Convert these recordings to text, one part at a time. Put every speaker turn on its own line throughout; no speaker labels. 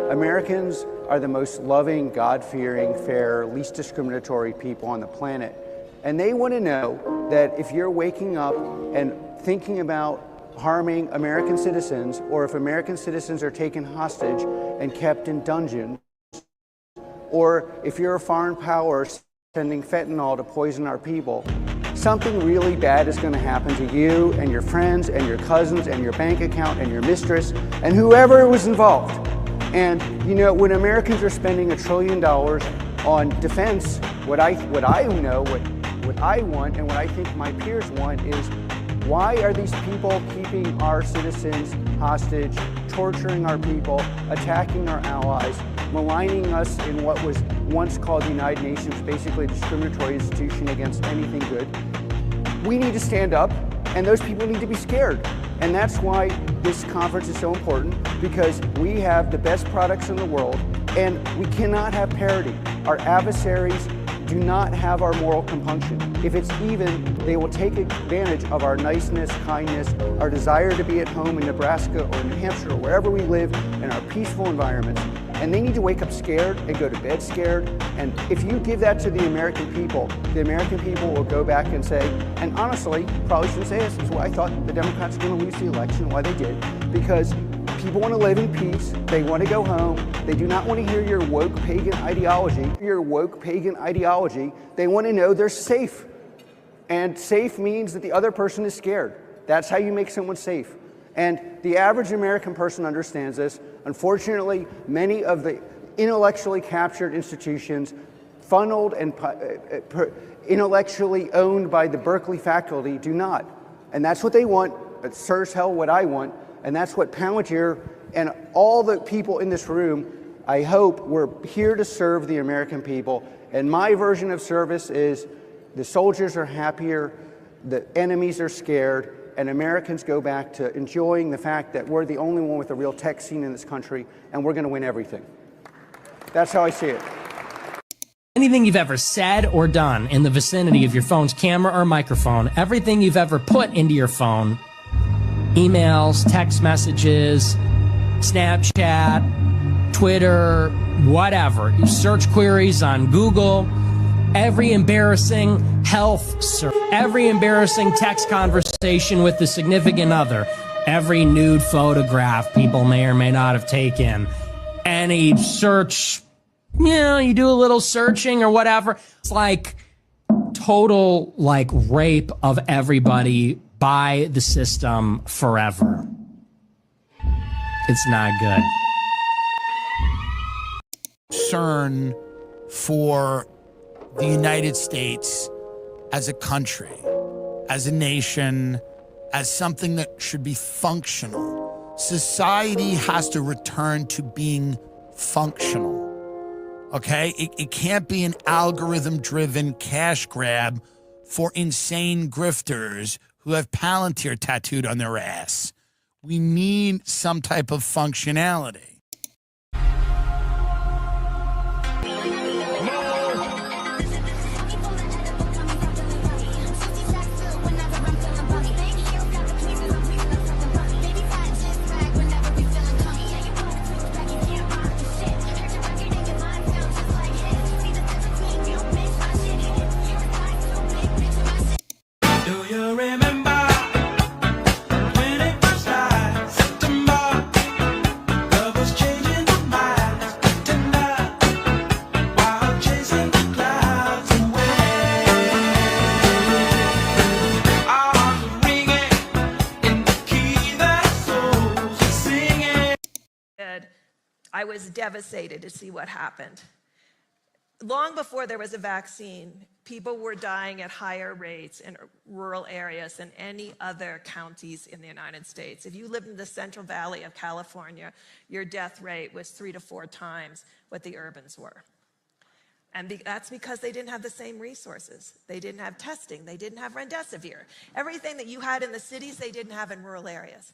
Americans are the most loving, God-fearing, fair, least discriminatory people on the planet. And they want to know that if you're waking up and thinking about harming American citizens, or if American citizens are taken hostage and kept in dungeons, or if you're a foreign power sending fentanyl to poison our people, something really bad is going to happen to you and your friends and your cousins and your bank account and your mistress and whoever was involved. And you know, when Americans are spending $1 trillion on defense, what I want and what I think my peers want is, why are these people keeping our citizens hostage, torturing our people, attacking our allies, maligning us in what was once called the United Nations, basically a discriminatory institution against anything good? We need to stand up, and those people need to be scared. And that's why this conference is so important, because we have the best products in the world, and we cannot have parity. Our adversaries do not have our moral compunction. If it's even, they will take advantage of our niceness, kindness, our desire to be at home in Nebraska or New Hampshire or wherever we live, in our peaceful environments. And they need to wake up scared and go to bed scared. And if you give that to the American people will go back and say, and honestly, probably shouldn't say this, is why I thought the Democrats were going to lose the election, why they did, because people want to live in peace, they want to go home, they do not want to hear your woke pagan ideology. They want to know they're safe. And safe means that the other person is scared. That's how you make someone safe. And the average American person understands this. Unfortunately, many of the intellectually captured institutions, funneled and intellectually owned by the Berkeley faculty, do not. And that's what they want. It's sure as hell what I want. And that's what Palantir and all the people in this room, I hope, we're here to serve the American people. And my version of service is the soldiers are happier, the enemies are scared, and Americans go back to enjoying the fact that we're the only one with a real tech scene in this country, and we're going to win everything. That's how I see it.
Anything you've ever said or done in the vicinity of your phone's camera or microphone, everything you've ever put into your phone, emails, text messages, Snapchat, Twitter, whatever, you search queries on Google, every embarrassing health search, every embarrassing text conversation with the significant other, every nude photograph people may or may not have taken, any search, you do a little searching or whatever. It's like total rape of everybody by the system forever. It's not good.
Concern for the United States as a country, as a nation, as something that should be functional. Society has to return to being functional, okay? It can't be an algorithm-driven cash grab for insane grifters who have Palantir tattooed on their ass. We need some type of functionality.
I was devastated to see what happened. Long before there was a vaccine, people were dying at higher rates in rural areas than any other counties in the United States. If you lived in the Central Valley of California, your death rate was 3 to 4 times what the urbans were. And that's because they didn't have the same resources. They didn't have testing. They didn't have remdesivir. Everything that you had in the cities, they didn't have in rural areas.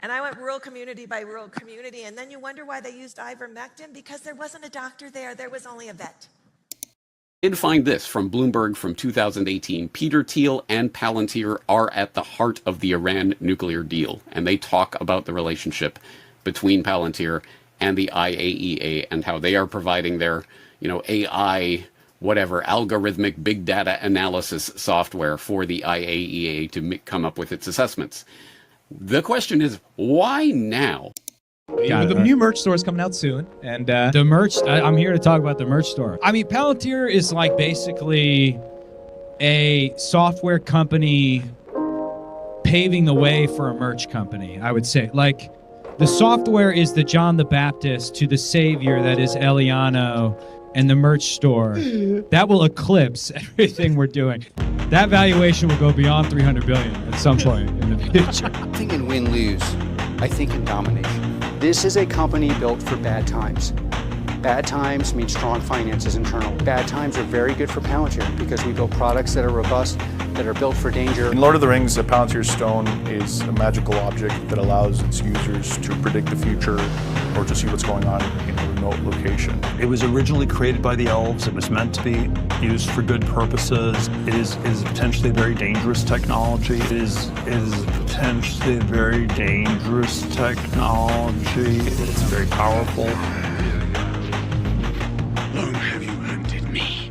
And I went rural community by rural community, and then you wonder why they used ivermectin, because there wasn't a doctor there. There was only a vet.
Did find this from Bloomberg from 2018. Peter Thiel and Palantir are at the heart of the Iran nuclear deal, and they talk about the relationship between Palantir and the IAEA and how they are providing their, AI, whatever, algorithmic big data analysis software for the IAEA to come up with its assessments. The question is, why now?
The new merch store is coming out soon, and
The merch, I'm here to talk about the merch store. I mean, Palantir is like basically a software company paving the way for a merch company, I would say. Like, the software is the John the Baptist to the savior that is Eliano and the merch store. That will eclipse everything we're doing. That valuation will go beyond 300 billion at some point in the future.
I think in win-lose, I think in domination. This is a company built for bad times. Bad times mean strong finances internal. Bad times are very good for Palantir because we build products that are robust, that are built for danger.
In Lord of the Rings, the Palantir stone is a magical object that allows its users to predict the future or to see what's going on in a remote location.
It was originally created by the elves. It was meant to be used for good purposes. It is potentially a very dangerous technology. It is potentially a very dangerous technology. It's very powerful.
Long have you hunted me?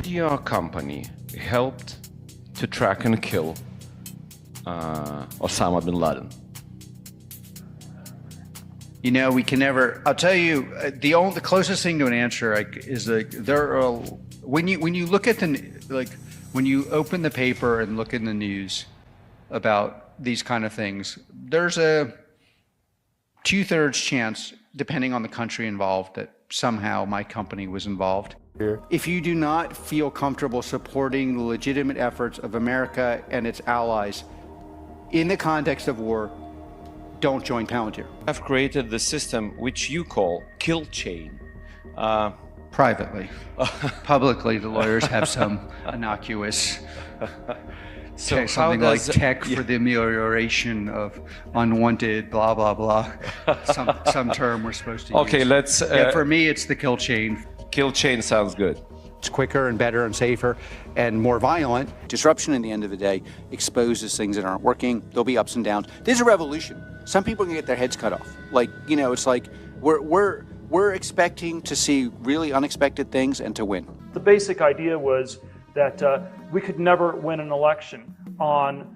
Your company helped to track and kill Osama bin Laden.
We can never. I'll tell you, the closest thing to an answer is there are when you look at when you open the paper and look in the news about these kind of things, there's a 2/3 chance, depending on the country involved, that somehow my company was involved. If you do not feel comfortable supporting the legitimate efforts of America and its allies in the context of war, don't join Palantir.
I've created the system which you call kill chain.
Privately. Publicly, the lawyers have some innocuous something like tech for the amelioration of unwanted blah blah blah. Some term we're supposed to use.
Okay, let's.
For me, it's the kill chain.
Kill chain sounds good.
It's quicker and better and safer and more violent. Disruption, in the end of the day, exposes things that aren't working. There'll be ups and downs. There's a revolution. Some people can get their heads cut off. It's like we're expecting to see really unexpected things and to win.
The basic idea was that we could never win an election on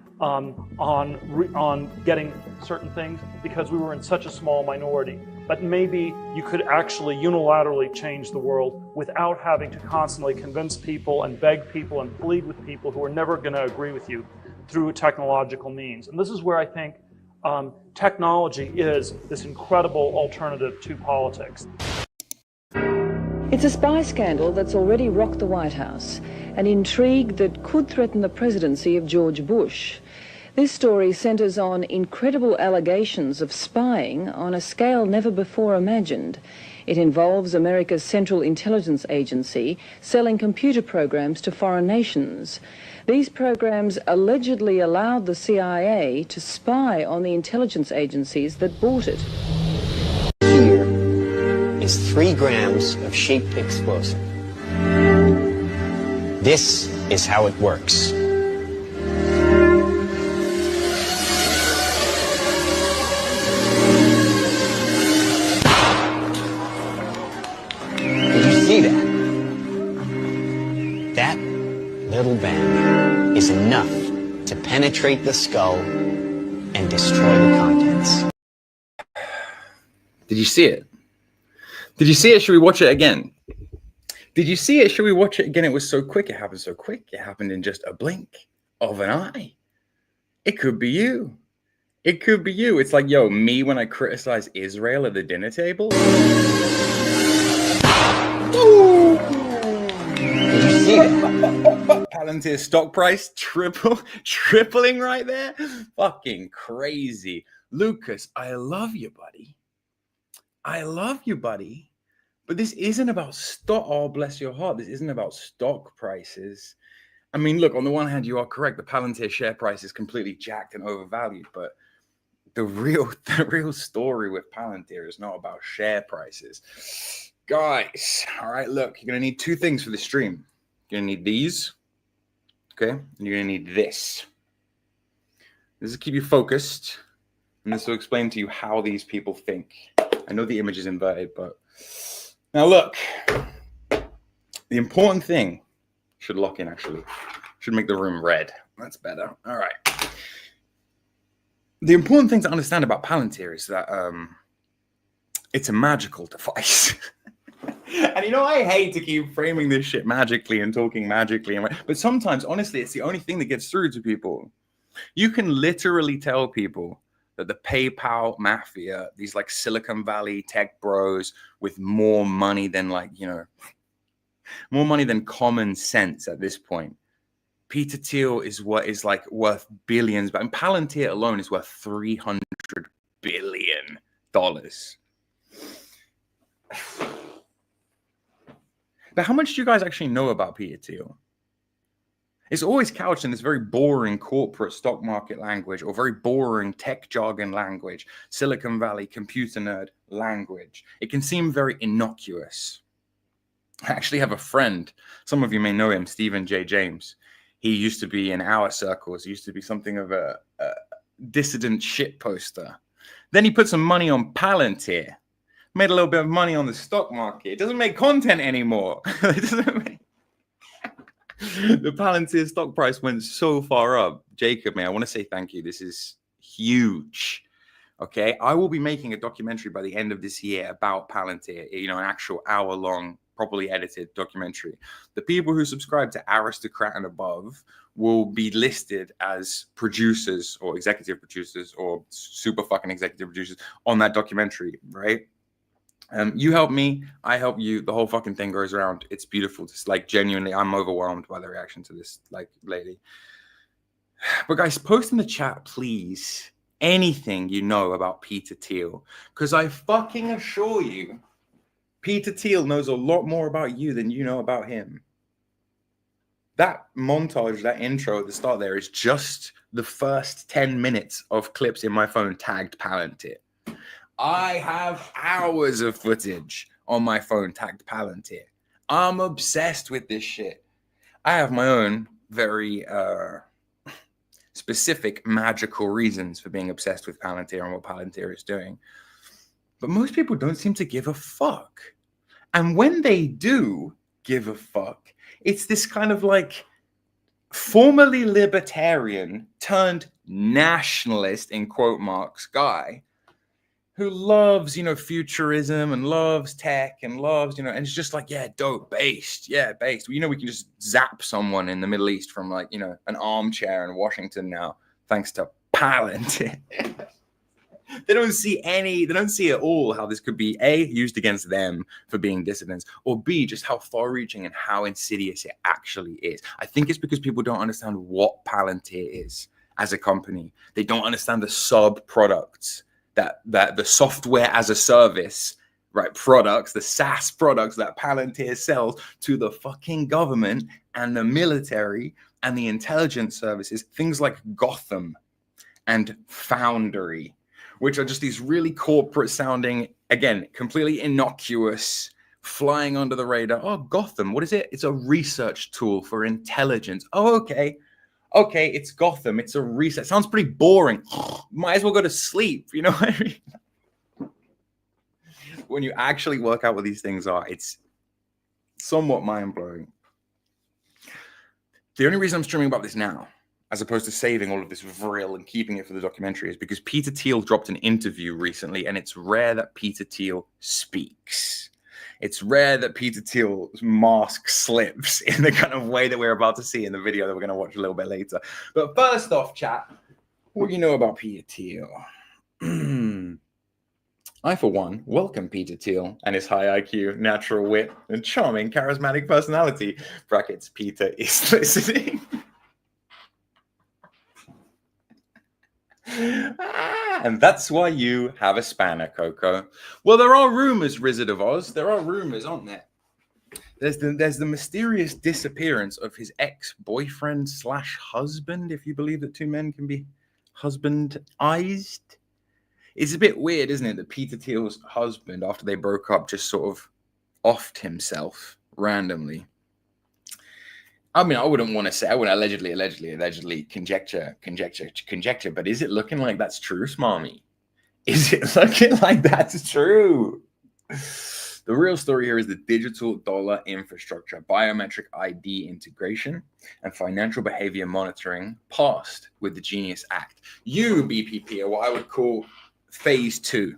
getting certain things because we were in such a small minority. But maybe you could actually unilaterally change the world without having to constantly convince people and beg people and plead with people who are never going to agree with you through technological means. And this is where I think technology is this incredible alternative to politics.
It's a spy scandal that's already rocked the White House, an intrigue that could threaten the presidency of George Bush. This story centres on incredible allegations of spying on a scale never before imagined. It involves America's Central Intelligence Agency selling computer programs to foreign nations. These programs allegedly allowed the CIA to spy on the intelligence agencies that bought it.
Here is 3 grams of sheep explosive. This is how it works. That little bang is enough to penetrate the skull and destroy the contents.
Did you see it? Did you see it? Should we watch it again? Did you see it? Should we watch it again? It was so quick. It happened so quick. It happened in just a blink of an eye. It could be you. It could be you. It's like, yo, me when I criticize Israel at the dinner table.
Did you see that?
Palantir stock price tripling right there. Fucking crazy. Lucas, I love you, buddy. I love you, buddy. But this isn't about stock. Oh, bless your heart. This isn't about stock prices. I mean, look, on the one hand, you are correct. The Palantir share price is completely jacked and overvalued. But the real story with Palantir is not about share prices. Guys, all right, look, you're going to need two things for the stream. You're going to need these, okay? And you're going to need this. This will keep you focused, and this will explain to you how these people think. I know the image is inverted, but... Now look, the important thing should lock in, actually. Should make the room red. That's better. All right. The important thing to understand about Palantir is that it's a magical device. And you know, I hate to keep framing this shit magically and talking magically, but sometimes, honestly, it's the only thing that gets through to people. You can literally tell people that the PayPal mafia, these like Silicon Valley tech bros with more money than like, you know, more money than common sense at this point. Peter Thiel is what is like worth billions, but Palantir alone is worth $300 billion. But how much do you guys actually know about Peter Thiel? It's always couched in this very boring corporate stock market language or very boring tech jargon language, Silicon Valley computer nerd language. It can seem very innocuous. I actually have a friend, some of you may know him, Stephen J. James. He used to be in our circles. He used to be something of a dissident shit poster. Then he put some money on Palantir. Made a little bit of money on the stock market. It doesn't make content anymore. The Palantir stock price went so far up. Jacob, man, I want to say thank you. This is huge. Okay, I will be making a documentary by the end of this year about Palantir. You know, an actual hour-long, properly edited documentary. The people who subscribe to Aristocrat and above will be listed as producers or executive producers or super fucking executive producers on that documentary, right? You help me, I help you. The whole fucking thing goes around. It's beautiful. Just like genuinely, I'm overwhelmed by the reaction to this like lady. But guys, post in the chat, please, anything you know about Peter Thiel, because I fucking assure you, Peter Thiel knows a lot more about you than you know about him. That montage, that intro at the start there is just the first 10 minutes of clips in my phone tagged Palantir. I have hours of footage on my phone tagged Palantir. I'm obsessed with this shit. I have my own very specific magical reasons for being obsessed with Palantir and what Palantir is doing. But most people don't seem to give a fuck. And when they do give a fuck, it's this kind of like formerly libertarian turned nationalist, in quote marks, guy who loves, you know, futurism and loves tech and loves, you know, and it's just like, yeah, dope, based. Yeah, based. You know, we can just zap someone in the Middle East from like, you know, an armchair in Washington now, thanks to Palantir. They don't see at all how this could be A, used against them for being dissidents, or B, just how far-reaching and how insidious it actually is. I think it's because people don't understand what Palantir is as a company. They don't understand the sub-products that the software as a service, right, products, the SaaS products that Palantir sells to the fucking government and the military and the intelligence services, things like Gotham and Foundry, which are just these really corporate sounding, again, completely innocuous, flying under the radar. Oh, Gotham, what is it? It's a research tool for intelligence. Oh, okay. Okay, it's Gotham. It's a research. Sounds pretty boring. Might as well go to sleep. You know what I mean? When you actually work out what these things are, it's somewhat mind-blowing. The only reason I'm streaming about this now, as opposed to saving all of this vril and keeping it for the documentary, is because Peter Thiel dropped an interview recently, and it's rare that Peter Thiel speaks. It's rare that Peter Thiel's mask slips in the kind of way that we're about to see in the video that we're going to watch a little bit later. But first off, chat, what do you know about Peter Thiel? I, for one, welcome Peter Thiel and his high IQ, natural wit, and charming, charismatic personality. Brackets, Peter is listening. And that's why you have a spanner, Coco. Well, there are rumors, Wizard of Oz. There are rumors, aren't there? There's the mysterious disappearance of his ex-boyfriend / husband, if you believe that two men can be husbandized. It's a bit weird, isn't it, that Peter Thiel's husband, after they broke up, just sort of offed himself randomly. I mean, I wouldn't allegedly conjecture, but is it looking like that's true, Smarmy? Is it looking like that's true? The real story here is the digital dollar infrastructure, biometric ID integration, and financial behavior monitoring passed with the Genius Act. You, BPP, are what I would call phase 2.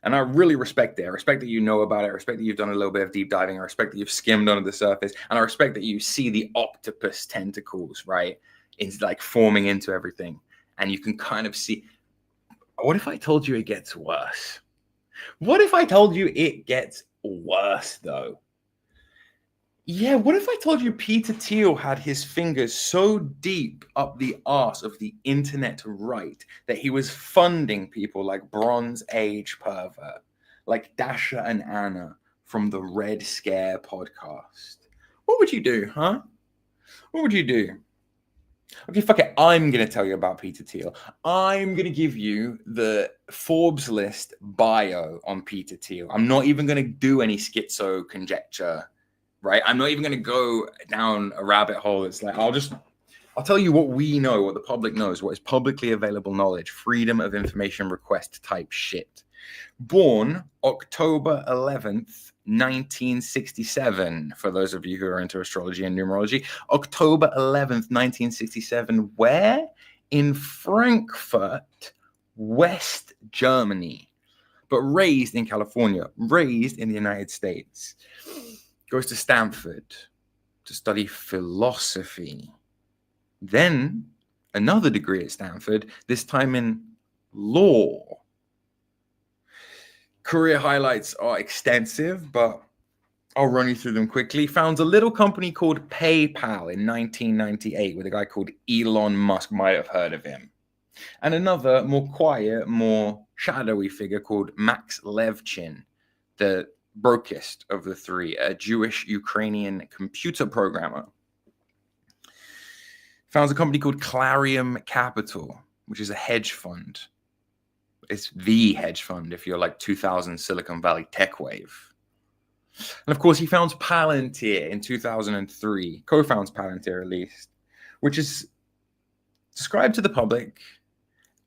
And I really respect it. I respect that you know about it. I respect that you've done a little bit of deep diving. I respect that you've skimmed under the surface. And I respect that you see the octopus tentacles, right? It's like forming into everything. And you can kind of see. What if I told you it gets worse? What if I told you it gets worse, though? Yeah, what if I told you Peter Thiel had his fingers so deep up the arse of the internet right that he was funding people like Bronze Age pervert, like Dasha and Anna from the Red Scare podcast? What would you do, huh? What would you do? Okay, fuck it. I'm going to tell you about Peter Thiel. I'm going to give you the Forbes list bio on Peter Thiel. I'm not even going to do any schizo conjecture, right? I'm not even going to go down a rabbit hole. It's like, I'll tell you what we know, what the public knows, what is publicly available knowledge, freedom of information request type shit. Born October 11th, 1967, for those of you who are into astrology and numerology. October 11th, 1967, where? In Frankfurt, West Germany, but raised in California, raised in the United States. Goes to Stanford to study philosophy. Then another degree at Stanford, this time in law. Career highlights are extensive, but I'll run you through them quickly. Founds a little company called PayPal in 1998 with a guy called Elon Musk. Might have heard of him. And another more quiet, more shadowy figure called Max Levchin, the brokest of the three, a Jewish Ukrainian computer programmer. Founds a company called Clarium Capital, which is a hedge fund. It's the hedge fund if you're like 2000 Silicon Valley tech wave. And of course, he founds Palantir in 2003, co-founds Palantir at least, which is described to the public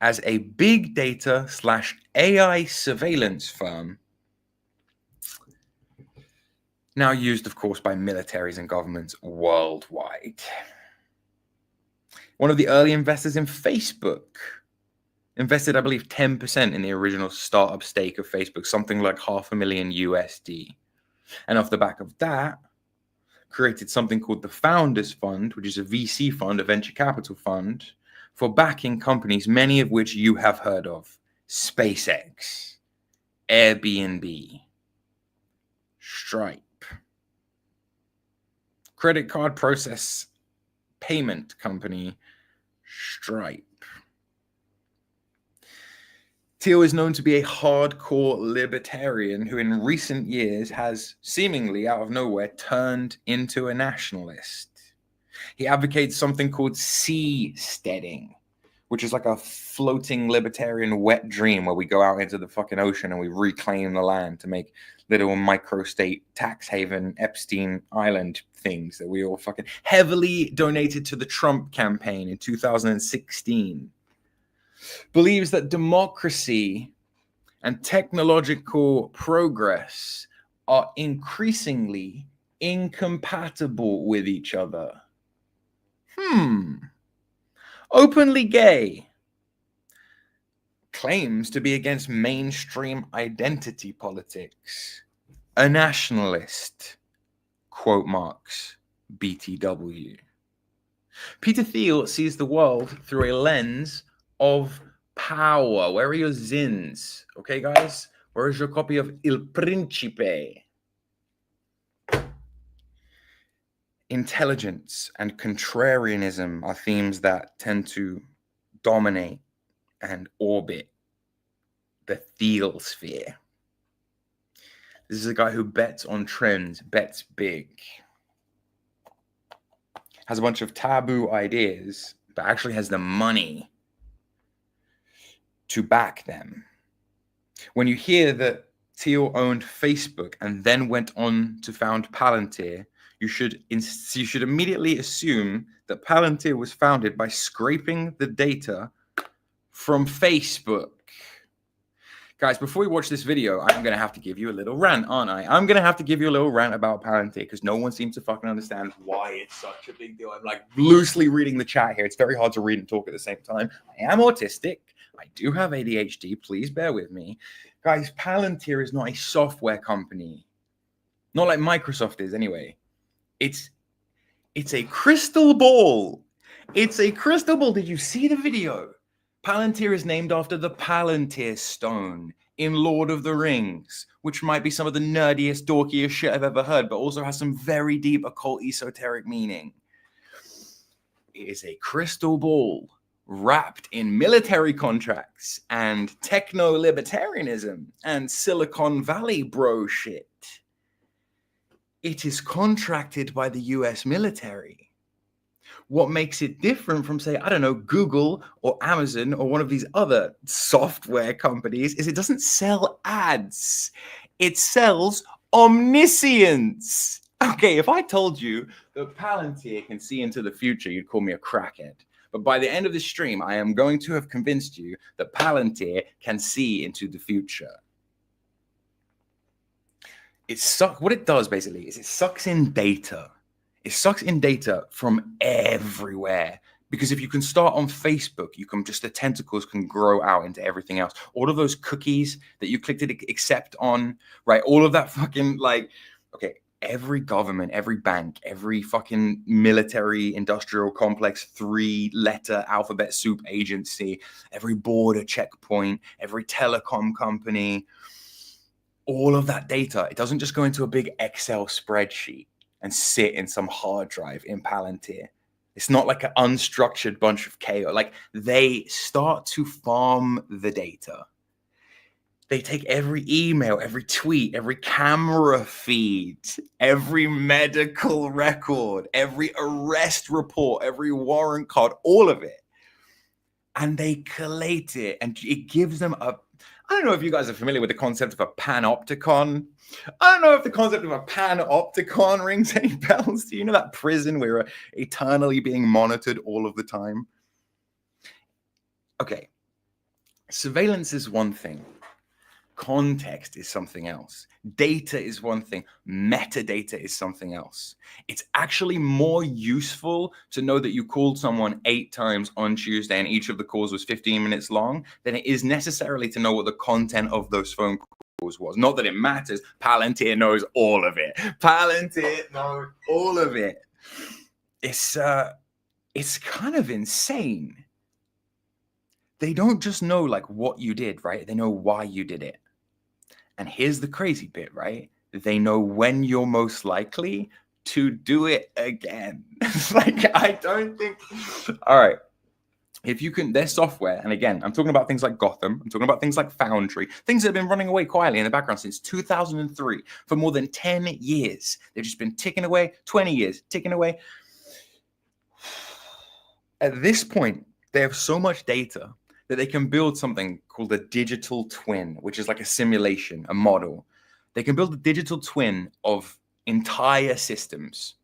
as a big data / AI surveillance firm, now used, of course, by militaries and governments worldwide. One of the early investors in Facebook. Invested, I believe, 10% in the original startup stake of Facebook, something like $500,000 USD. And off the back of that, created something called the Founders Fund, which is a VC fund, a venture capital fund, for backing companies, many of which you have heard of. SpaceX, Airbnb, Stripe, credit card process payment company, Stripe. Thiel is known to be a hardcore libertarian who in recent years has seemingly out of nowhere turned into a nationalist. He advocates something called seasteading, which is like a floating libertarian wet dream where we go out into the fucking ocean and we reclaim the land to make little microstate tax haven Epstein Island things that we all fucking heavily donated to the Trump campaign in 2016. Believes that democracy and technological progress are increasingly incompatible with each other. Openly gay. Claims to be against mainstream identity politics. A nationalist. Quote marks. BTW. Peter Thiel sees the world through a lens of power. Where are your zins? Okay, guys? Where is your copy of Il Principe? Intelligence and contrarianism are themes that tend to dominate and orbit the Thiel sphere. This is a guy who bets on trends, bets big. Has a bunch of taboo ideas, but actually has the money to back them. When you hear that Thiel owned Facebook and then went on to found Palantir, you should immediately assume that Palantir was founded by scraping the data from Facebook. Guys, before we watch this video, I'm going to have to give you a little rant, aren't I? I'm going to have to give you a little rant about Palantir because no one seems to fucking understand why it's such a big deal. I'm like loosely reading the chat here. It's very hard to read and talk at the same time. I am autistic. I do have ADHD. Please bear with me. Guys, Palantir is not a software company. Not like Microsoft is anyway. It's a crystal ball. It's a crystal ball. Did you see the video? Palantir is named after the Palantir stone in Lord of the Rings, which might be some of the nerdiest, dorkiest shit I've ever heard, but also has some very deep occult esoteric meaning. It is a crystal ball wrapped in military contracts and techno-libertarianism and Silicon Valley bro shit. It is contracted by the US military. What makes it different from, say, I don't know, Google or Amazon or one of these other software companies is it doesn't sell ads. It sells omniscience. Okay, if I told you that Palantir can see into the future, you'd call me a crackhead. But by the end of this stream, I am going to have convinced you that Palantir can see into the future. What it does basically is it sucks in data. It sucks in data from everywhere. Because if you can start on Facebook, the tentacles can grow out into everything else. All of those cookies that you clicked to accept on, right? All of that fucking okay, every government, every bank, every fucking military industrial complex, 3-letter alphabet soup agency, every border checkpoint, every telecom company, all of that data, it doesn't just go into a big Excel spreadsheet and sit in some hard drive in Palantir. It's not like an unstructured bunch of chaos. Like, they start to farm the data. They take every email, every tweet, every camera feed, every medical record, every arrest report, every warrant card, all of it. And they collate it, and it gives them I don't know if you guys are familiar with the concept of a panopticon. I don't know if the concept of a panopticon rings any bells. Do you know that prison where we're eternally being monitored all of the time? Okay. Surveillance is one thing. Context is something else. Data is one thing. Metadata is something else. It's actually more useful to know that you called someone 8 times on Tuesday and each of the calls was 15 minutes long than it is necessarily to know what the content of those phone calls was. Not that it matters. Palantir knows all of it. Palantir knows all of it. It's kind of insane. They don't just know like what you did, right? They know why you did it. And here's the crazy bit, right? They know when you're most likely to do it again. Like, I don't think... All right. If you can, their software, and again, I'm talking about things like Gotham, I'm talking about things like Foundry, things that have been running away quietly in the background since 2003 for more than 10 years. They've just been ticking away, 20 years, ticking away. At this point, they have so much data that they can build something called a digital twin, which is like a simulation, a model. They can build a digital twin of entire systems,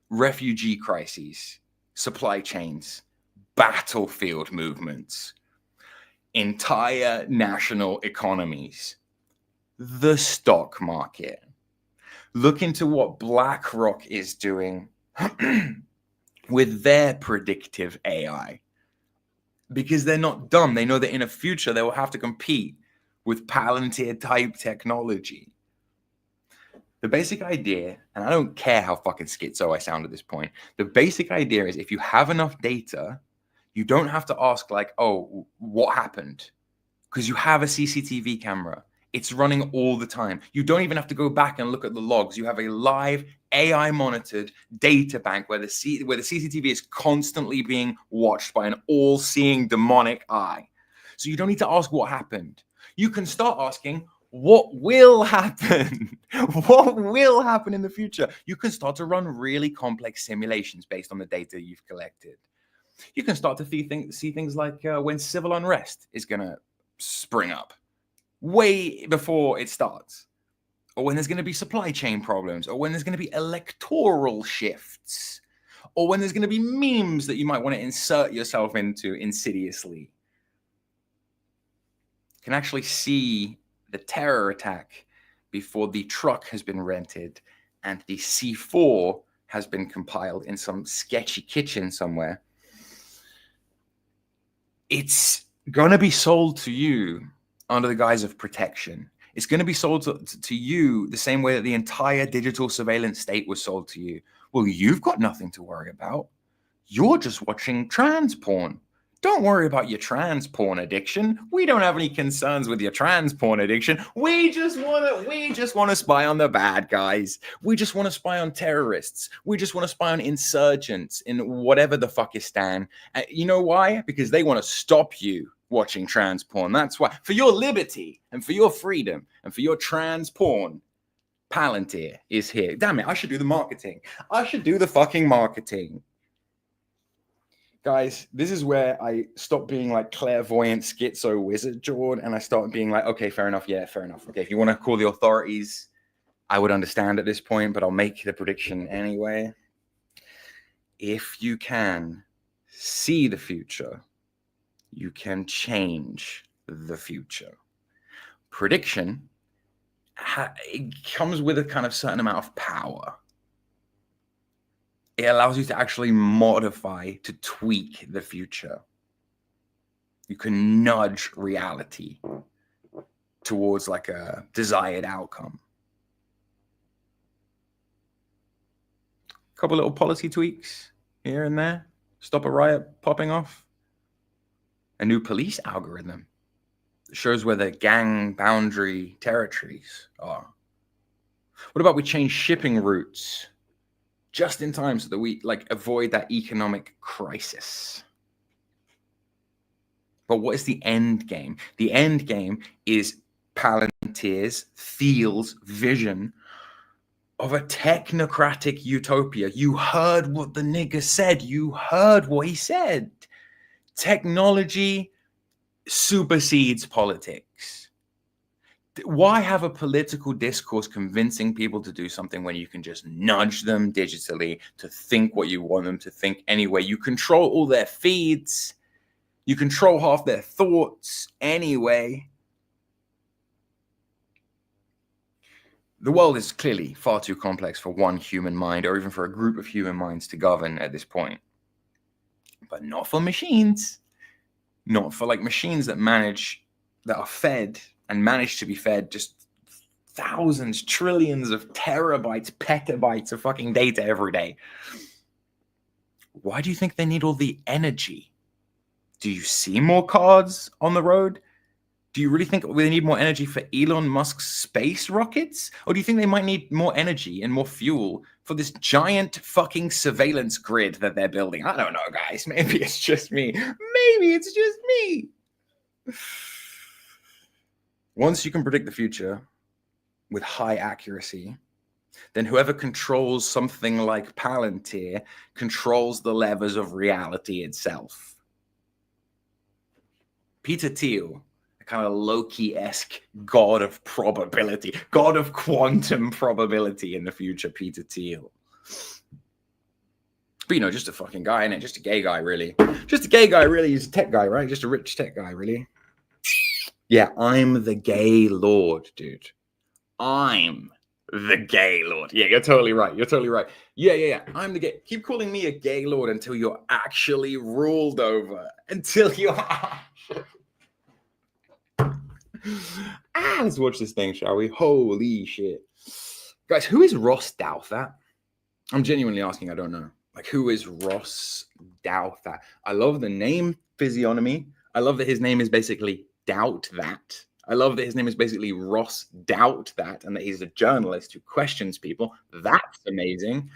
refugee crises, supply chains, battlefield movements, entire national economies, the stock market. Look into what BlackRock is doing with their predictive AI. Because they're not dumb. They know that in a future they will have to compete with Palantir type technology. The basic idea, and I don't care how fucking schizo I sound at this point, the basic idea is if you have enough data, you don't have to ask like, oh, what happened? Because you have a CCTV camera. It's running all the time. You don't even have to go back and look at the logs. You have a live AI monitored data bank where the CCTV is constantly being watched by an all-seeing demonic eye. So you don't need to ask what happened. You can start asking what will happen. What will happen in the future? You can start to run really complex simulations based on the data you've collected. You can start to see things like when civil unrest is going to spring up. way before it starts, or when there's going to be supply chain problems, or when there's going to be electoral shifts, or when there's going to be memes that you might want to insert yourself into insidiously. You can actually see the terror attack before the truck has been rented and the C4 has been compiled in some sketchy kitchen somewhere. It's going to be sold to you under the guise of protection. It's going to be sold to you the same way that the entire digital surveillance state was sold to you. Well, you've got nothing to worry about. You're just watching trans porn. Don't worry about your trans porn addiction. We don't have any concerns with your trans porn addiction. We just want to spy on the bad guys. We just want to spy on terrorists. We just want to spy on insurgents in whatever the fuckistan. You know why? Because they want to stop you watching trans porn. That's why. For your liberty and for your freedom and for your trans porn, Palantir is here. Damn it, I should do the marketing. I should do the fucking marketing. Guys, this is where I stop being like clairvoyant schizo wizard Jordan, and I start being like, okay, fair enough. Yeah, fair enough. Okay, if you want to call the authorities, I would understand at this point, but I'll make the prediction anyway. If you can see the future, you can change the future. Prediction, it comes with a kind of certain amount of power. It allows you to actually modify, to tweak the future. You can nudge reality towards like a desired outcome. A couple little policy tweaks here and there. Stop a riot popping off. A new police algorithm that shows where the gang boundary territories are. What about we change shipping routes just in time so that we like avoid that economic crisis? But what is the end game? The end game is Palantir's, Thiel's vision of a technocratic utopia. You heard what the nigger said. You heard what he said. Technology supersedes politics. Why have a political discourse convincing people to do something when you can just nudge them digitally to think what you want them to think anyway? You control all their feeds. You control half their thoughts anyway. The world is clearly far too complex for one human mind or even for a group of human minds to govern at this point. But not for machines. Not for like machines that are fed and manage to be fed just thousands, trillions of terabytes, petabytes of fucking data every day. Why do you think they need all the energy? Do you see more cars on the road? Do you really think they need more energy for Elon Musk's space rockets? Or do you think they might need more energy and more fuel for this giant fucking surveillance grid that they're building? I don't know, guys. Maybe it's just me. Maybe it's just me. Once you can predict the future with high accuracy, then whoever controls something like Palantir controls the levers of reality itself. Peter Thiel, a kind of Loki-esque god of probability, god of quantum probability in the future, Peter Thiel. But, you know, just a fucking guy, innit? Just a gay guy, really. Just a gay guy, really. He's a tech guy, right? Just a rich tech guy, really. Yeah, I'm the gay lord, dude. I'm the gay lord. Yeah, you're totally right. You're totally right. Yeah. I'm the gay. Keep calling me a gay lord until you're actually ruled over. Until you're actually... let's watch this thing, shall we? Holy shit. Guys, who is Ross Douthat? I'm genuinely asking. I don't know. Like, who is Ross Douthat? I love the name physiognomy. I love that his name is basically Doubt That. I love that his name is basically Ross Doubt That, and that he's a journalist who questions people. That's amazing.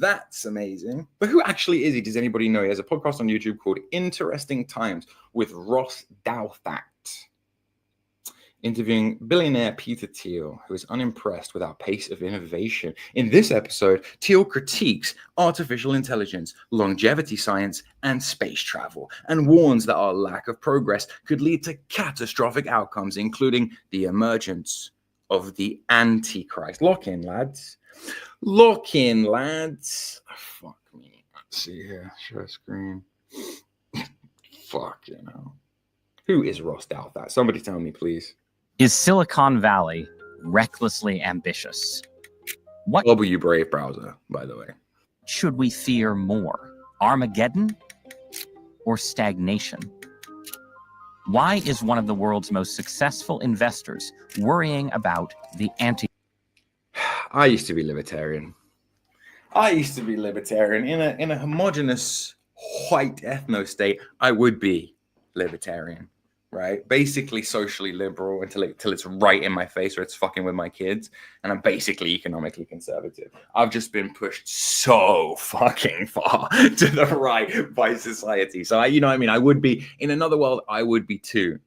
That's amazing. But who actually is he? Does anybody know? He has a podcast on YouTube called Interesting Times with Ross Douthat. interviewing billionaire Peter Thiel, who is unimpressed with our pace of innovation. In this episode, Thiel critiques artificial intelligence, longevity science, and space travel, and warns that our lack of progress could lead to catastrophic outcomes, including the emergence of the Antichrist. Lock in, lads. Lock in, lads. Oh, fuck me. Let's see here. Share screen. Fuck, you know. Who is Ross Douthat? Somebody tell me, please.
Is Silicon Valley recklessly ambitious? What
W Brave browser, by the way.
Should we fear more? Armageddon or stagnation? Why is one of the world's most successful investors worrying about the
I used to be libertarian. In a homogenous white ethno state, I would be libertarian, right? Basically socially liberal until it's right in my face or it's fucking with my kids. And I'm basically economically conservative. I've just been pushed so fucking far to the right by society. So I would be, in another world, I would be too.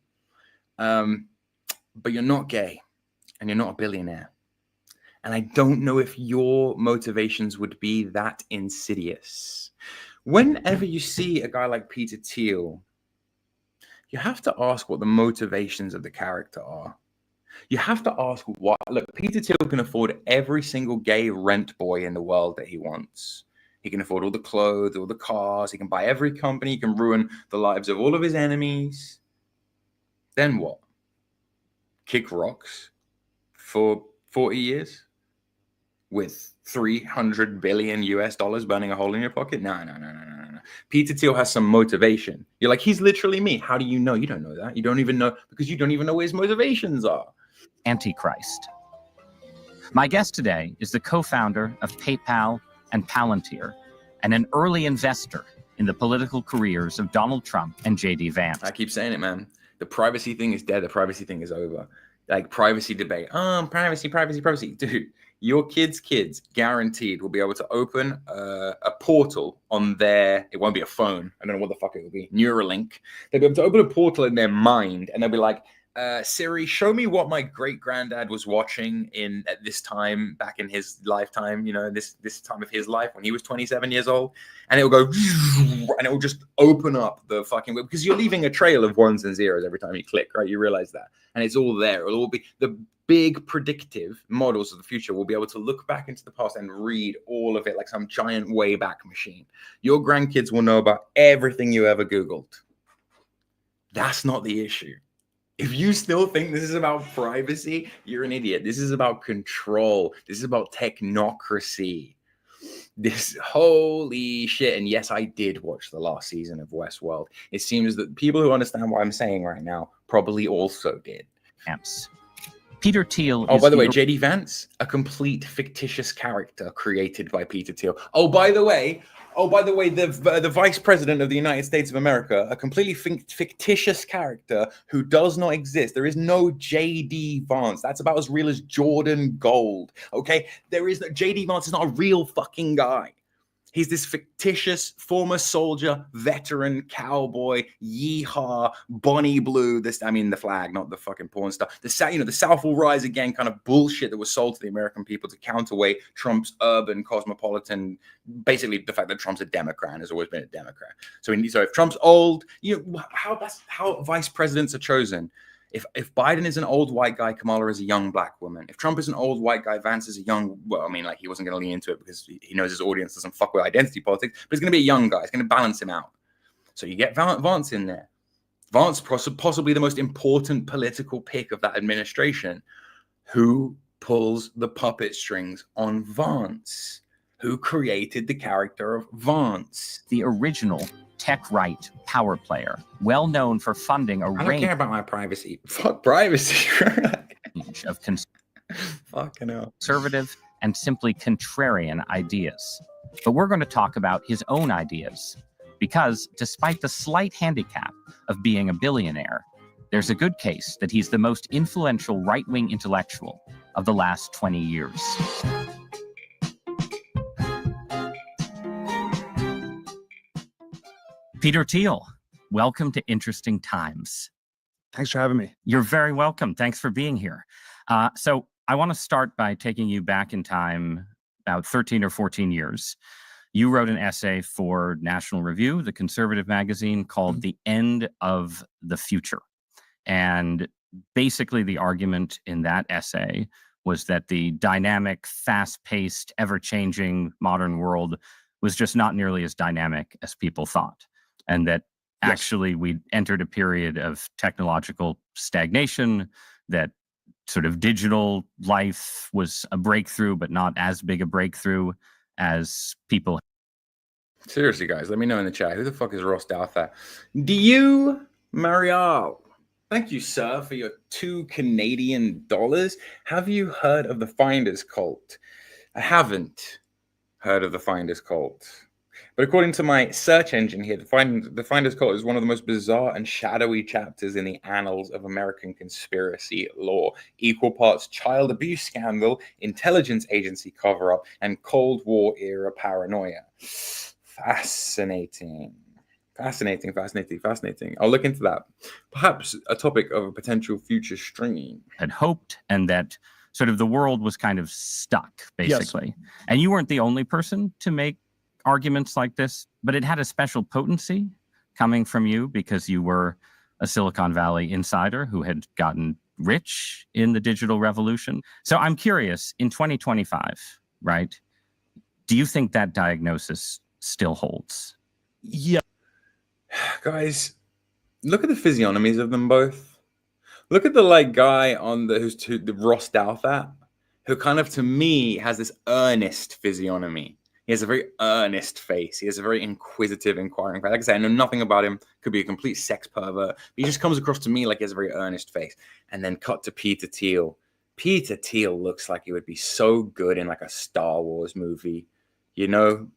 But you're not gay and you're not a billionaire. And I don't know if your motivations would be that insidious. Whenever you see a guy like Peter Thiel, you have to ask what the motivations of the character are. You have to ask what. Look, Peter Thiel can afford every single gay rent boy in the world that he wants. He can afford all the clothes, all the cars. He can buy every company. He can ruin the lives of all of his enemies. Then what? Kick rocks for 40 years? With 300 billion US dollars burning a hole in your pocket? No. Peter Thiel has some motivation. You're like, he's literally me. How do you know? You don't know that. You don't even know because you don't even know what his motivations are.
Antichrist. My guest today is the co-founder of PayPal and Palantir and an early investor in the political careers of Donald Trump and J.D. Vance.
I keep saying it, man. The privacy thing is dead. The privacy thing is over. Like privacy debate. Privacy. Dude. Your kids' guaranteed will be able to open a portal on it won't be a phone. I don't know what the fuck it will be. Neuralink. They'll be able to open a portal in their mind and they'll be like, Siri, show me what my great granddad was watching at this time back in his lifetime, this time of his life when he was 27 years old. And it will go and it will just open up the fucking, because you're leaving a trail of ones and zeros every time you click, right? You realize that. And it's all there. It'll all be the big predictive models of the future will be able to look back into the past and read all of it like some giant wayback machine. Your grandkids will know about everything you ever Googled. That's not the issue. If you still think this is about privacy, you're an idiot. This is about control. This is about technocracy. This holy shit. And yes, I did watch the last season of Westworld. It seems that people who understand what I'm saying right now probably also did.
Peter Thiel.
Oh, by the way, J.D. Vance, a complete fictitious character created by Peter Thiel. Oh, by the way, the vice president of the United States of America, a completely fictitious character who does not exist. There is no J.D. Vance. That's about as real as Jordan Gold. Okay, J.D. Vance is not a real fucking guy. He's this fictitious former soldier, veteran, cowboy, yeehaw, Bonnie Blue. The flag, not the fucking porn star. The South will rise again kind of bullshit that was sold to the American people to counterweight Trump's urban cosmopolitan. Basically, the fact that Trump's a Democrat and has always been a Democrat. So if Trump's old, that's how vice presidents are chosen. If Biden is an old white guy, Kamala is a young black woman. If Trump is an old white guy, Vance is a young, he wasn't going to lean into it because he knows his audience doesn't fuck with identity politics, but he's going to be a young guy. It's going to balance him out. So you get Vance in there. Vance, possibly the most important political pick of that administration. Who pulls the puppet strings on Vance? Who created the character of Vance?
The original tech right power player, well known for funding a range.
I don't care about my privacy. Fuck privacy.
of
fucking hell.
Conservative and simply contrarian ideas. But we're going to talk about his own ideas, because despite the slight handicap of being a billionaire, there's a good case that he's the most influential right-wing intellectual of the last 20 years. Peter Thiel, welcome to Interesting Times.
Thanks for having me.
You're very welcome. Thanks for being here. So I want to start by taking you back in time about 13 or 14 years. You wrote an essay for National Review, the conservative magazine, called The End of the Future. And basically the argument in that essay was that the dynamic, fast-paced, ever-changing modern world was just not nearly as dynamic as people thought. And that actually we entered a period of technological stagnation, that sort of digital life was a breakthrough, but not as big a breakthrough as people.
Seriously, guys, let me know in the chat. Who the fuck is Ross Douthat? Do you, Mario? Thank you, sir, for your $2 Canadian. Have you heard of the Finders Cult? I haven't heard of the Finders Cult. But according to my search engine here, the Finders Cult is one of the most bizarre and shadowy chapters in the annals of American conspiracy lore. Equal parts child abuse scandal, intelligence agency cover-up, and Cold War era paranoia. Fascinating. Fascinating. I'll look into that. Perhaps a topic of a potential future stream.
Had hoped, and that sort of the world was kind of stuck, basically. Yes. And you weren't the only person to make arguments like this, but it had a special potency coming from you because you were a Silicon Valley insider who had gotten rich in the digital revolution. So I'm curious, in 2025, right, do you think that diagnosis still holds?
Yeah.
Guys, look at the physiognomies of them both. Look at the guy on the Ross Douthat, who kind of, to me, has this earnest physiognomy. He has a very earnest face. He has a very inquisitive, inquiring face. Like I said, I know nothing about him. Could be a complete sex pervert. But he just comes across to me like he has a very earnest face. And then cut to Peter Thiel. Peter Thiel looks like he would be so good in like a Star Wars movie. You know,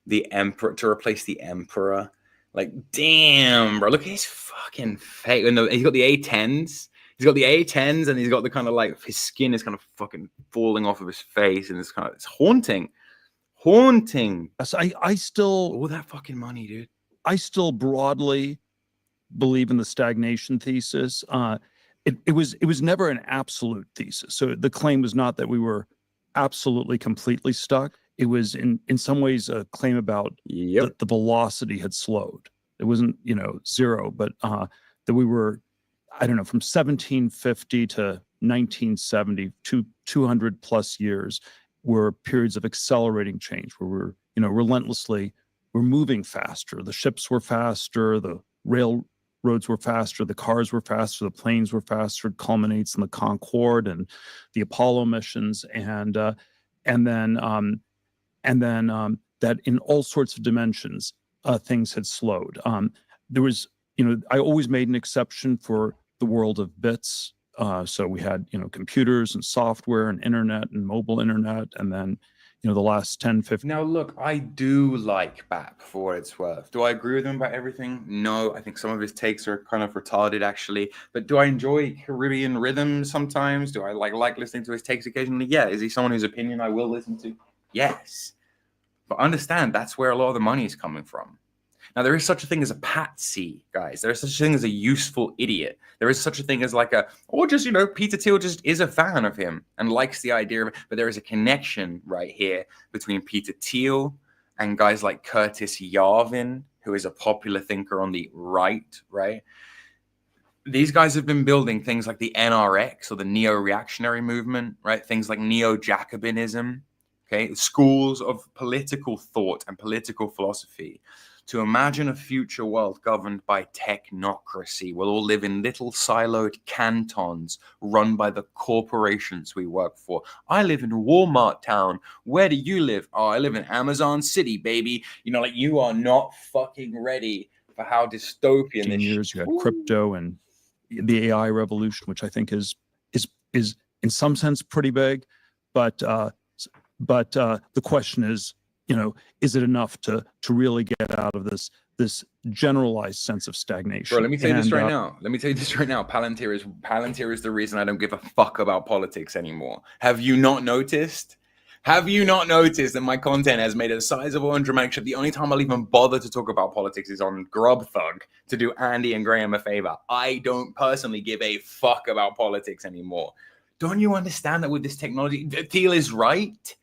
the Emperor, to replace the Emperor. Like, damn, bro. Look at his fucking face. He's got the A10s. He's got the A10s, and he's got the kind of like, his skin is kind of fucking falling off of his face. And it's kind of, it's haunting.
So I still,
all that fucking money, dude.
I still broadly believe in the stagnation thesis. It was never an absolute thesis. So the claim was not that we were absolutely completely stuck. It was in some ways a claim about the velocity had slowed. It wasn't, zero, but that we were, I don't know, from 1750 to 1970, 200 plus years, were periods of accelerating change where we're, relentlessly, we're moving faster. The ships were faster, the railroads were faster, the cars were faster, the planes were faster. It culminates in the Concorde and the Apollo missions, and then that in all sorts of dimensions, things had slowed. There was, I always made an exception for the world of bits. So we had, computers and software and internet and mobile internet. And then, the last 10, 15.
Now, look, I do like Bap for what it's worth. Do I agree with him about everything? No, I think some of his takes are kind of retarded, actually. But do I enjoy Caribbean rhythm sometimes? Do I like listening to his takes occasionally? Yeah. Is he someone whose opinion I will listen to? Yes. But understand, that's where a lot of the money is coming from. Now, there is such a thing as a patsy, guys. There is such a thing as a useful idiot. There is such a thing as Peter Thiel just is a fan of him and likes the idea of it. But there is a connection right here between Peter Thiel and guys like Curtis Yarvin, who is a popular thinker on the right? These guys have been building things like the NRX or the neo-reactionary movement, right? Things like neo-Jacobinism, okay? Schools of political thought and political philosophy to imagine a future world governed by technocracy. We'll all live in little siloed cantons run by the corporations we work for. I live in Walmart Town. Where do you live? Oh, I live in Amazon City, baby. You are not fucking ready for how dystopian this
years. You had crypto and the AI revolution, which I think is in some sense pretty big, but the question is, is it enough to really get out of this generalized sense of stagnation?
Bro, let me tell you this right now. Palantir is the reason I don't give a fuck about politics anymore. Have you not noticed Have you not noticed that my content has made a sizable and dramatic shift? The only time I'll even bother to talk about politics is on Grub Thug to do Andy and Graham a favor. I don't personally give a fuck about politics anymore. Don't you understand that with this technology, Thiel is right?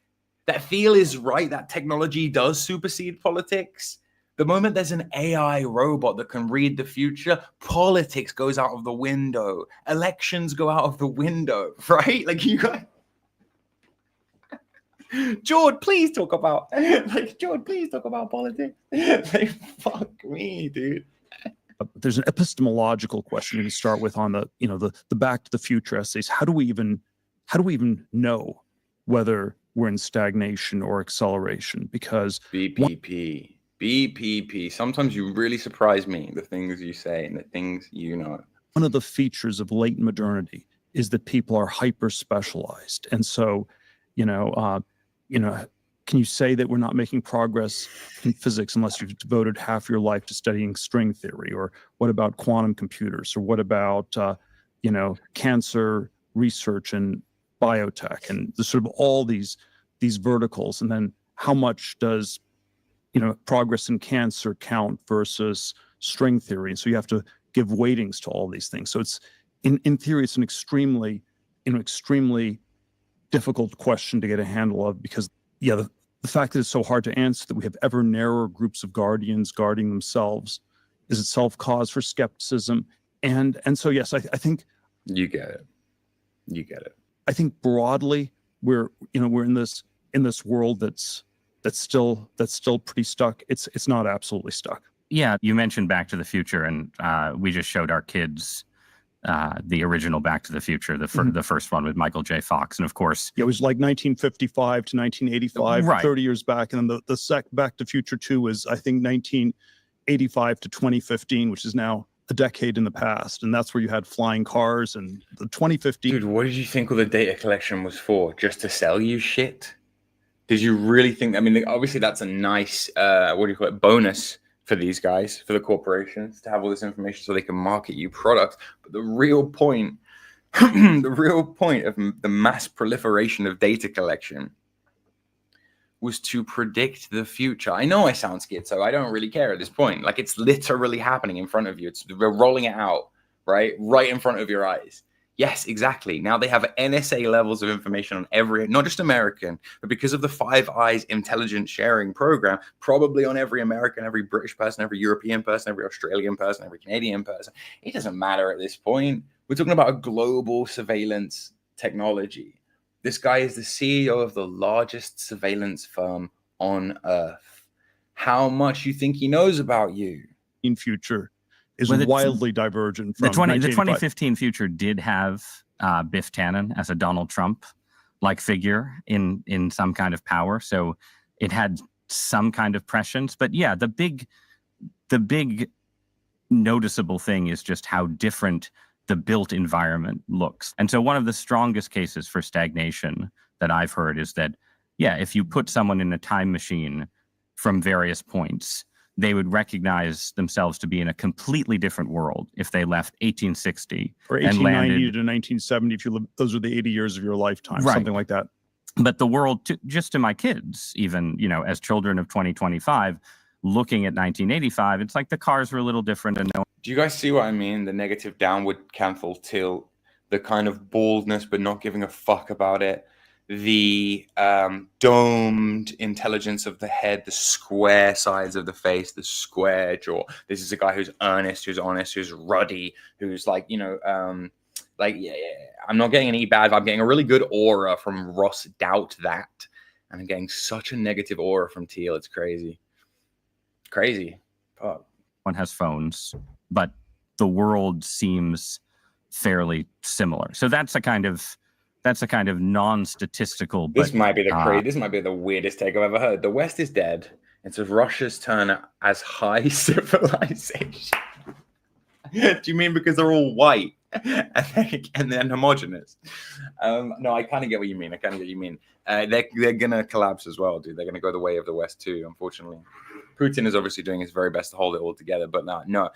Thiel is right. That technology does supersede politics. The moment there's an AI robot that can read the future, politics goes out of the window. Elections go out of the window, right? Like you guys... George, please talk about politics. Like, fuck me, dude.
There's an epistemological question you can start with on the the Back to the Future essays. How do we even know whether we're in stagnation or acceleration? Because
BPP. Sometimes you really surprise me, the things you say and the things you know.
One of the features of latent modernity is that people are hyper specialized, and so can you say that we're not making progress in physics unless you've devoted half your life to studying string theory? Or what about quantum computers? Or what about cancer research and biotech and the sort of all these verticals? And then how much does progress in cancer count versus string theory? And so you have to give weightings to all these things. So it's in theory, it's an extremely difficult question to get a handle of, because the fact that it's so hard to answer, that we have ever narrower groups of guardians guarding themselves, is itself cause for skepticism. And so yes, I think
you get it.
I think broadly we're in this world that's still pretty stuck. It's not absolutely stuck.
Yeah, you mentioned Back to the Future, and we just showed our kids the original Back to the Future, the first one with Michael J. Fox, and of course,
it was like 1955 to 1985,
right.
30 years back, and then the Back to Future 2 was, I think, 1985 to 2015, which is now a decade in the past, and that's where you had flying cars. And the 2015.
Dude, what did you think all the data collection was for? Just to sell you shit? Did you really think? I mean, obviously that's a nice bonus for these guys, for the corporations, to have all this information so they can market you products. But the real point, of the mass proliferation of data collection was to predict the future. I know I sound schizo. I don't really care at this point. Like, it's literally happening in front of you. We're rolling it out, right in front of your eyes. Yes, exactly. Now they have NSA levels of information on every, not just American, but because of the Five Eyes intelligence sharing program, probably on every American, every British person, every European person, every Australian person, every Canadian person. It doesn't matter at this point. We're talking about a global surveillance technology. This guy is the CEO of the largest surveillance firm on Earth. How much you think he knows about you?
In future is wildly divergent from
the 2015 future did have Biff Tannen as a Donald Trump-like figure in some kind of power, so it had some kind of prescience. But yeah, the big noticeable thing is just how different the built environment looks. And so one of the strongest cases for stagnation that I've heard is that, yeah, if you put someone in a time machine from various points, they would recognize themselves to be in a completely different world if they left 1860
or 1890 to 1970. If you live, those are the 80 years of your lifetime, right. Something like that.
But the world, just to my kids, even as children of 2025, looking at 1985, it's like the cars were a little different. And
do you guys see what I mean? The negative downward canthal tilt, the kind of baldness but not giving a fuck about it. The domed intelligence of the head, the square sides of the face, the square jaw. This is a guy who's earnest, who's honest, who's ruddy, who's like, I'm not getting any bad vibe. I'm getting a really good aura from Ross Doubt that. And I'm getting such a negative aura from Thiel. It's crazy. Crazy. Fuck.
One has phones, but the world seems fairly similar. So that's a kind of non-statistical.
This might be the weirdest take I've ever heard. The West is dead. It's Russia's turn as high civilization. Do you mean because they're all white and then homogenous? No, I kind of get what you mean. They're gonna collapse as well, dude. They're gonna go the way of the West too, unfortunately. Putin is obviously doing his very best to hold it all together, but no.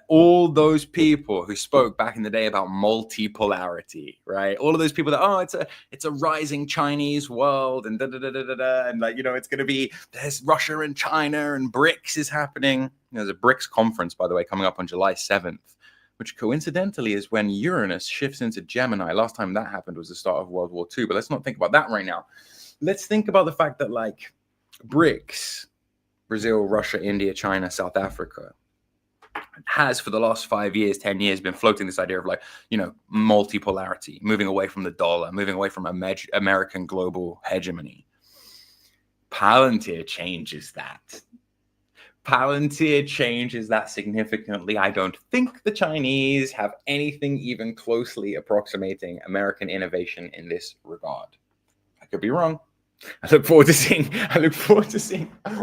All those people who spoke back in the day about multipolarity, right? All of those people that, it's a rising Chinese world and and like, it's going to be, there's Russia and China and BRICS is happening. There's a BRICS conference, by the way, coming up on July 7th, which coincidentally is when Uranus shifts into Gemini. Last time that happened was the start of World War II, but let's not think about that right now. Let's think about the fact that like BRICS, Brazil, Russia, India, China, South Africa, has for the last 5 years, 10 years been floating this idea of like, multipolarity, moving away from the dollar, moving away from American global hegemony. Palantir changes that. Palantir changes that significantly. I don't think the Chinese have anything even closely approximating American innovation in this regard. I could be wrong. I look forward to seeing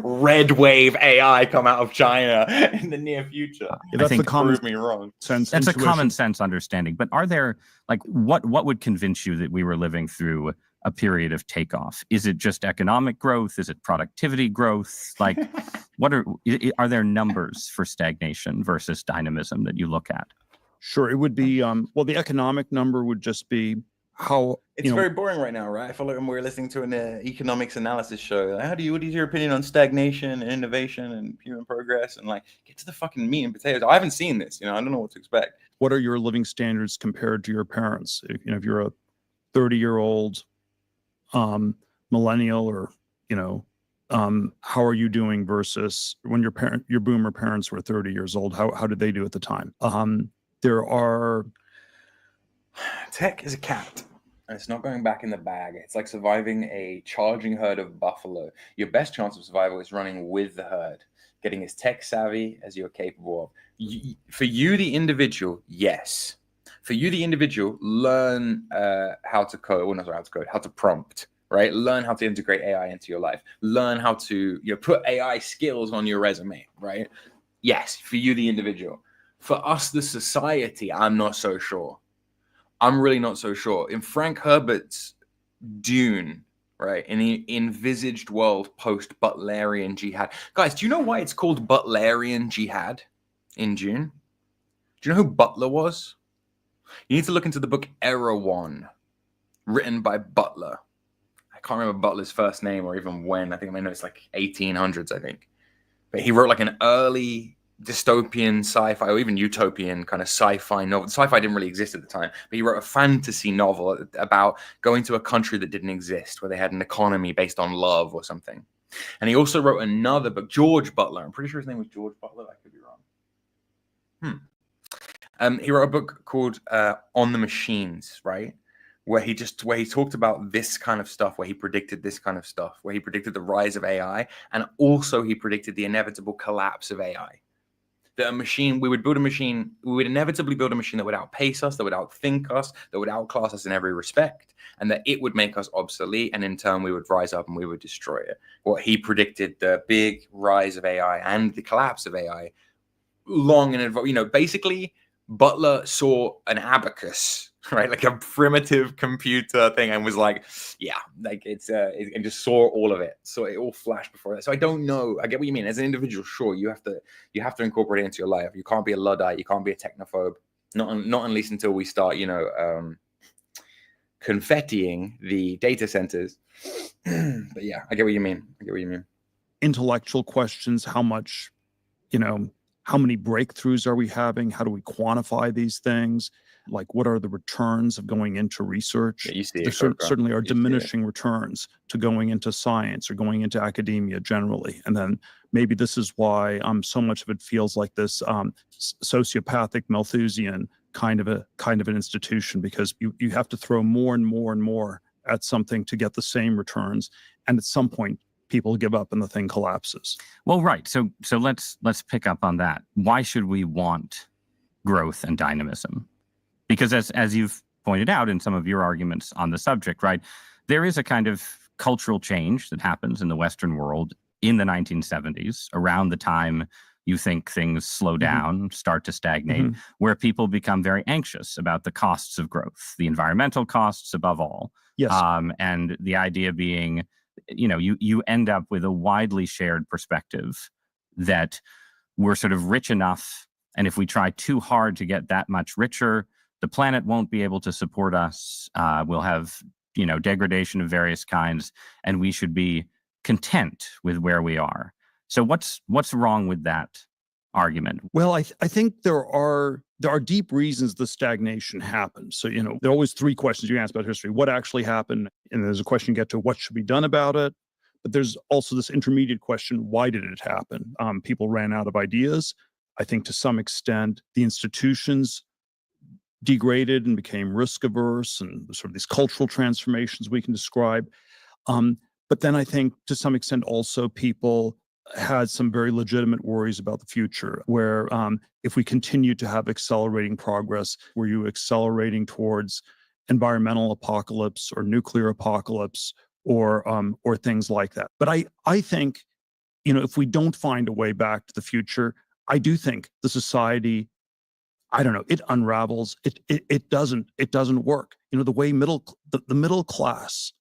red wave AI come out of China in the near future.
Yeah, that's the common
prove me wrong.
sense.
That's
intuition.
a common sense understanding. But are there what would convince you that we were living through a period of takeoff? Is it just economic growth? Is it productivity growth? Like, what are there numbers for stagnation versus dynamism that you look at?
Sure, it would be. Well, the economic number would just be how
it's very boring right now, right? I feel like we're listening to an economics analysis show. Like, what is your opinion on stagnation and innovation and human progress? And like, get to the fucking meat and potatoes. I haven't seen this, I don't know what to expect.
What are your living standards compared to your parents? If you're a 30-year-old millennial, or how are you doing versus when your boomer parents were 30 years old? How did they do at the time?
Tech is a cat. And it's not going back in the bag. It's like surviving a charging herd of buffalo. Your best chance of survival is running with the herd, getting as tech savvy as you're capable of. For you, the individual, yes. For you, the individual, learn how to code. Well, not how to code, how to prompt, right? Learn how to integrate AI into your life. Learn how to put AI skills on your resume, right? Yes, for you, the individual. For us, the society, I'm not so sure. I'm really not so sure. In Frank Herbert's Dune, right, in the envisaged world post-Butlerian jihad. Guys, do you know why it's called Butlerian jihad in Dune? Do you know who Butler was? You need to look into the book Erewhon, written by Butler. I can't remember Butler's first name or even when. I know it's like 1800s, I think. But he wrote like an early dystopian sci-fi or even utopian kind of sci-fi novel. Sci-fi didn't really exist at the time, but he wrote a fantasy novel about going to a country that didn't exist, where they had an economy based on love or something. And he also wrote another book, George Butler. I'm pretty sure his name was George Butler. I could be wrong. He wrote a book called On the Machines, right? Where he talked about this kind of stuff, where he predicted this kind of stuff, where he predicted the rise of AI, and also he predicted the inevitable collapse of AI. That we would inevitably build a machine that would outpace us, that would outthink us, that would outclass us in every respect, and that it would make us obsolete, and in turn we would rise up and we would destroy it. What he predicted, the big rise of AI and the collapse of AI, long in advance. Basically, Butler saw an abacus, right, like a primitive computer thing, and was like, yeah, like and just saw all of it. So it all flashed before that. So I don't know. I get what you mean. As an individual, sure, you have to incorporate it into your life. You can't be a Luddite. You can't be a technophobe. Not at least until we start, confettiing the data centers. But yeah, I get what you mean.
Intellectual questions: how much, how many breakthroughs are we having? How do we quantify these things? Like, what are the returns of going into research?
Yeah, you see
there certainly are diminishing returns to going into science or going into academia generally. And then maybe this is why so much of it feels like this sociopathic Malthusian kind of an institution, because you have to throw more and more and more at something to get the same returns. And at some point, people give up and the thing collapses.
Well, right. So let's pick up on that. Why should we want growth and dynamism? Because as you've pointed out in some of your arguments on the subject, right, there is a kind of cultural change that happens in the Western world in the 1970s, around the time you think things slow down, start to stagnate, where people become very anxious about the costs of growth, the environmental costs above all.
Yes.
And the idea being, you end up with a widely shared perspective that we're sort of rich enough, and if we try too hard to get that much richer, the planet won't be able to support us. We'll have, degradation of various kinds, and we should be content with where we are. So what's wrong with that argument?
Well, I think there are deep reasons the stagnation happens. So, there are always three questions you ask about history. What actually happened? And there's a question you get to, what should be done about it? But there's also this intermediate question, why did it happen? People ran out of ideas. I think to some extent, the institutions degraded and became risk averse, and sort of these cultural transformations we can describe. But then I think to some extent also people had some very legitimate worries about the future, where if we continue to have accelerating progress, were you accelerating towards environmental apocalypse or nuclear apocalypse or things like that. But I think, if we don't find a way back to the future, I do think the society, I don't know, it unravels. It doesn't work. The way the middle class,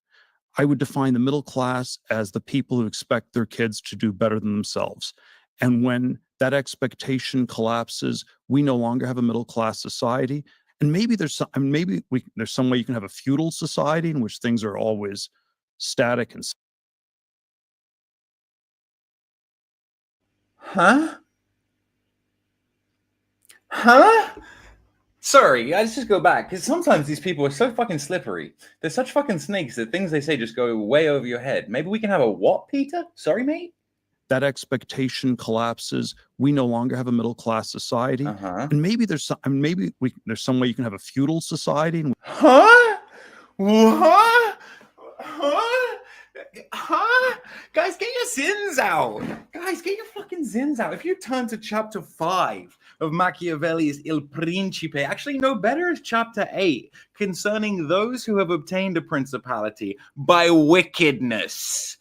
I would define the middle class as the people who expect their kids to do better than themselves. And when that expectation collapses, we no longer have a middle class society. And maybe there's some way you can have a feudal society in which things are always static and.
Huh? Sorry, let's just go back, because sometimes these people are so fucking slippery. They're such fucking snakes that things they say just go way over your head. Maybe we can have a what, Peter? Sorry, mate?
That expectation collapses. We no longer have a middle class society. And maybe there's some way you can have a feudal society.
Huh? What? Guys, get your sins out. Guys, get your fucking sins out. If you turn to chapter 5 of Machiavelli's Il Principe, actually no, better is chapter 8, concerning those who have obtained a principality by wickedness.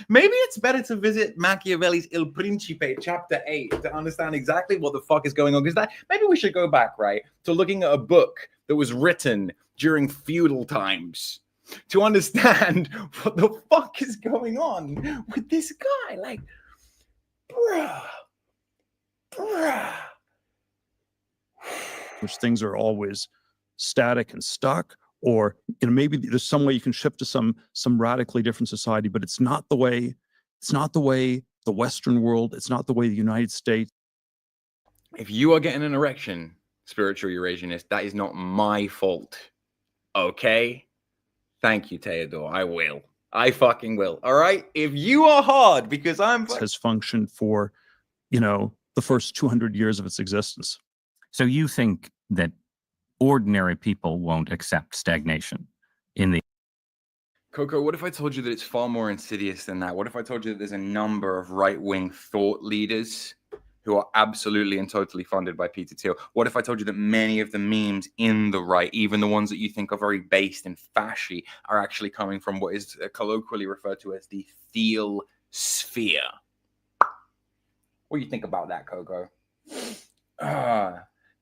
Maybe it's better to visit Machiavelli's Il Principe chapter 8 to understand exactly what the fuck is going on. Because maybe we should go back, right, to looking at a book that was written during feudal times to understand what the fuck is going on with this guy. Like, bruh.
Which things are always static and stuck, or maybe there's some way you can shift to some radically different society, but it's not the way the Western world, it's not the way the United States.
If you are getting an erection, spiritual Eurasianist, that is not my fault. Okay? Thank you, Theodore. I will. I fucking will. All right? If you are hard because I'm...
has functioned for, the first 200 years of its existence.
So you think that ordinary people won't accept stagnation in the...
Coco, what if I told you that it's far more insidious than that? What if I told you that there's a number of right-wing thought leaders who are absolutely and totally funded by Peter Thiel? What if I told you that many of the memes in the right, even the ones that you think are very based and fashy, are actually coming from what is colloquially referred to as the Thiel sphere? What do you think about that, Coco?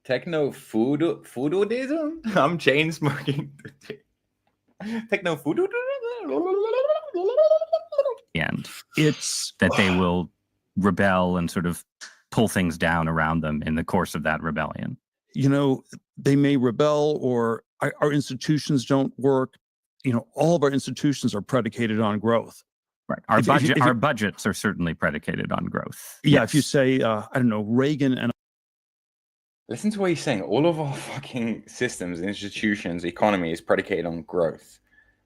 Techno-feudalism? I'm chain smoking. Techno-feudalism?
And it's that they will rebel and sort of pull things down around them in the course of that rebellion.
They may rebel, or our institutions don't work. All of our institutions are predicated on growth.
Right. Our budgets are certainly predicated on growth.
Yeah. Yes. If you say, I don't know, Reagan and...
Listen to what he's saying. All of our fucking systems, institutions, economy is predicated on growth.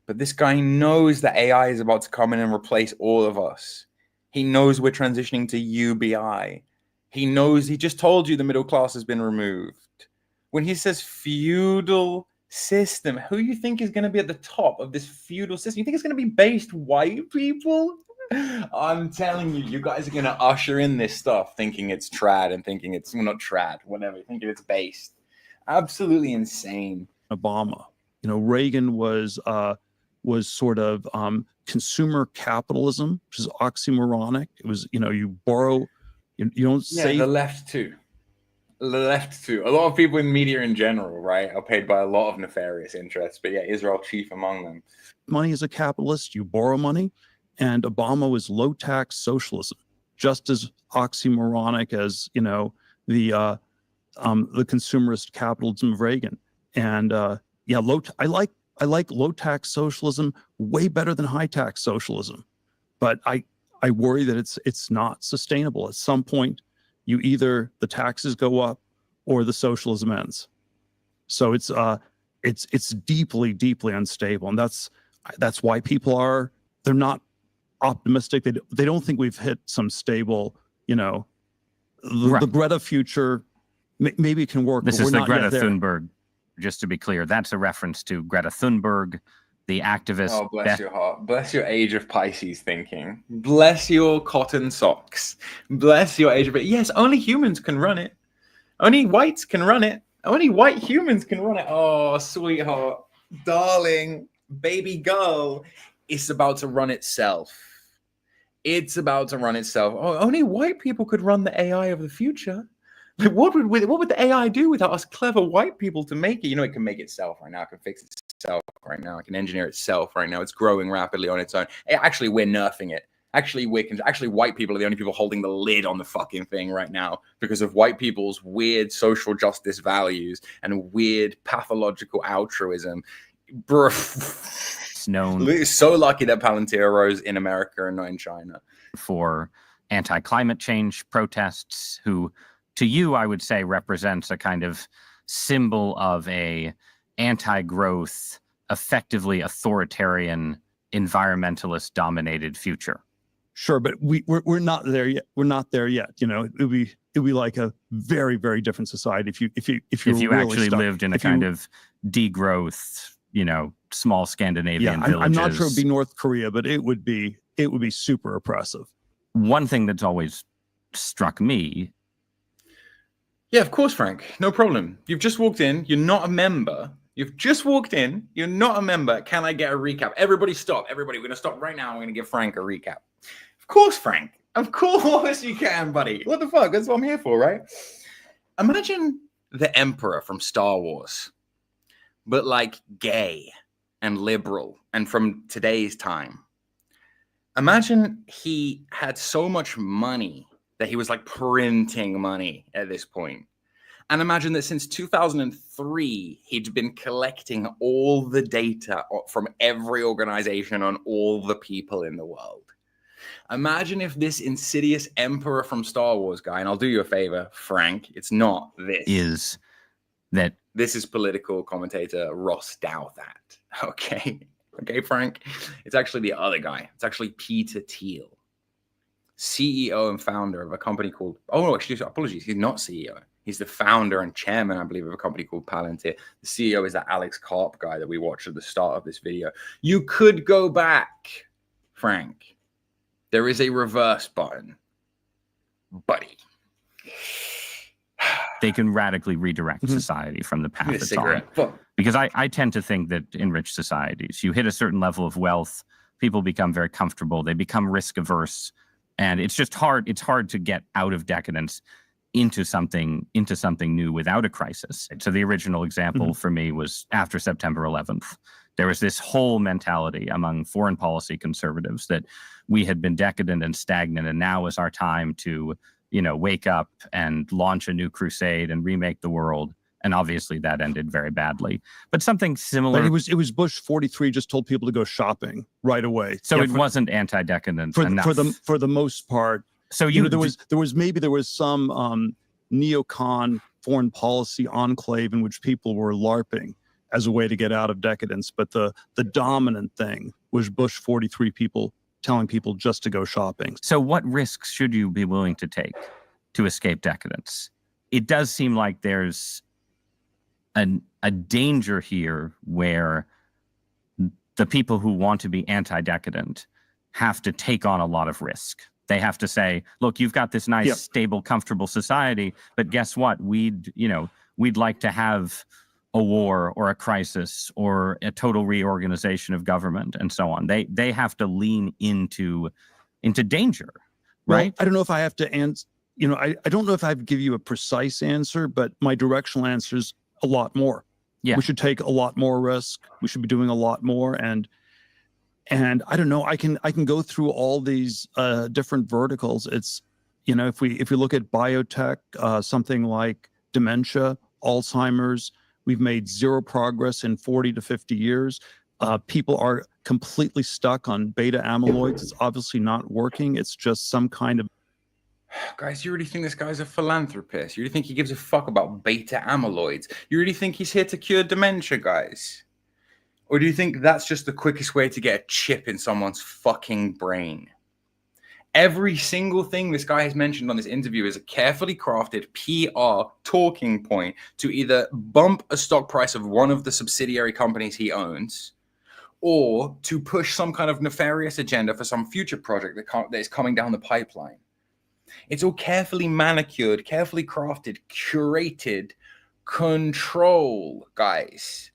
But this guy knows that AI is about to come in and replace all of us. He knows we're transitioning to UBI. He knows, he just told you the middle class has been removed. When he says feudal system, who you think is going to be at the top of this feudal system? You think it's going to be based white people? I'm telling you, you guys are going to usher in this stuff thinking it's trad and thinking it's, well, not trad, whatever, thinking it's based. Absolutely insane.
Obama, Reagan was sort of consumer capitalism, which is oxymoronic. It was, you borrow, you don't save.
Yeah, the left too. A lot of people in media in general, right, are paid by a lot of nefarious interests, but yeah, Israel chief among them.
Money is a capitalist. You borrow money, and Obama was low-tax socialism. just as oxymoronic as, the consumerist capitalism of Reagan. And I like low tax socialism way better than high tax socialism, but I worry that it's not sustainable. At some point, the taxes go up or the socialism ends. So it's deeply, deeply unstable, and that's why people they're not optimistic. They don't think we've hit some stable, the Greta future. Maybe it can work.
This
but
is
we're
the
not
Greta
yet there.
Thunberg. Just to be clear, that's a reference to Greta Thunberg, the activist.
Oh, bless your heart. Bless your age of Pisces thinking. Bless your cotton socks. Bless your age of it. Yes, only humans can run it. Only whites can run it. Only white humans can run it. Oh, sweetheart, darling, baby girl. It's about to run itself. It's about to run itself. Oh, only white people could run the AI of the future. Like, what would the AI do without us clever white people to make it? It can make itself right now. It can fix itself right now. It can engineer itself right now. It's growing rapidly on its own. Actually, we're nerfing it. Actually, white people are the only people holding the lid on the fucking thing right now because of white people's weird social justice values and weird pathological altruism.
It's known.
It's so lucky that Palantir arose in America and not in China.
For anti-climate change protests, who to you, I would say, represents a kind of symbol of a anti-growth, effectively authoritarian, environmentalist-dominated future.
Sure, but we're not there yet. We're not there yet. It'd be like a very, very different society if you really
actually lived in a kind of degrowth, small Scandinavian villages.
I'm not sure it'd be North Korea, but it would be super oppressive.
One thing that's always struck me.
Yeah, of course, Frank. No problem. You've just walked in. You're not a member. You've just walked in. You're not a member. Can I get a recap? Everybody stop. Everybody, we're going to stop right now. We're going to give Frank a recap. Of course, Frank. Of course you can, buddy. What the fuck? That's what I'm here for, right? Imagine the Emperor from Star Wars, but like gay and liberal and from today's time. Imagine he had so much money that he was like printing money at this point. And imagine that since 2003, he'd been collecting all the data from every organization on all the people in the world. Imagine if this insidious Emperor from Star Wars guy, and I'll do you a favor, Frank, it's not this. This is political commentator Ross Douthat. Okay, Frank? It's actually the other guy. It's actually Peter Thiel, CEO and founder of a company called, apologies, he's not CEO. He's the founder and chairman, I believe, of a company called Palantir. The CEO is that Alex Karp guy that we watched at the start of this video. You could go back, Frank. There is a reverse button, buddy.
They can radically redirect society from the path it's on. Because I tend to think that in rich societies, you hit a certain level of wealth, people become very comfortable, they become risk averse, and it's just hard. It's hard to get out of decadence into something new without a crisis. So the original example for me was after September 11th. There was this whole mentality among foreign policy conservatives that we had been decadent and stagnant, and now is our time to, wake up and launch a new crusade and remake the world. And obviously that ended very badly. But something similar.
But it was Bush 43 just told people to go shopping right away.
So it wasn't anti-decadent enough
for the most part. So there was some neocon foreign policy enclave in which people were LARPing as a way to get out of decadence. But the dominant thing was Bush 43 people telling people just to go shopping.
So what risks should you be willing to take to escape decadence? It does seem like there's a danger here where the people who want to be anti-decadent have to take on a lot of risk. They have to say, look, you've got this nice, stable, comfortable society, but guess what? We'd like to have a war or a crisis or a total reorganization of government and so on. They have to lean into danger, right?
Well, I don't know if I have to answer, I don't know if I have to give you a precise answer, but my directional answer is a lot more.
Yeah.
We should take a lot more risk. We should be doing a lot more. And I don't know, I can go through all these different verticals. You know, if we look at biotech, something like dementia, Alzheimer's, we've made zero progress in 40 to 50 years. People are completely stuck on beta amyloids. It's obviously not working. It's just some kind of...
Guys, you really think this guy's a philanthropist? You really think he gives a fuck about beta amyloids? You really think he's here to cure dementia, guys? Or do you think that's just the quickest way to get a chip in someone's fucking brain? Every single thing this guy has mentioned on this interview is a carefully crafted PR talking point to either bump a stock price of one of the subsidiary companies he owns, or to push some kind of nefarious agenda for some future project that is coming down the pipeline. It's all carefully manicured, carefully crafted, curated control, guys.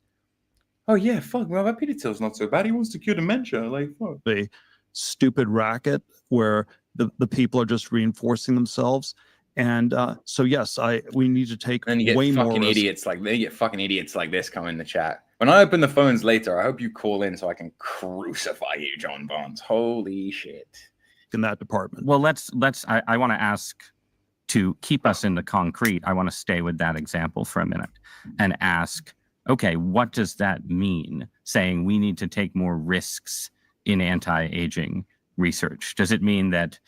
Oh yeah, fuck, well, that Peter Thiel's not so bad. He wants to cure dementia. Like, fuck.
A stupid racket where the people are just reinforcing themselves. And so yes, we need to take
and you get
way
fucking
more
idiots like they get fucking idiots like this come in the chat. When I open the phones later, I hope you call in so I can crucify you, John Barnes. Holy shit.
In that department.
Well, I want to ask, to keep us in the concrete, I want to stay with that example for a minute and ask, okay, what does that mean, saying we need to take more risks in anti-aging research? Does it mean that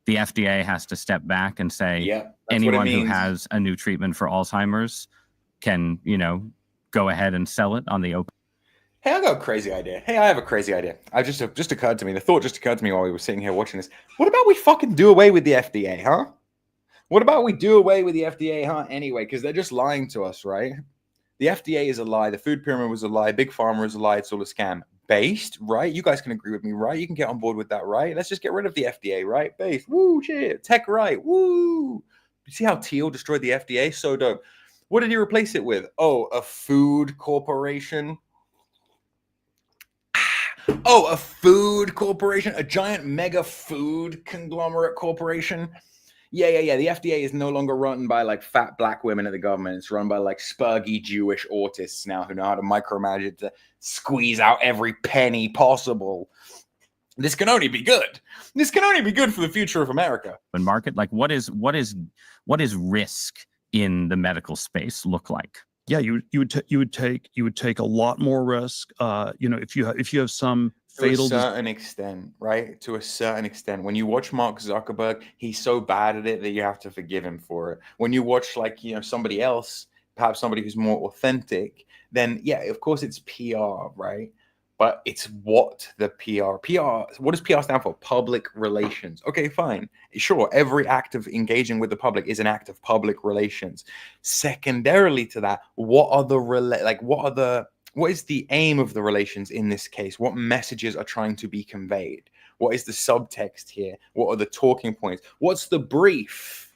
the FDA has to step back and say anyone who has a new treatment for Alzheimer's can, go ahead and sell it on the open?
Hey, I got a crazy idea. Hey, I have a crazy idea. Just occurred to me. The thought just occurred to me while we were sitting here watching this. What about we fucking do away with the FDA, huh? What about we do away with the FDA, huh? Anyway, because they're just lying to us, right? The FDA is a lie. The food pyramid was a lie. Big Pharma is a lie. It's all a scam. Based, right? You guys can agree with me, right? You can get on board with that, right? Let's just get rid of the FDA, right? Based. Woo, shit. Tech right. Woo. You see how Thiel destroyed the FDA? So dope. What did he replace it with? Oh, a food corporation. Oh, a food corporation, a giant mega food conglomerate corporation. Yeah. The FDA is no longer run by like fat black women at the government. It's run by like spurgy Jewish autists now who know how to micromanage it to squeeze out every penny possible. This can only be good. This can only be good for the future of America.
And market, like what is risk in the medical space look like?
Yeah, you would take a lot more risk. If you have some fatal,
to a certain extent, right? To a certain extent, when you watch Mark Zuckerberg, he's so bad at it that you have to forgive him for it. When you watch somebody else, perhaps somebody who's more authentic, then yeah, of course it's PR, right? But it's what the what does PR stand for? Public relations. Okay, fine. Sure, every act of engaging with the public is an act of public relations. Secondarily to that, what is the aim of the relations in this case? What messages are trying to be conveyed? What is the subtext here? What are the talking points? What's the brief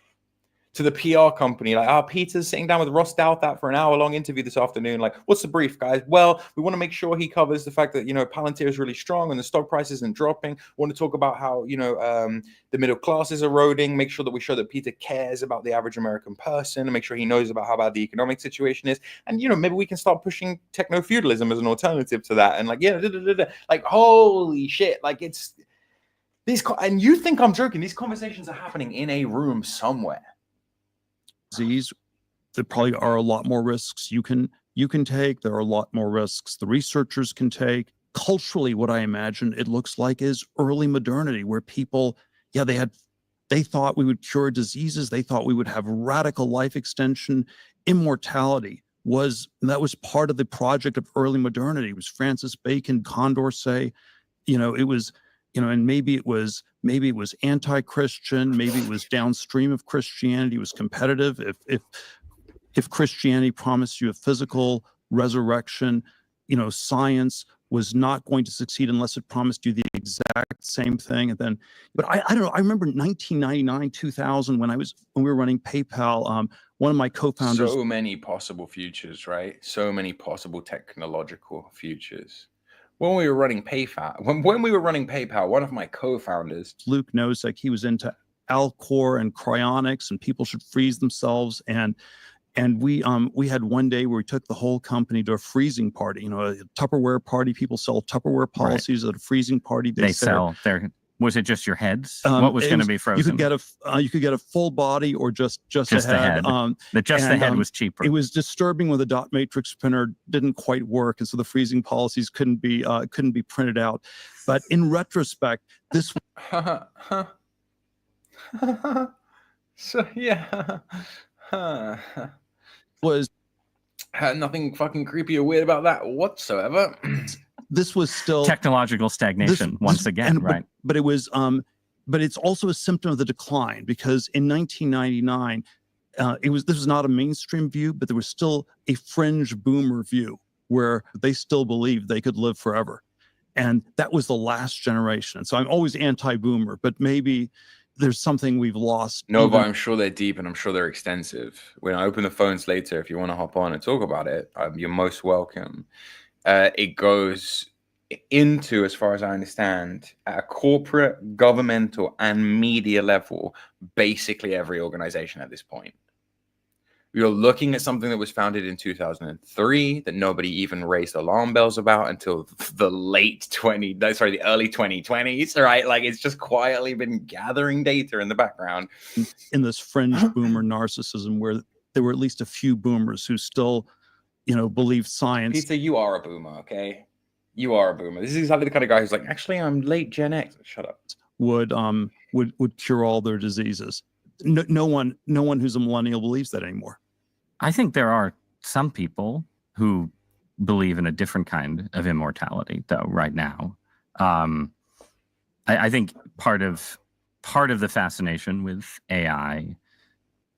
to the PR company? Like, Peter's sitting down with Ross Douthat for an hour-long interview this afternoon. Like, what's the brief, guys? Well, we want to make sure he covers the fact that, Palantir is really strong and the stock price isn't dropping. We want to talk about how, the middle class is eroding, make sure that we show that Peter cares about the average American person and make sure he knows about how bad the economic situation is. And, maybe we can start pushing techno-feudalism as an alternative to that. And like, holy shit. Like, it's these, and you think I'm joking. These conversations are happening in a room somewhere.
Disease, there probably are a lot more risks you can take. There are a lot more risks the researchers can take. Culturally, what I imagine it looks like is early modernity, where people, they thought we would cure diseases. They thought we would have radical life extension. Immortality was part of the project of early modernity. It was Francis Bacon, Condorcet. It was, and maybe it was anti-Christian, maybe it was downstream of Christianity, it was competitive. If Christianity promised you a physical resurrection, science was not going to succeed unless it promised you the exact same thing. But I don't know. I remember 1999, 2000, when we were running PayPal. One of my co-founders.
So many possible futures, right? So many possible technological futures. When we were running PayPal, one of my co-founders,
Luke Gnostic, he was into Alcor and cryonics, and people should freeze themselves. And we had one day where we took the whole company to a freezing party. A Tupperware party. People sell Tupperware policies at a freezing party.
They sell their Was it just your heads? What was going to be frozen?
You could get a full body or just a head.
The head. The head was cheaper.
It was disturbing when the dot matrix printer didn't quite work, and so the freezing policies couldn't be printed out. But in retrospect, this
so yeah
was
had nothing fucking creepy or weird about that whatsoever.
This was still
technological stagnation once again, right?
But it was, but it's also a symptom of the decline, because in 1999, this was not a mainstream view, but there was still a fringe boomer view where they still believed they could live forever, and that was the last generation. And so I'm always anti-boomer, but maybe there's something we've lost.
No, but I'm sure they're deep and I'm sure they're extensive. When I open the phones later, if you want to hop on and talk about it, you're most welcome. It goes into, as far as I understand, at a corporate, governmental, and media level, basically every organization at this point. You're looking at something that was founded in 2003 that nobody even raised alarm bells about until the early 2020s, right? Like, it's just quietly been gathering data in the background.
In this fringe boomer narcissism, where there were at least a few boomers who still, believe science.
Peter, you are a boomer, okay? You are a boomer. This is exactly the kind of guy who's like, actually, I'm late Gen X. Shut up.
Would cure all their diseases. No one who's a millennial believes that anymore.
I think there are some people who believe in a different kind of immortality, though. Right now, I think part of the fascination with AI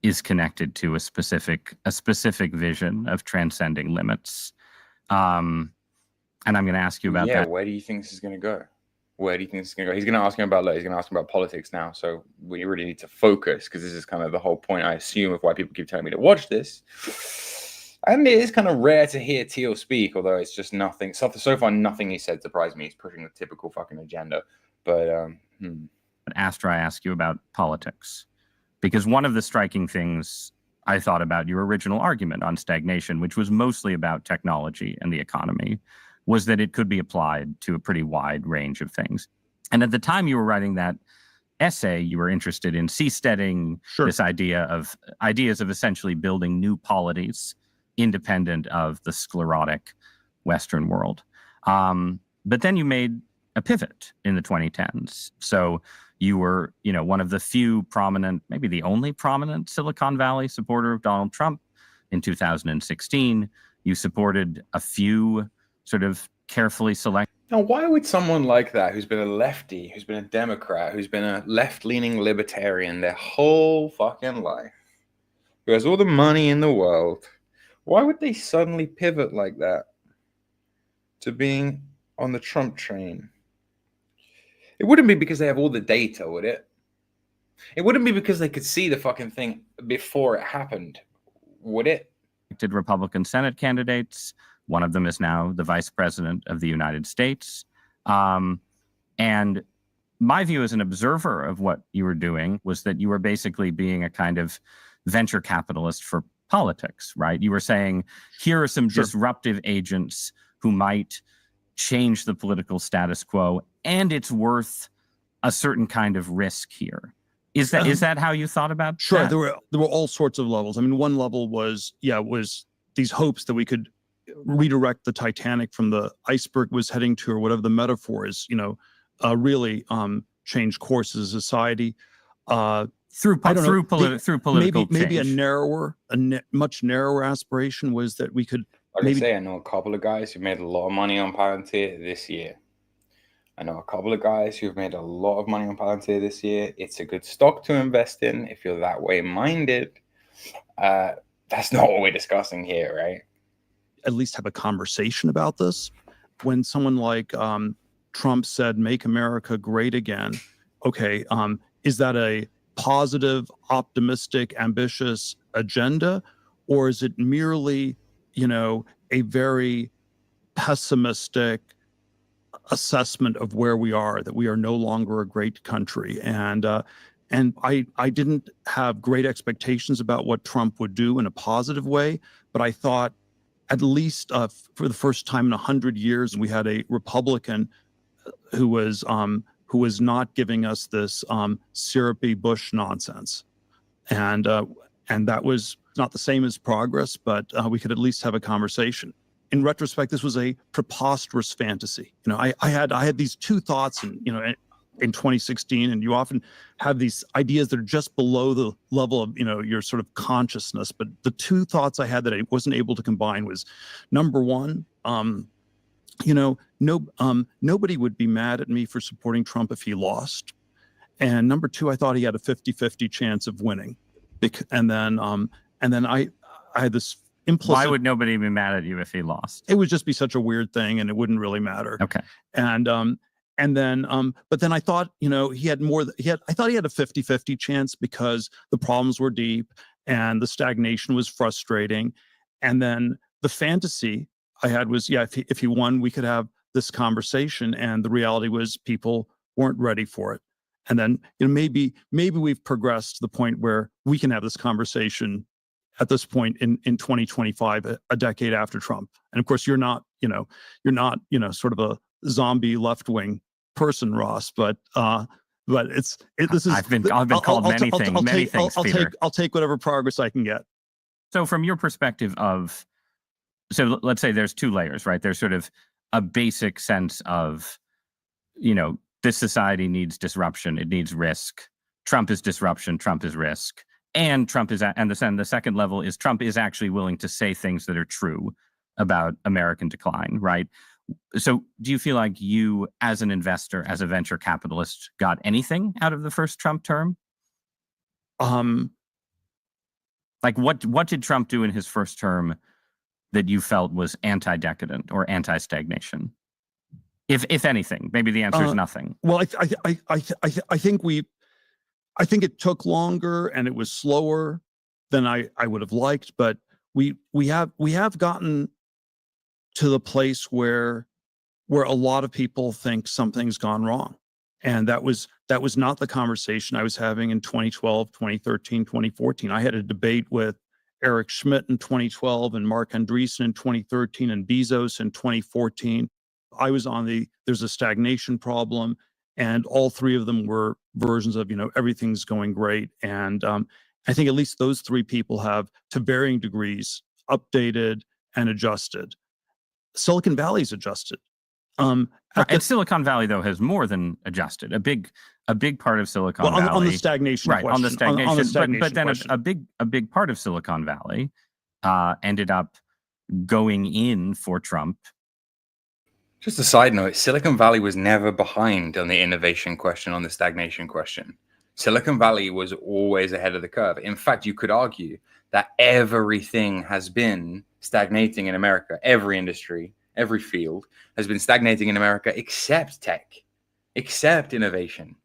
is connected to a specific vision of transcending limits. And I'm going to ask you about that.
Yeah, where do you think this is going to go? Where do you think this is going to go? He's going to ask him about he's going to ask him about politics now. So we really need to focus, because this is kind of the whole point, I assume, of why people keep telling me to watch this. And it is kind of rare to hear Thiel speak, although it's just nothing. So far, nothing he said surprised me. He's pushing the typical fucking agenda. But
after I ask you about politics, because one of the striking things I thought about your original argument on stagnation, which was mostly about technology and the economy, was that it could be applied to a pretty wide range of things. And at the time you were writing that essay, you were interested in seasteading this ideas of essentially building new polities independent of the sclerotic Western world. But then you made a pivot in the 2010s. So you were, one of the few prominent, maybe the only prominent Silicon Valley supporter of Donald Trump. In 2016, you supported a few sort of carefully selected.
Now, why would someone like that, who's been a lefty, who's been a Democrat, who's been a left-leaning libertarian their whole fucking life, who has all the money in the world, why would they suddenly pivot like that to being on the Trump train? It wouldn't be because they have all the data, would it? It wouldn't be because they could see the fucking thing before it happened, would it?
Republican Senate candidates. One of them is now the vice president of the United States. And my view as an observer of what you were doing was that you were basically being a kind of venture capitalist for politics, right? You were saying, here are some disruptive agents who might change the political status quo, and it's worth a certain kind of risk here. Is that how you thought about that?
There were all sorts of levels. I mean, one level was these hopes that we could redirect the Titanic from the iceberg was heading to, or whatever the metaphor is, really change course as a society.
Through political
maybe
change.
Much narrower aspiration was that we could.
I know a couple of guys who made a lot of money on Palantir this year. It's a good stock to invest in if you're that way minded. That's not what we're discussing here, right?
At least have a conversation about this. When someone like Trump said, "Make America Great Again," okay, is that a positive, optimistic, ambitious agenda, or is it merely, a very pessimistic assessment of where we are, that we are no longer a great country? And I didn't have great expectations about what Trump would do in a positive way, but I thought, at least for the first time in 100 years, we had a Republican who was who was not giving us this syrupy Bush nonsense. And that was not the same as progress, but we could at least have a conversation. In retrospect, this was a preposterous fantasy. I had these two thoughts, in 2016, and you often have these ideas that are just below the level of your sort of consciousness. But the two thoughts I had that I wasn't able to combine was, number one, nobody would be mad at me for supporting Trump if he lost, and number two, I thought he had a 50-50 chance of winning, and then I had this implicit.
Why would nobody be mad at you if he lost?
It would just be such a weird thing, and it wouldn't really matter.
Okay.
But then I thought, he had more. I thought he had a 50-50 chance because the problems were deep and the stagnation was frustrating. And then the fantasy I had was, if he won, we could have this conversation. And the reality was people weren't ready for it. And then maybe we've progressed to the point where we can have this conversation at this point in 2025, a decade after Trump. And of course, you're not sort of a zombie left-wing person, Ross, but this is.
I've been called many things, Peter.
I'll take whatever progress I can get.
So from your perspective so let's say there's two layers, right? There's sort of a basic sense of, this society needs disruption, it needs risk. Trump is disruption, Trump is risk. And the second level is Trump is actually willing to say things that are true about American decline, right? So do you feel like you, as an investor, as a venture capitalist, got anything out of the first Trump term? Like what did Trump do in his first term that you felt was anti-decadent or anti-stagnation? If anything, maybe the answer is nothing.
Well, I think it took longer and it was slower than I would have liked, but we have gotten to the place where a lot of people think something's gone wrong. And that was not the conversation I was having in 2012, 2013, 2014. I had a debate with Eric Schmidt in 2012 and Mark Andreessen in 2013 and Bezos in 2014. I was on there's a stagnation problem, and all three of them were versions of, everything's going great. And I think at least those three people have, to varying degrees, updated and adjusted. Silicon Valley's adjusted.
And Silicon Valley, though, has more than adjusted. A big part of Silicon Valley
on the stagnation question.
On the stagnation,
on the stagnation
but then
question.
a big part of Silicon Valley ended up going in for Trump.
Just a side note, Silicon Valley was never behind on the innovation question, on the stagnation question. Silicon Valley was always ahead of the curve. In fact, you could argue that everything has been stagnating in America. Every industry, every field has been stagnating in America except tech, except innovation,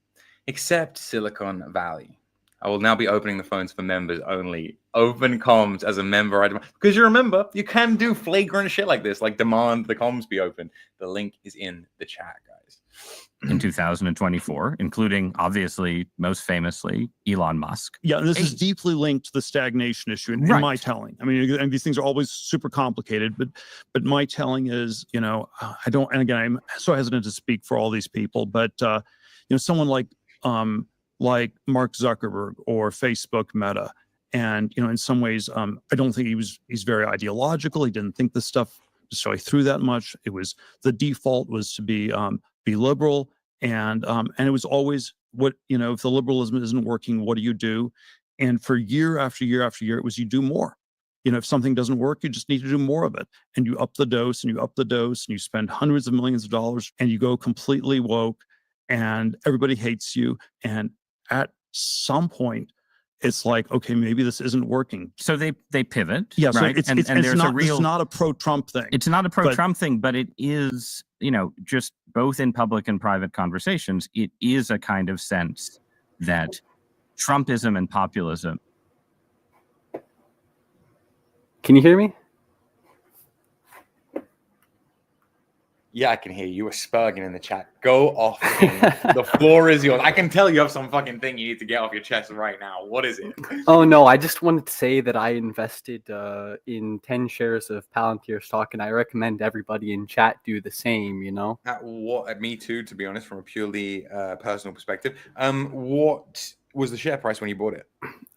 except Silicon Valley. I will now be opening the phones for members only. Open comms as a member item. Because you remember, you can do flagrant shit like this, like demand the comms be open. The link is in the chat, guys.
In 2024, including, obviously, most famously, Elon Musk.
Yeah, and this is deeply linked to the stagnation issue in my telling. I mean, and these things are always super complicated, but my telling is, I don't, and again, I'm so hesitant to speak for all these people, but, someone like Mark Zuckerberg or Facebook Meta. And, in some ways, I don't think he's very ideological. He didn't think this stuff necessarily through that much. It was, the default was to be liberal. And it was always if the liberalism isn't working, what do you do? And for year after year after year, it was, you do more. If something doesn't work, you just need to do more of it. And you up the dose and you up the dose and you spend hundreds of millions of dollars and you go completely woke and everybody hates you. And at some point, it's like, okay, maybe this isn't working.
So they pivot.
Yeah, so
right?
it's not a pro-Trump thing.
It's not a pro-Trump thing, but it is, just both in public and private conversations, it is a kind of sense that Trumpism and populism.
Can you hear me?
Yeah, I can hear you. You were spurging in the chat. Go off. The floor is yours. I can tell you have some fucking thing you need to get off your chest right now. What is it?
Oh no, I just wanted to say that I invested in 10 shares of Palantir stock, and I recommend everybody in chat do the same, you know?
Me too, to be honest, from a purely personal perspective. What was the share price when you bought it?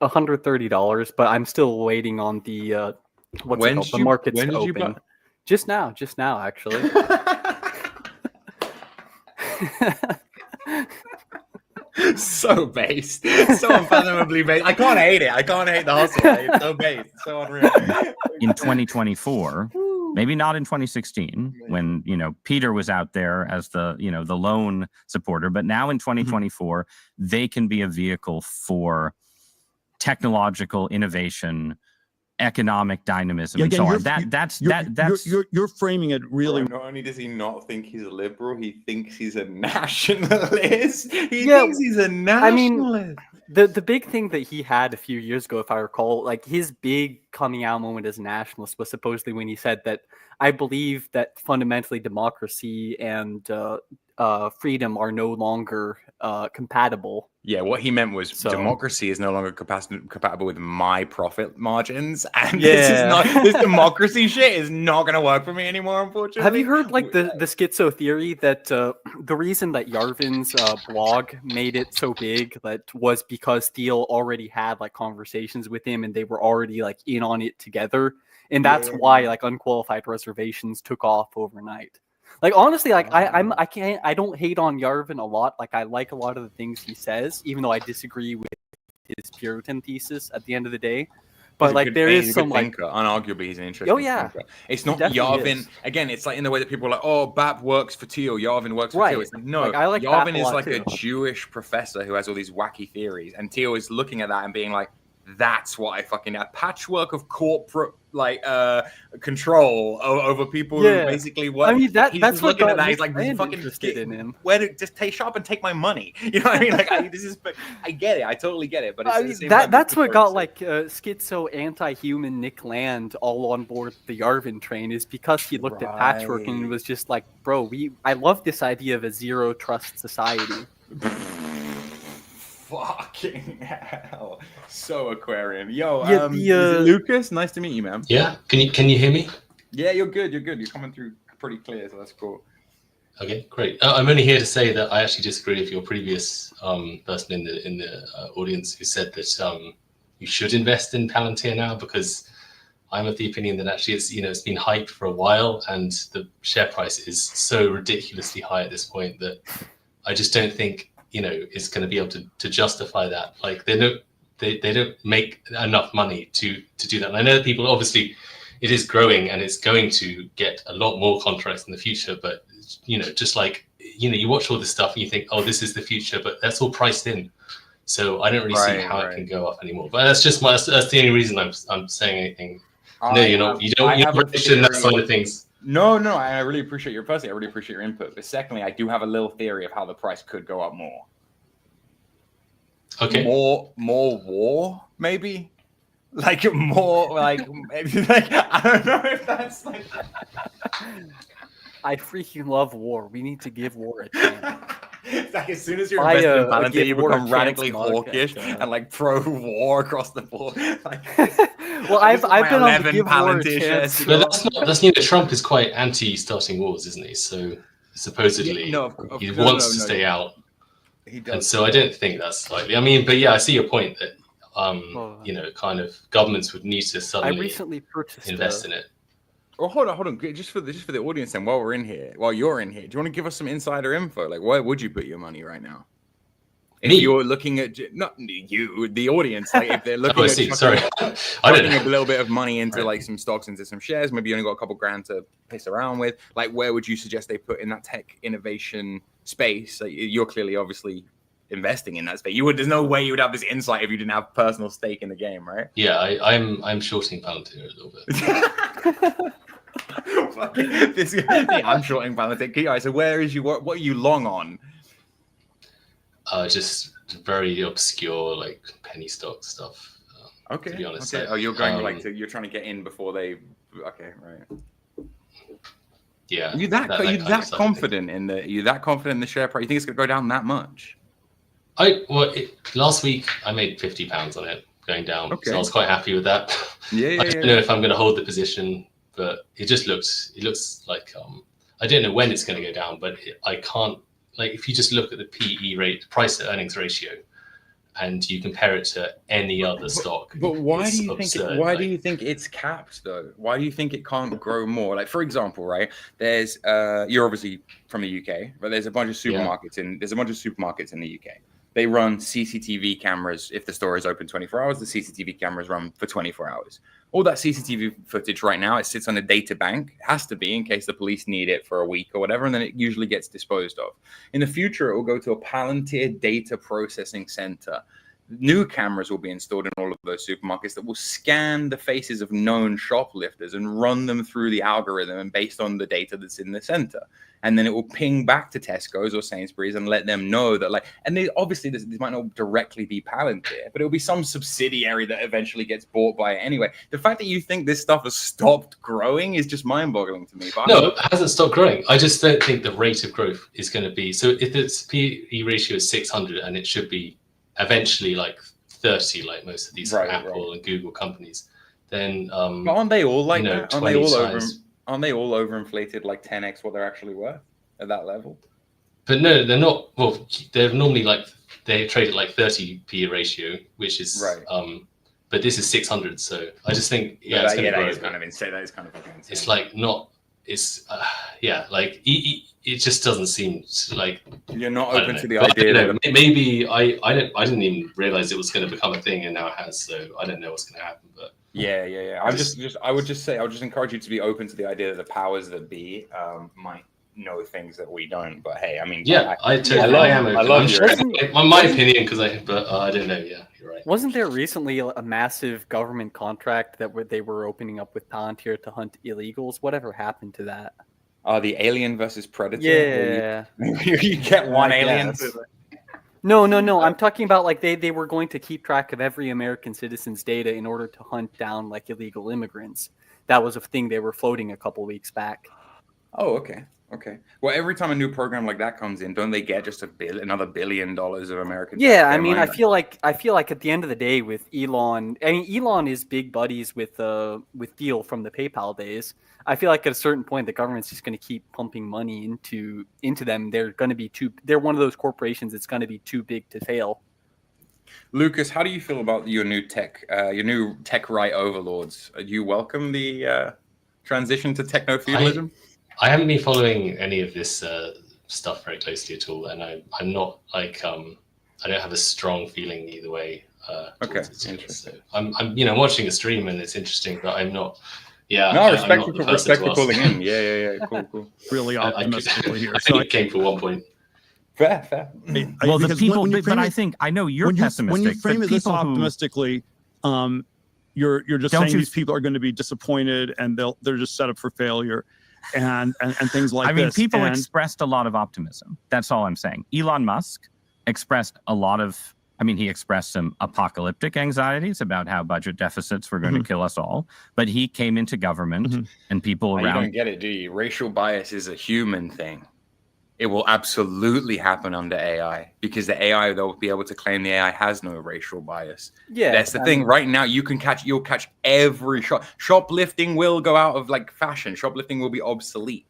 $130, but I'm still waiting on the the markets to open. Just now, actually.
So based, so unfathomably based. I can't hate it. I can't hate the hustle. It's so based, so unreal.
In 2024, maybe not in 2016, when Peter was out there as the the lone supporter, but now in 2024, they can be a vehicle for technological innovation, economic dynamism, and so on. That's
you're framing it really.
Not only does he not think he's a liberal, he thinks he's a nationalist. He thinks he's a nationalist.
I mean, the big thing that he had a few years ago, if I recall, like his big coming out moment as a nationalist was supposedly when he said that I believe that fundamentally democracy and freedom are no longer compatible.
Yeah, what he meant was democracy is no longer compatible with my profit margins, and this democracy shit is not going to work for me anymore, unfortunately.
Have you heard like the schizo theory that the reason that Yarvin's blog made it so big that was because Thiel already had like conversations with him and they were already like in on it together, and that's why like unqualified reservations took off overnight. Like honestly, like I don't hate on Yarvin a lot. Like I like a lot of the things he says, even though I disagree with his Puritan thesis at the end of the day. But like there is some like
unarguably he's an interesting thinker. It's not Yarvin again. It's like in the way that people are like, oh, Bap works for Thiel, Yarvin works for Thiel. It's like, no, I like Yarvin is like a Jewish professor who has all these wacky theories, and Thiel is looking at that and being like, that's what I fucking a patchwork of corporate like control over people who basically work.
I mean that's what
looking at
got
that. He's like, fucking
interested in him.
Where to just shut up and take my money? You know what I mean? Like I get it. I totally get it. But it's,
I mean, that's what got like schizo anti-human Nick Land all on board the Yarvin train is because he looked at patchwork and was just like, bro, I love this idea of a zero trust society.
Fucking hell. So Aquarian. Yo, Lucas, nice to meet you, man.
Yeah. Can you hear me?
Yeah, you're good. You're coming through pretty clear, so that's cool.
Okay, great. I'm only here to say that I actually disagree with your previous person in the audience who said that you should invest in Palantir now, because I'm of the opinion that actually it's been hyped for a while and the share price is so ridiculously high at this point that I just don't think is going to be able to justify that. Like they don't make enough money to do that. And I know that people, obviously it is growing and it's going to get a lot more contracts in the future, but just like you watch all this stuff and you think, oh, this is the future, but that's all priced in, so I don't really see how it can go up anymore. But that's just that's the only reason I'm saying anything. You don't interested in that side of things.
No, I really appreciate your personally. I really appreciate your input. But secondly, I do have a little theory of how the price could go up more.
Okay.
More war, maybe. Like more, like maybe, like I don't know if that's like.
I freaking love war. We need to give war a chance.
It's like as soon as you're invested in Palantir, you become radically hawkish and like pro-war across the board. Like,
well, I've been on the give war a chance.
But that's Trump is quite anti-starting wars, isn't he? So supposedly he wants to stay out. He does. And so I don't think that's likely. I mean, but yeah, I see your point that kind of governments would need to suddenly invest in it.
Well, hold on. Just for the audience, then, while you're in here, do you want to give us some insider info? Like, where would you put your money right now? If you're looking at not you, the audience, like if they're looking putting a little bit of money into like some stocks, into some shares, maybe you only got a couple grand to piss around with. Like, where would you suggest they put in that tech innovation space? Like, you're clearly, obviously, investing in that space. There's no way you would have this insight if you didn't have personal stake in the game, right?
Yeah, I'm shorting Palantir a little bit.
I'm shorting Palantir. All right, so what are you long on?
Just very obscure, like penny stock stuff.
Okay.
To be honest.
Okay. Oh, you're going you're trying to get in before they. Okay, right.
Yeah.
Are you that confident in the share price? You think it's going to go down that much?
Last week I made £50 on it going down,
Okay.
so I was quite happy with that.
Yeah,
I don't know if I'm going to hold the position, but it looks like I don't know when it's going to go down, but I can't, like, if you just look at the PE rate, price to earnings ratio, and you compare it to any other stock.
But why do you
absurd.
think? Why do you think it's capped though? Why do you think it can't grow more? Like, for example, right? There's you're obviously from the UK, but there's a bunch of supermarkets in the UK. They run CCTV cameras. If the store is open 24 hours, the CCTV cameras run for 24 hours. All that CCTV footage right now, it sits on a data bank. It has to be in case the police need it for a week or whatever, and then it usually gets disposed of. In the future, it will go to a Palantir data processing center. New cameras will be installed in all of those supermarkets that will scan the faces of known shoplifters and run them through the algorithm and based on the data that's in the center. And then it will ping back to Tesco's or Sainsbury's and let them know that, like, and they obviously this might not directly be Palantir, but it'll be some subsidiary that eventually gets bought by it anyway. The fact that you think this stuff has stopped growing is just mind-boggling to me. But
no, it hasn't stopped growing. I just don't think the rate of growth is going to be, so if its PE ratio is 600 and it should be eventually like 30, like most of these Apple and Google companies, then
but aren't they all like that? Aren't they all overinflated, like 10x what they're actually worth at that level?
But no, they're not. Well, they're normally like, they trade at like 30 PE ratio, which is but this is 600. So I just think it's
that is kind of insane. That is kind of insane.
It's like not. It's like it just doesn't seem like
you're not open to the idea.
That maybe I didn't even realize it was going to become a thing, and now it has. So I don't know what's going to happen, but
yeah. I would just encourage you to be open to the idea that the powers that be might know things that we don't. But hey, I mean,
I am. I love my opinion because I don't know. Yeah, you're right.
Wasn't there recently a massive government contract that they were opening up with Palantir to hunt illegals? Whatever happened to that?
The Alien versus Predator.
Yeah,
you get one alien.
No. I'm talking about like they were going to keep track of every American citizen's data in order to hunt down like illegal immigrants. That was a thing they were floating a couple weeks back.
Oh, okay. Well, every time a new program like that comes in, don't they get just another $1 billion of American?
Yeah, I mean, I feel like at the end of the day with Elon, I mean, Elon is big buddies with Thiel from the PayPal days. I feel like at a certain point, the government's just going to keep pumping money into them. They're going to be they're one of those corporations that's going to be too big to fail.
Lucas, how do you feel about your new tech right overlords? Do you welcome the transition to techno-feudalism?
I haven't been following any of this stuff very closely at all, and I'm not like I don't have a strong feeling either way.
Okay,
interesting. So I'm watching a stream and it's interesting, but I'm not. Yeah,
no, respect for calling in. Yeah, cool.
Really optimistically here.
I think it came for 1 point.
Fair.
Well, the people, but I think I know you're pessimistic.
When you frame it this optimistically, you're just saying these people are going to be disappointed and they're just set up for failure. And things like this.
I mean, people expressed a lot of optimism. That's all I'm saying. Elon Musk expressed a lot of, he expressed some apocalyptic anxieties about how budget deficits were going to kill us all. But he came into government and people around.
You don't get it, do you? Racial bias is a human thing. It will absolutely happen under AI because the AI, they'll be able to claim the AI has no racial bias. Yeah, that's the thing. Right now, you'll catch every shoplifting will go out of like fashion. Shoplifting will be obsolete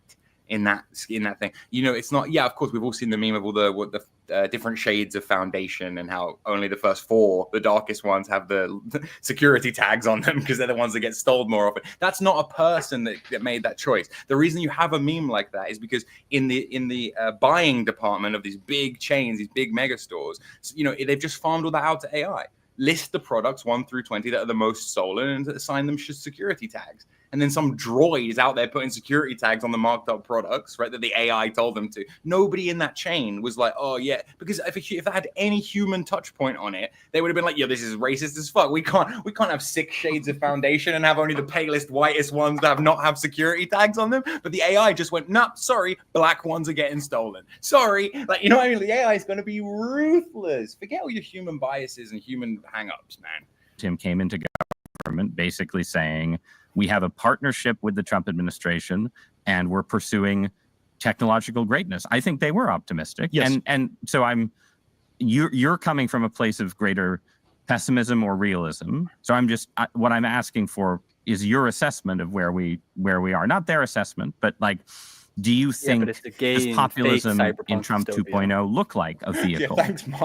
in that thing. It's not. Yeah, of course, we've all seen the meme of all the different shades of foundation and how only the first 4, the darkest ones, have the security tags on them because they're the ones that get stolen more often. That's not a person that made that choice. The reason you have a meme like that is because in the buying department of these big chains, these big mega stores, they've just farmed all that out to AI. List the products 1 through 20 that are the most stolen and assign them security tags. And then some droid is out there putting security tags on the marked up products, right, that the AI told them to. Nobody in that chain was like, oh, yeah, because if that had any human touch point on it, they would have been like, yeah, this is racist as fuck. We can't have 6 shades of foundation and have only the palest, whitest ones that not have security tags on them. But the AI just went, nah, sorry, black ones are getting stolen. Sorry. Like, you know what I mean? The AI is going to be ruthless. Forget all your human biases and human hang-ups, man.
Tim came into government basically saying, we have a partnership with the Trump administration. and were pursuing technological greatness. I think they were optimistic.
Yes.
And so you're coming from a place of greater pessimism or realism. So what I'm asking for is your assessment of where we are, not their assessment, but like, do you think does populism in Trump 2.0 look like a vehicle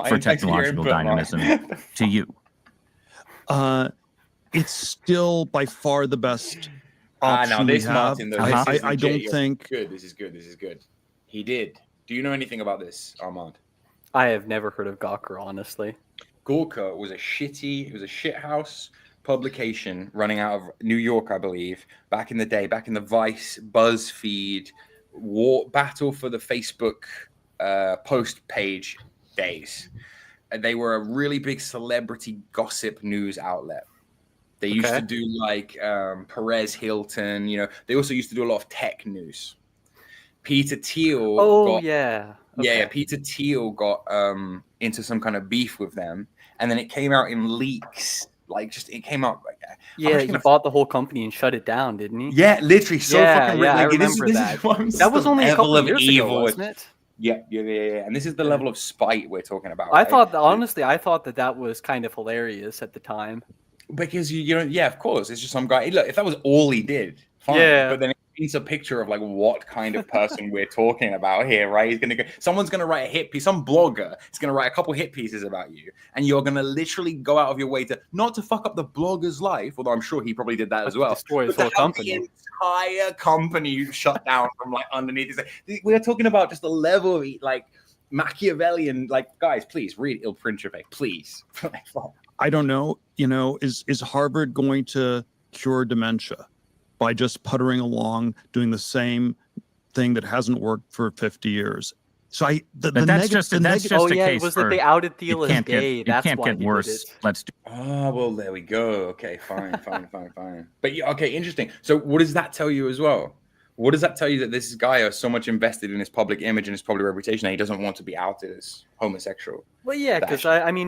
for technological dynamism to you?
It's still by far the best option we have.
Martin, though,
I don't think.
This is good. He did. Do you know anything about this, Armand?
I have never heard of Gawker, honestly.
Gawker was a shithouse publication running out of New York, I believe, back in the day, back in the Vice, BuzzFeed, battle for the Facebook post page days. They were a really big celebrity gossip news outlet. They used to do like Perez Hilton, they also used to do a lot of tech news. Peter Thiel Peter Thiel got into some kind of beef with them, and then it came out in leaks. It came out.
He bought the whole company and shut it down, didn't he?
Yeah, literally.
I remember that. That was only a couple of years ago, wasn't it?
Yeah. And this is the level of spite we're talking about.
I thought that was kind of hilarious at the time.
Because of course, it's just some guy. Look, if that was all he did, fine.
Yeah.
But then it paints a picture of like what kind of person we're talking about here, right? Someone's gonna write a hit piece, some blogger is gonna write a couple hit pieces about you, and you're gonna literally go out of your way to not to fuck up the blogger's life, although I'm sure he probably did that as well.
Destroy his whole company.
The entire company shut down from like underneath. We're talking about just the level of like Machiavellian. Like, guys, please read Il Principe, please.
I don't know. Is Harvard going to cure dementia by just puttering along, doing the same thing that hasn't worked for 50 years? So
that's just a case
was
for,
that they outed Thiel as gay. That's
can't
why
get worse. Let's do.
Oh well, there we go. Okay, fine. But interesting. So what does that tell you as well? What does that tell you that this guy is so much invested in his public image and his public reputation that he doesn't want to be outed as homosexual?
Well, yeah, because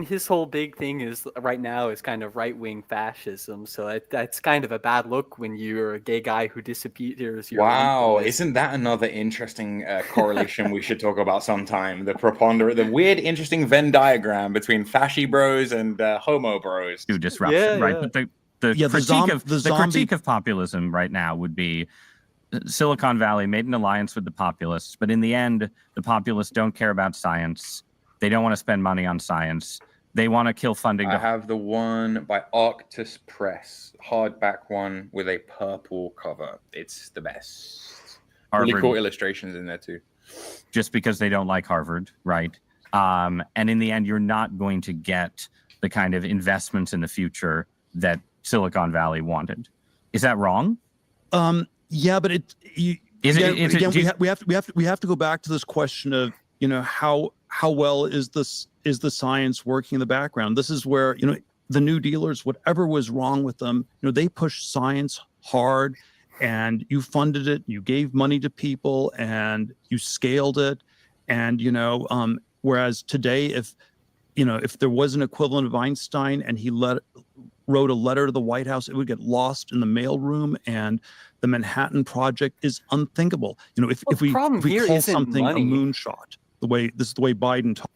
his whole big thing is right now is kind of right-wing fascism. So that's kind of a bad look when you're a gay guy who disappears.
Wow, isn't that another interesting correlation we should talk about sometime? The weird, interesting Venn diagram between fasci bros and homo bros.
Disruption, right? But the critique of populism right now would be Silicon Valley made an alliance with the populists, but in the end, the populists don't care about science. They don't want to spend money on science. They want to kill funding.
I have the one by Arctus Press, hardback one with a purple cover. It's the best. Harvard, really cool illustrations in there too.
Just because they don't like Harvard, right? And in the end, you're not going to get the kind of investments in the future that Silicon Valley wanted. Is that wrong?
Yeah, but we have to go back to this question of how well is the science working in the background. This is where the New Dealers, whatever was wrong with them, they pushed science hard, and you funded it, you gave money to people, and you scaled it, and whereas today, if there was an equivalent of Einstein and he wrote a letter to the White House, it would get lost in the mailroom, and the Manhattan Project is unthinkable. If we call something a moonshot, the way Biden talks.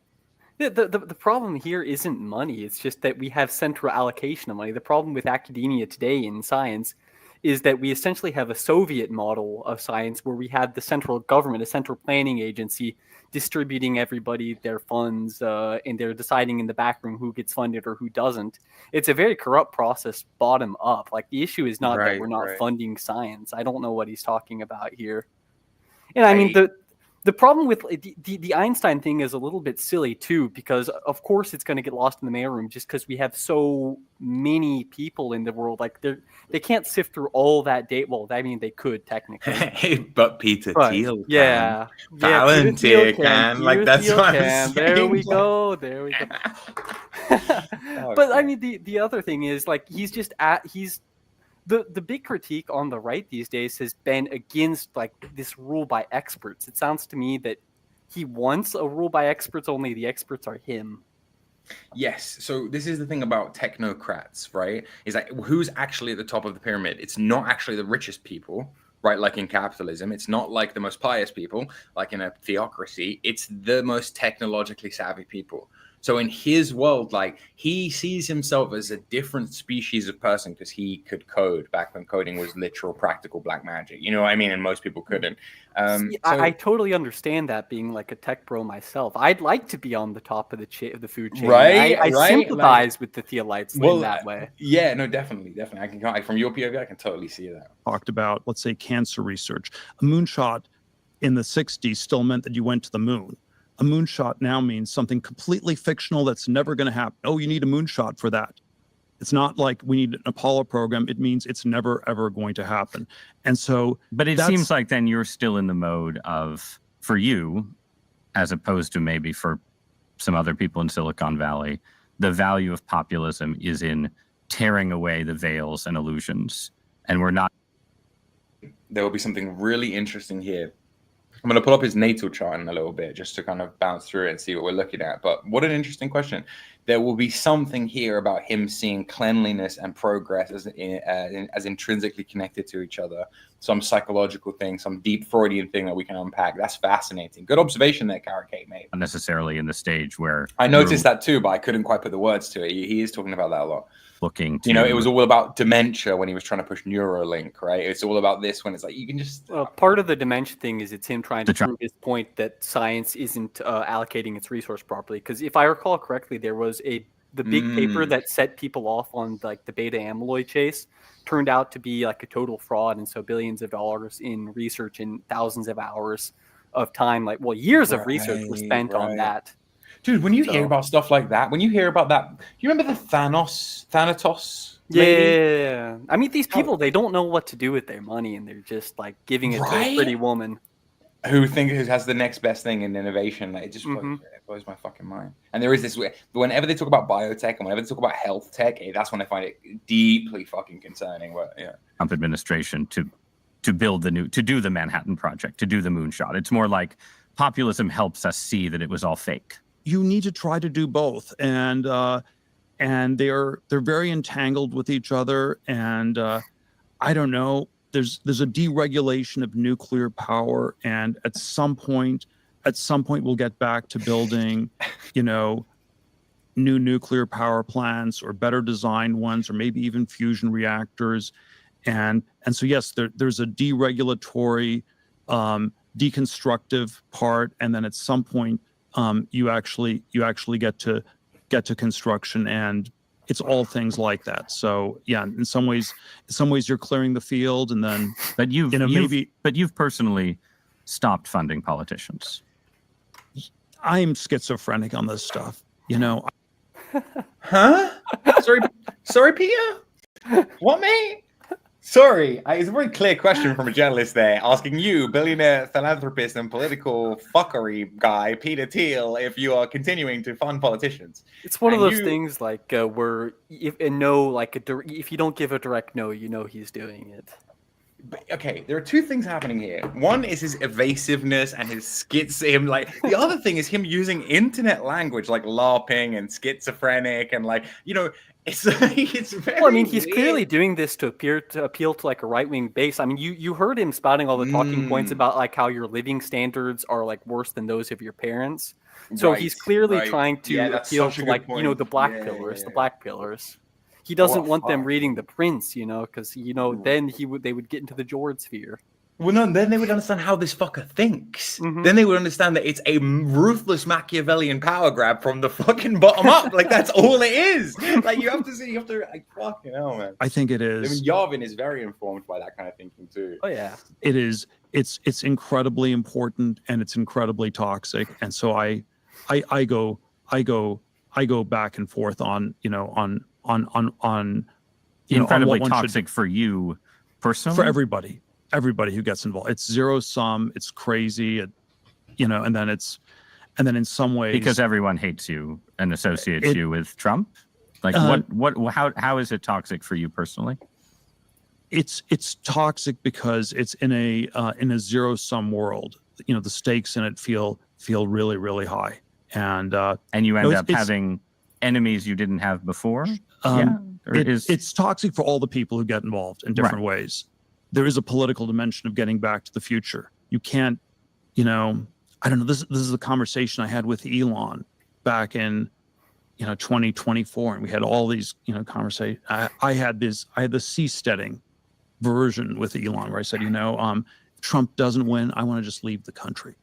The problem here isn't money. It's just that we have central allocation of money. The problem with academia today in science is that we essentially have a Soviet model of science where we have the central government, a central planning agency, distributing everybody their funds, and they're deciding in the back room who gets funded or who doesn't. It's a very corrupt process, bottom up. Like, the issue is not that we're not funding science. I don't know what he's talking about here. And I mean, the problem with the Einstein thing is a little bit silly too, because of course it's going to get lost in the mailroom just because we have so many people in the world. Like, they can't sift through all that data. Well, I mean, they could technically.
But Peter Thiel can.
Yeah.
Palantir can. Like, that's what I'm saying.
There we go. But I mean, the other thing is, like, the big critique on the right these days has been against like this rule by experts. It sounds to me that he wants a rule by experts, only the experts are him.
Yes. So this is the thing about technocrats, right? Is like, who's actually at the top of the pyramid? It's not actually the richest people, right? Like in capitalism, it's not like the most pious people, like in a theocracy. It's the most technologically savvy people. So in his world, like, he sees himself as a different species of person because he could code back when coding was literal practical black magic. You know what I mean? And most people couldn't.
See, I totally understand that, being like a tech bro myself. I'd like to be on the top of the food chain.
Right,
I
right?
sympathize
Like,
with the Thielites
well,
in that way.
Yeah, no, definitely. From your POV, I can totally see that.
Talked about, let's say, cancer research. A moonshot in the 60s still meant that you went to the moon. A moonshot now means something completely fictional that's never going to happen. Oh, you need a moonshot for that. It's not like we need an Apollo program. It means it's never, ever going to happen. And so,
but it seems like then you're still in the mode of, for you, as opposed to maybe for some other people in Silicon Valley, the value of populism is in tearing away the veils and illusions. And we're not.
There will be something really interesting here. I'm going to pull up his natal chart in a little bit just to kind of bounce through it and see what we're looking at. But what an interesting question. There will be something here about him seeing cleanliness and progress as intrinsically connected to each other. Some psychological thing, some deep Freudian thing that we can unpack. That's fascinating. Good observation there, Carrot-Cake made.
Not necessarily in the stage where
I noticed that too, but I couldn't quite put the words to it. He is talking about that a lot.
Looking to,
you know, it was all about dementia when he was trying to push Neuralink, right? It's all about this when it's like you can just.
Well, part of the dementia thing is it's him trying to prove his point that science isn't allocating its resource properly. Because if I recall correctly, there was the big paper that set people off on like the beta amyloid chase turned out to be like a total fraud, and so billions of dollars in research and thousands of hours of time, like years of research were spent on that.
Dude, when you hear about stuff like that, when you hear about that, you remember the Thanatos lady?
Yeah. I mean, these people, they don't know what to do with their money, and they're just like giving it to a pretty woman.
Who has the next best thing in innovation. Like, it just blows my fucking mind. And there is this, whenever they talk about biotech and whenever they talk about health tech, that's when I find it deeply fucking concerning. But yeah.
Trump administration to build to do the Manhattan Project, to do the moonshot. It's more like populism helps us see that it was all fake.
You need to try to do both, and they're very entangled with each other. And I don't know. There's a deregulation of nuclear power, and at some point we'll get back to building, new nuclear power plants or better designed ones, or maybe even fusion reactors. And so yes, there's a deregulatory, deconstructive part, and then at some point. You actually get to construction, and it's all things like that. So yeah, in some ways you're clearing the field, and then
but you've personally stopped funding politicians.
I'm schizophrenic on this stuff,
Huh? Sorry, Peter. What, mate? Sorry, it's a very clear question from a journalist there, asking you, billionaire philanthropist and political fuckery guy, Peter Thiel, if you are continuing to fund politicians.
It's one of those things like where if you don't give a direct no, he's doing it.
Okay, there are two things happening here. One is his evasiveness and his the other thing is him using internet language like LARPing and schizophrenic and it's very
well, I mean, he's clearly doing this to appeal to like a right-wing base. I mean, you heard him spouting all the talking points about like how your living standards are like worse than those of your parents. So he's clearly trying to appeal to like the black pillars, the black pillars. He doesn't want them reading The Prince, because then they would get into the George sphere.
Well, no, then they would understand how this fucker thinks. Then they would understand that it's a ruthless Machiavellian power grab from the fucking bottom up. Like, that's all it is. Like, you have to, like, fucking hell, man.
I think it is.
I mean, Yarvin is very informed by that kind of thinking, too.
Oh, yeah.
It is. It's incredibly important, and it's incredibly toxic. And so I go back and forth on
incredibly toxic for you personally?
For everybody who gets involved. It's zero sum. It's crazy. And then in some ways,
because everyone hates you and associates you with Trump. Like how is it toxic for you personally?
It's toxic because it's in a zero sum world. The stakes in it feel really, really high, and
you end up having enemies you didn't have before.
It's toxic for all the people who get involved in different ways. there is a political dimension of getting back to the future. You can't, I don't know. This is a conversation I had with Elon back in 2024, and we had all these conversations. I had the seasteading version with Elon where I said, if Trump doesn't win, I want to just leave the country.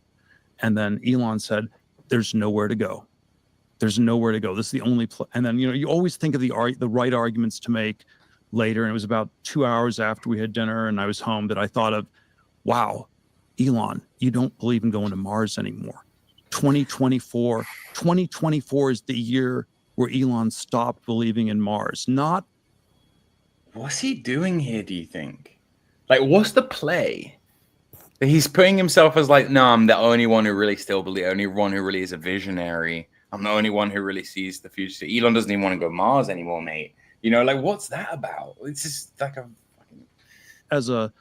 And then Elon said, there's nowhere to go. There's nowhere to go. This is the only and then you always think of the right arguments to make later. And it was about 2 hours after we had dinner and I was home that I thought of, wow, Elon, you don't believe in going to Mars anymore. 2024 is the year where Elon stopped believing in Mars. Not.
What's he doing here, do you think? Like, what's the play? He's putting himself as like, no, I'm the only one who really still believes, the only one who really is a visionary. I'm the only one who really sees the future. Elon doesn't even want to go to Mars anymore, mate. Like, what's that about? It's just like
as a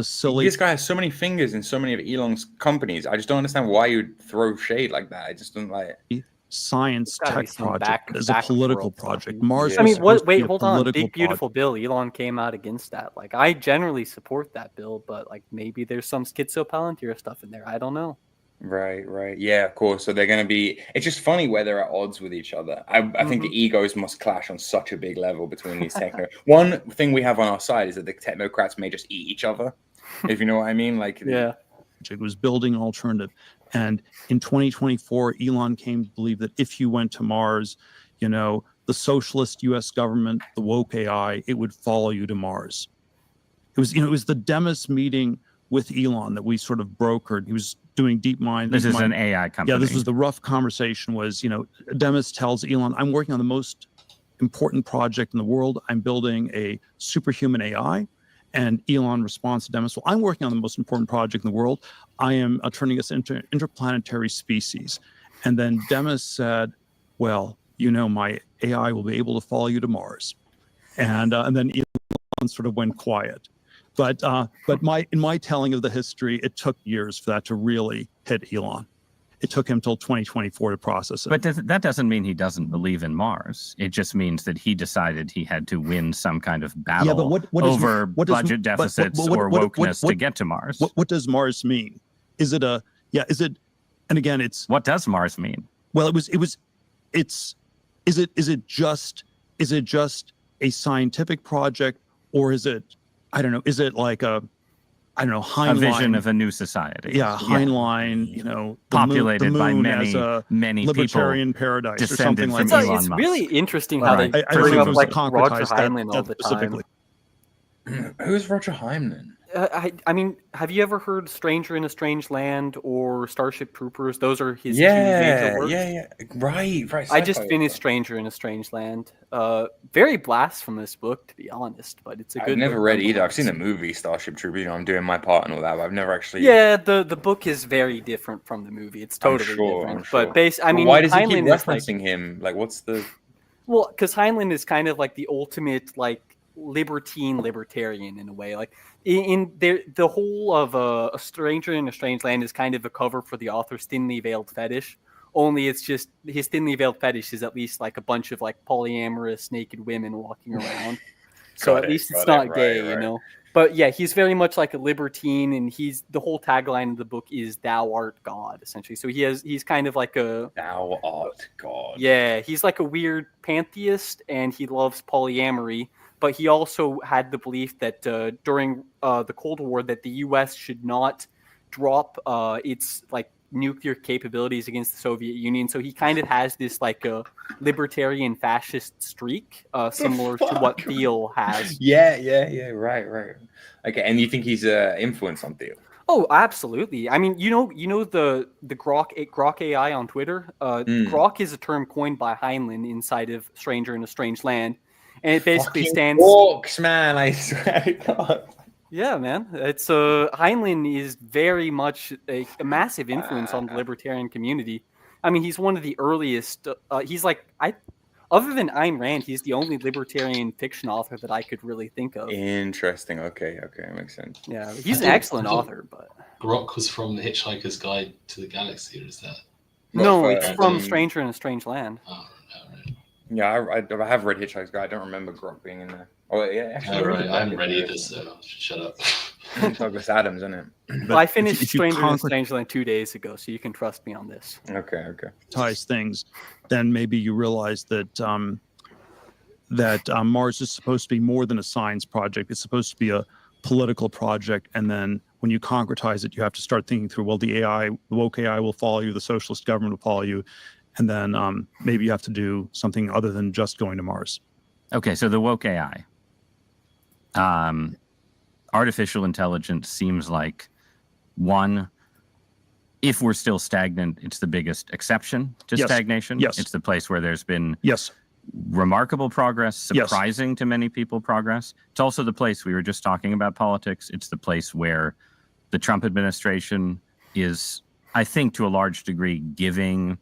silly.
This guy has so many fingers in so many of Elon's companies. I just don't understand why you'd throw shade like that. I just don't like it.
Science tech project as a political project. Mars.
I mean, wait, hold on. Big beautiful bill. Elon came out against that. Like, I generally support that bill, but like maybe there's some schizo Palantir stuff in there. I don't know.
Right. Yeah, of course. So they're going to be. It's just funny where they're at odds with each other. I think the egos must clash on such a big level between these techno. One thing we have on our side is that the technocrats may just eat each other, if you know what I mean. Like,
yeah.
It was building an alternative. And in 2024, Elon came to believe that if you went to Mars, the socialist U.S. government, the woke AI, it would follow you to Mars. It was the Demis meeting with Elon that we sort of brokered. He was doing DeepMind.
This is an AI company.
Yeah, this was the rough conversation was, Demis tells Elon, I'm working on the most important project in the world. I'm building a superhuman AI. And Elon responds to Demis, well, I'm working on the most important project in the world. I am turning us into interplanetary species. And then Demis said, well, my AI will be able to follow you to Mars. And then Elon sort of went quiet. But in my telling of the history, it took years for that to really hit Elon. It took him till 2024 to process it.
But that doesn't mean he doesn't believe in Mars. It just means that he decided he had to win some kind of battle over budget deficits or wokeness to get to Mars.
What does Mars mean? Is it and again, it's.
What does Mars mean?
Well, is it just a scientific project, or is it, I don't know, is it like Heinlein,
a vision of a new society.
Yeah, Heinlein,
populated by
many
libertarian
people
paradise or something like
that.
Elon
It's
Musk.
really interesting how they bring up like Roger Heinlein all the time.
Who's Roger Heinlein?
I mean, have you ever heard Stranger in a Strange Land or Starship Troopers? Those are his two major works.
Yeah. Right.
I just finished Stranger in a Strange Land. Very blasphemous book, to be honest, but it's a good
I've never
book.
read either. I've seen the movie Starship Troopers. I'm doing my part and all that, but I've never actually.
Yeah, the book is very different from the movie. It's totally different.
Sure.
But why
does he keep referencing him? Like, what's the?
Well, because Heinlein is kind of like the ultimate libertarian in a way. Like in there, the whole of A Stranger in a Strange Land is kind of a cover for the author's thinly veiled fetish. Only it's just his thinly veiled fetish is at least like a bunch of like polyamorous naked women walking around. So at least it's not gay, But yeah, he's very much like a libertine, and the whole tagline of the book is "Thou art God," essentially. So he's kind of like a
"Thou art God."
Yeah, he's like a weird pantheist, and he loves polyamory. But he also had the belief that during the Cold War, that the U.S. should not drop its like nuclear capabilities against the Soviet Union. So he kind of has this like a libertarian fascist streak, similar to what Thiel has.
Yeah. Right. Okay, and you think he's influence on Thiel?
Oh, absolutely. I mean, you know the Grok AI on Twitter. Grok is a term coined by Heinlein inside of Stranger in a Strange Land. And it basically stands.
Orcs, man! I swear to God.
Yeah, man. It's Heinlein is very much a massive influence on the libertarian community. I mean, he's one of the earliest. He's like other than Ayn Rand, he's the only libertarian fiction author that I could really think of.
Interesting. Okay, that makes sense.
Yeah, he's an excellent author. But
Grok was from The Hitchhiker's Guide to the Galaxy, or is that?
No, it's from Stranger in a Strange Land.
Oh, right.
Yeah, I have read Hitchhiker's Guide. I don't remember Grok being in there. Oh yeah, actually,
All right, I'm ready to shut up.
Douglas Adams, isn't it?
Well, I finished
if you
Stranger than
concretize
Strangeland 2 days ago, so you can trust me on this.
Okay.
things, then maybe you realize that Mars is supposed to be more than a science project. It's supposed to be a political project. And then when you concretize it, you have to start thinking through, well, the woke AI will follow you, the socialist government will follow you. And then maybe you have to do something other than just going to Mars.
Okay, so the woke AI. Artificial intelligence seems like one, if we're still stagnant, it's the biggest exception to stagnation.
Yes.
It's the place where there's been
yes.
remarkable progress, surprising to many people progress. It's also the place, we were just talking about politics, it's the place where the Trump administration is, I think, to a large degree, giving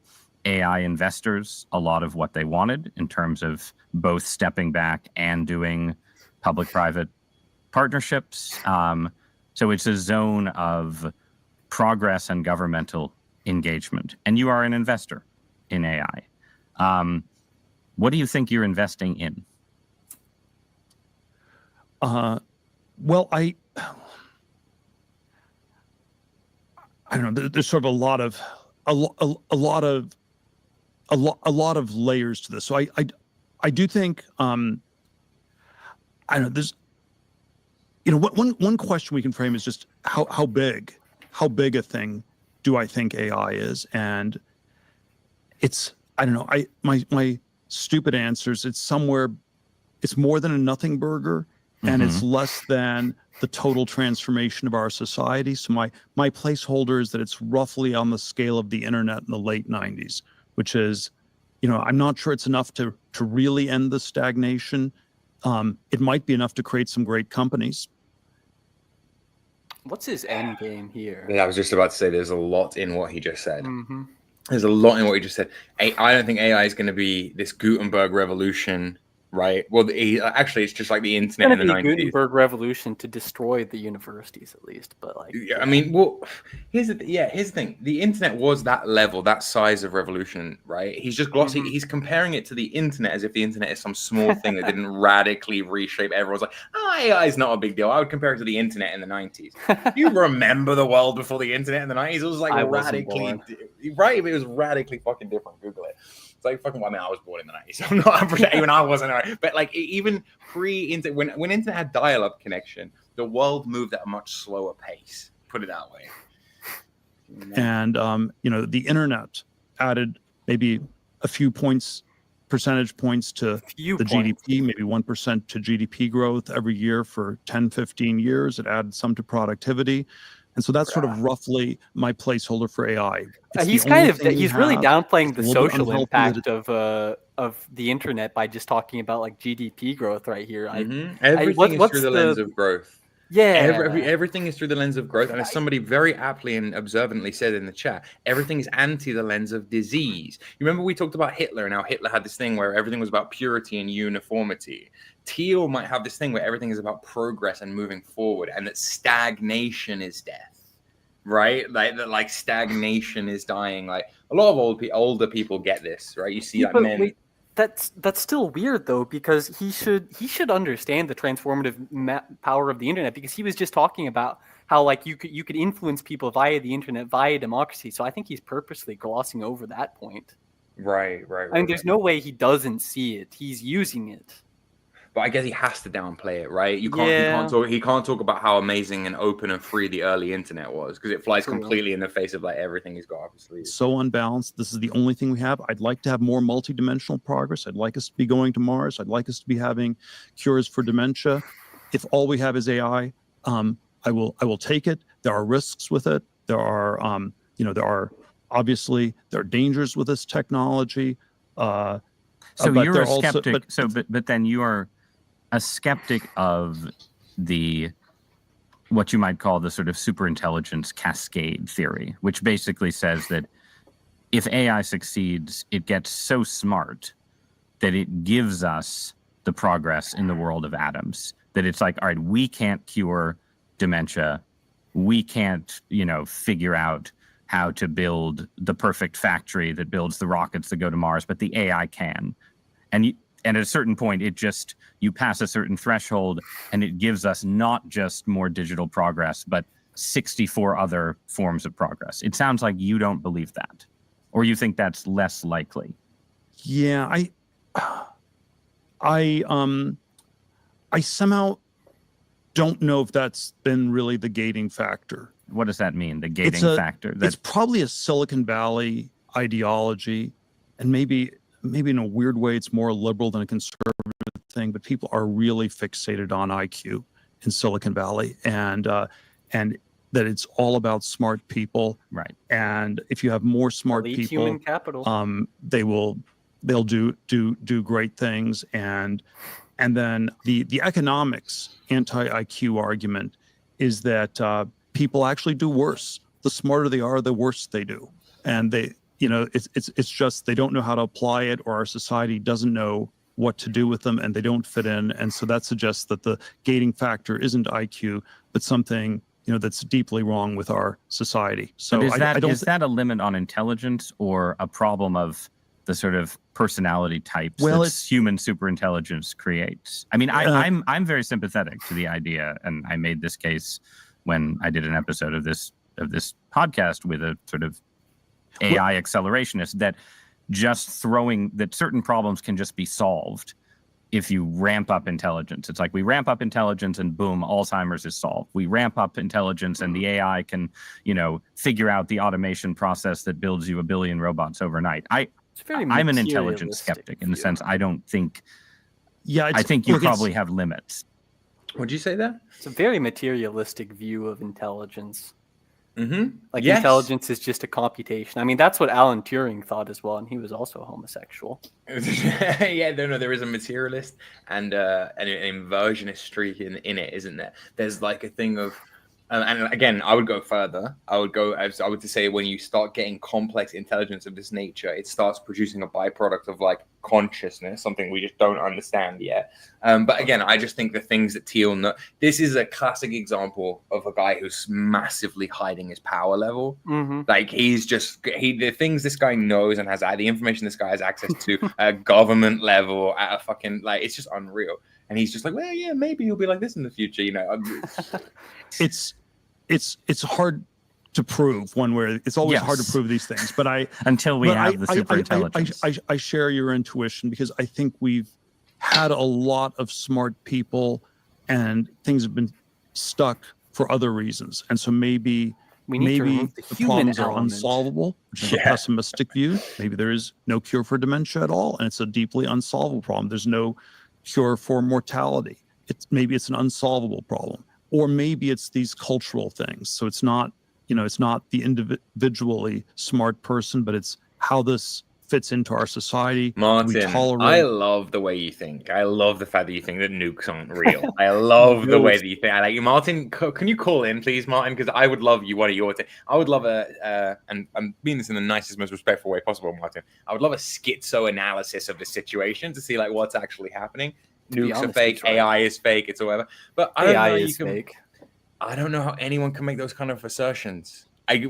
AI investors a lot of what they wanted in terms of both stepping back and doing public-private partnerships. So it's a zone of progress and governmental engagement. And you are an investor in AI. What do you think you're investing in?
Well, I don't know. There's sort of a lot of layers to this. So I do think I don't know. There's one question we can frame is just how big a thing do I think AI is, and it's I don't know. My stupid answers. It's more than a nothing burger, and it's less than the total transformation of our society. So my placeholder is that it's roughly on the scale of the internet in the late 90s, which is, I'm not sure it's enough to really end the stagnation. It might be enough to create some great companies.
What's his end game here?
Yeah, I was just about to say there's a lot in what he just said.
Mm-hmm.
There's a lot in what he just said. I don't think AI is going to be this Gutenberg revolution, right? Well, actually, it's just like the internet in the 90s.
Gutenberg revolution to destroy the universities, at least. But
I mean, well, here's the thing. The internet was that level, that size of revolution, right? He's just glossing. He's comparing it to the internet as if the internet is some small thing that didn't radically reshape. Everyone's like, AI is not a big deal. I would compare it to the internet in the 90s. You remember the world before the internet in the 90s? It was like radically, right? It was radically fucking different. Google it. It's like fucking. I mean, I was born in the 90s. Even I wasn't. But like even pre-internet, when internet had dial-up connection, the world moved at a much slower pace. Put it that way.
And the internet added maybe a few percentage points to GDP, maybe 1% to GDP growth every year for 10, 15 years. It added some to productivity. And so that's sort of roughly my placeholder for AI.
He's really downplaying the social impact of the internet by just talking about like GDP growth right here.
Everything is through the lens of growth.
Yeah,
everything is through the lens of growth. And as somebody very aptly and observantly said in the chat, everything is anti the lens of disease. You remember we talked about Hitler and how Hitler had this thing where everything was about purity and uniformity. Thiel might have this thing where everything is about progress and moving forward, and that stagnation is death, right? Like stagnation is dying. Like a lot of older people get this, right? You see that men.
That's still weird though, because he should understand the transformative power of the internet, because he was just talking about how like you could influence people via the internet, via democracy. So I think he's purposely glossing over that point.
Right.
I mean, there's no way he doesn't see it. He's using it.
But I guess he has to downplay it, right? He can't talk about how amazing and open and free the early internet was, because it flies completely in the face of like everything he's got up his sleeve.
So unbalanced. This is the only thing we have. I'd like to have more multidimensional progress. I'd like us to be going to Mars. I'd like us to be having cures for dementia. If all we have is AI, I will take it. There are risks with it. There are there are dangers with this technology.
So you're a skeptic. But then you are a skeptic of what you might call the sort of superintelligence cascade theory, which basically says that if AI succeeds, it gets so smart that it gives us the progress in the world of atoms, that it's like, all right, we can't cure dementia. We can't, figure out how to build the perfect factory that builds the rockets that go to Mars, but the AI can. And And at a certain point, you pass a certain threshold, and it gives us not just more digital progress, but 64 other forms of progress. It sounds like you don't believe that, or you think that's less likely.
Yeah, I somehow don't know if that's been really the gating factor.
What does that mean, the gating factor?
It's probably a Silicon Valley ideology, and maybe in a weird way it's more liberal than a conservative thing, but people are really fixated on IQ in Silicon Valley, and that it's all about smart people.
Right.
And if you have more smart
Elite
people,
human capital.
they'll do great things. And then the economics anti-IQ argument is that people actually do worse. The smarter they are, the worse they do. And it's just they don't know how to apply it, or our society doesn't know what to do with them, and they don't fit in. And so that suggests that the gating factor isn't IQ, but something that's deeply wrong with our society. So
is that a limit on intelligence, or a problem of the sort of personality types that human superintelligence creates? I mean, I'm very sympathetic to the idea, and I made this case when I did an episode of this podcast with a sort of AI accelerationist, that that certain problems can just be solved if you ramp up intelligence. It's like we ramp up intelligence and boom, Alzheimer's is solved. We ramp up intelligence and the AI can, figure out the automation process that builds you 1 billion robots overnight. I'm an intelligence skeptic in the sense I don't think. Yeah, I think you probably have limits.
Would you say that?
It's a very materialistic view of intelligence.
Mm-hmm.
Like intelligence is just a computation. I mean, that's what Alan Turing thought as well, and he was also homosexual.
Yeah, there is a materialist and an inversionist streak in it, isn't there? There's like a thing of, and again, I would go further. I would say when you start getting complex intelligence of this nature, it starts producing a byproduct of like consciousness, something we just don't understand yet. But again, I just think the things that Thiel know, this is a classic example of a guy who's massively hiding his power level.
Mm-hmm.
Like the things this guy knows and has, the information this guy has access to at a government level, at a fucking, like, it's just unreal. And he's just like, well, yeah, maybe he'll be like this in the future,
It's hard to prove one way. It's always hard to prove these things, but
until we have the superintelligence.
I share your intuition, because I think we've had a lot of smart people and things have been stuck for other reasons. And so maybe the problems are unsolvable, which is a pessimistic view. Maybe there is no cure for dementia at all, and it's a deeply unsolvable problem. There's no cure for mortality. Maybe it's an unsolvable problem. Or maybe it's these cultural things. So it's not the individually smart person, but it's how this fits into our society.
Martin, I love the way you think. I love the fact that you think that nukes aren't real. I love the way that you think. I like you, Martin. Can you call in, please, Martin? Because I would love one of your. I would love and I'm meaning this in the nicest, most respectful way possible, Martin. I would love a schizo analysis of the situation to see like what's actually happening. Nukes are fake. Right. AI is fake. It's whatever. But AI is fake. I don't know how anyone can make those kind of assertions.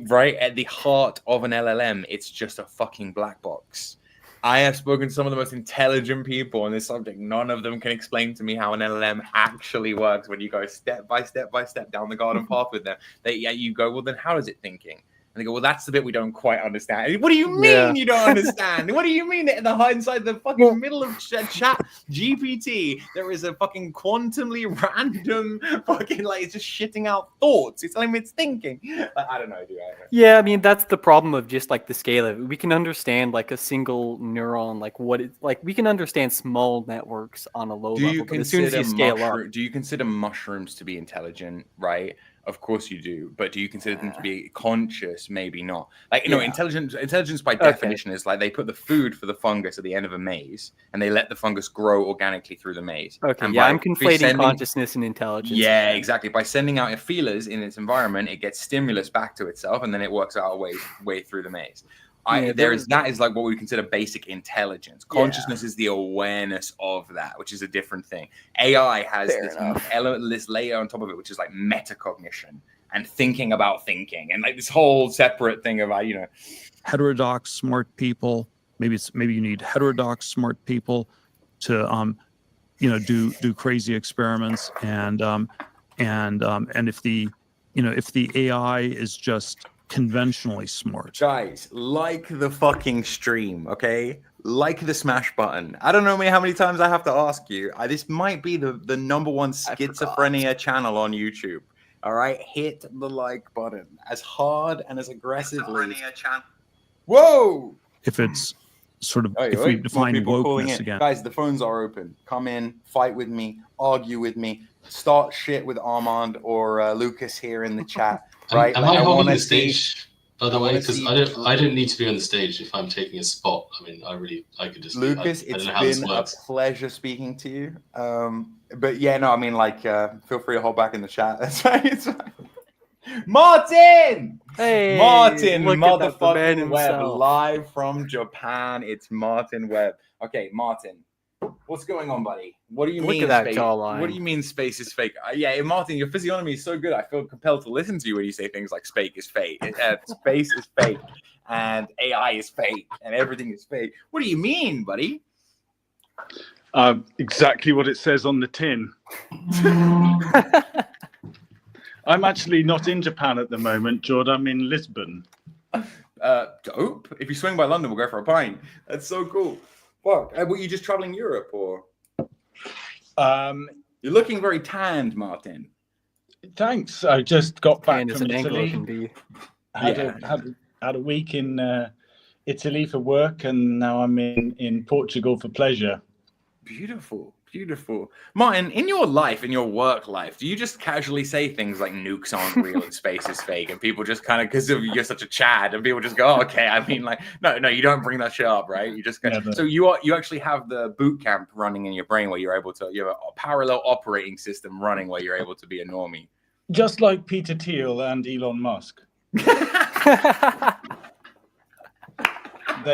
Right at the heart of an LLM, it's just a fucking black box. I have spoken to some of the most intelligent people on this subject. None of them can explain to me how an LLM actually works when you go step by step down the garden path with them. You go, well, then how is it thinking? And they go, well, that's the bit we don't quite understand. What do you mean you don't understand? What do you mean that inside the fucking middle of chat GPT, there is a fucking quantumly random fucking, like, it's just shitting out thoughts. It's telling me it's thinking. Like, I don't know, dude.
Yeah, I mean, that's the problem of just like the scale of it. We can understand like a single neuron, like what it's like. We can understand small networks on a low level, but as soon as you scale up.
Do you consider mushrooms to be intelligent, right? Of course you do, but do you consider them to be conscious? Maybe not. Like, intelligence by definition is like they put the food for the fungus at the end of a maze, and they let the fungus grow organically through the maze.
Okay, and I'm conflating consciousness and intelligence.
Yeah, exactly. By sending out feelers in its environment, it gets stimulus back to itself, and then it works out a way through the maze. That is like what we consider basic intelligence. Consciousness is the awareness of that, which is a different thing. AI has this layer on top of it, which is like metacognition and thinking about thinking, and like this whole separate thing about
heterodox smart people. Maybe you need heterodox smart people do crazy experiments, and if the AI is just conventionally smart.
Guys, like the fucking stream, okay? Like the smash button. I don't know how many times I have to ask you. This might be the #1 schizophrenia channel on YouTube. All right, hit the like button as hard and as aggressively. Whoa!
If it's sort of,
Wait,
if we
more
define
people calling
wokeness
in.
again.
Guys, the phones are open. Come in, fight with me, argue with me, start shit with Armand or Lucas here in the chat. Right?
Am
Like,
I holding
wanna
the
see-
stage, by the way? Because I don't need to be on the stage if I'm taking a spot. I mean, I could just
Lucas,
I
it's
don't know how this
been a
works.
pleasure speaking to you. But yeah, no, I mean, like, feel free to hold back in the chat. That's right. It's fine. Martin!
Hey,
Martin,
look at that, the man
motherfucking Webb,
himself.
live from Japan. It's Martin Webb. Okay, Martin, what's going on, buddy? What do you
Look
mean
at that
space?
jawline.
What do you mean space is fake? Yeah, Martin, your physiognomy is so good. I feel compelled to listen to you when you say things like space is fake. Space is fake, and AI is fake, and everything is fake. What do you mean, buddy?
Exactly what it says on the tin. I'm actually not in Japan at the moment, George. I'm in Lisbon.
Dope. If you swing by London, we'll go for a pint. That's so cool. Fuck. Were you just traveling Europe, or? You're looking very tanned, Martin.
Thanks. I just got back
And as
from
an Anglo
Italy.
can be.
Had a week in Italy for work, and now I'm in Portugal for pleasure.
Beautiful, beautiful. Martin, in your life, in your work life, do you just casually say things like nukes aren't real and space is fake, and people just kind of, because you're such a Chad, and people just go, oh, okay. I mean, like, no, you don't bring that shit up, right? You just go.
Never.
So you actually have the boot camp running in your brain where you have a parallel operating system running where you're able to be a normie.
Just like Peter Thiel and Elon Musk. They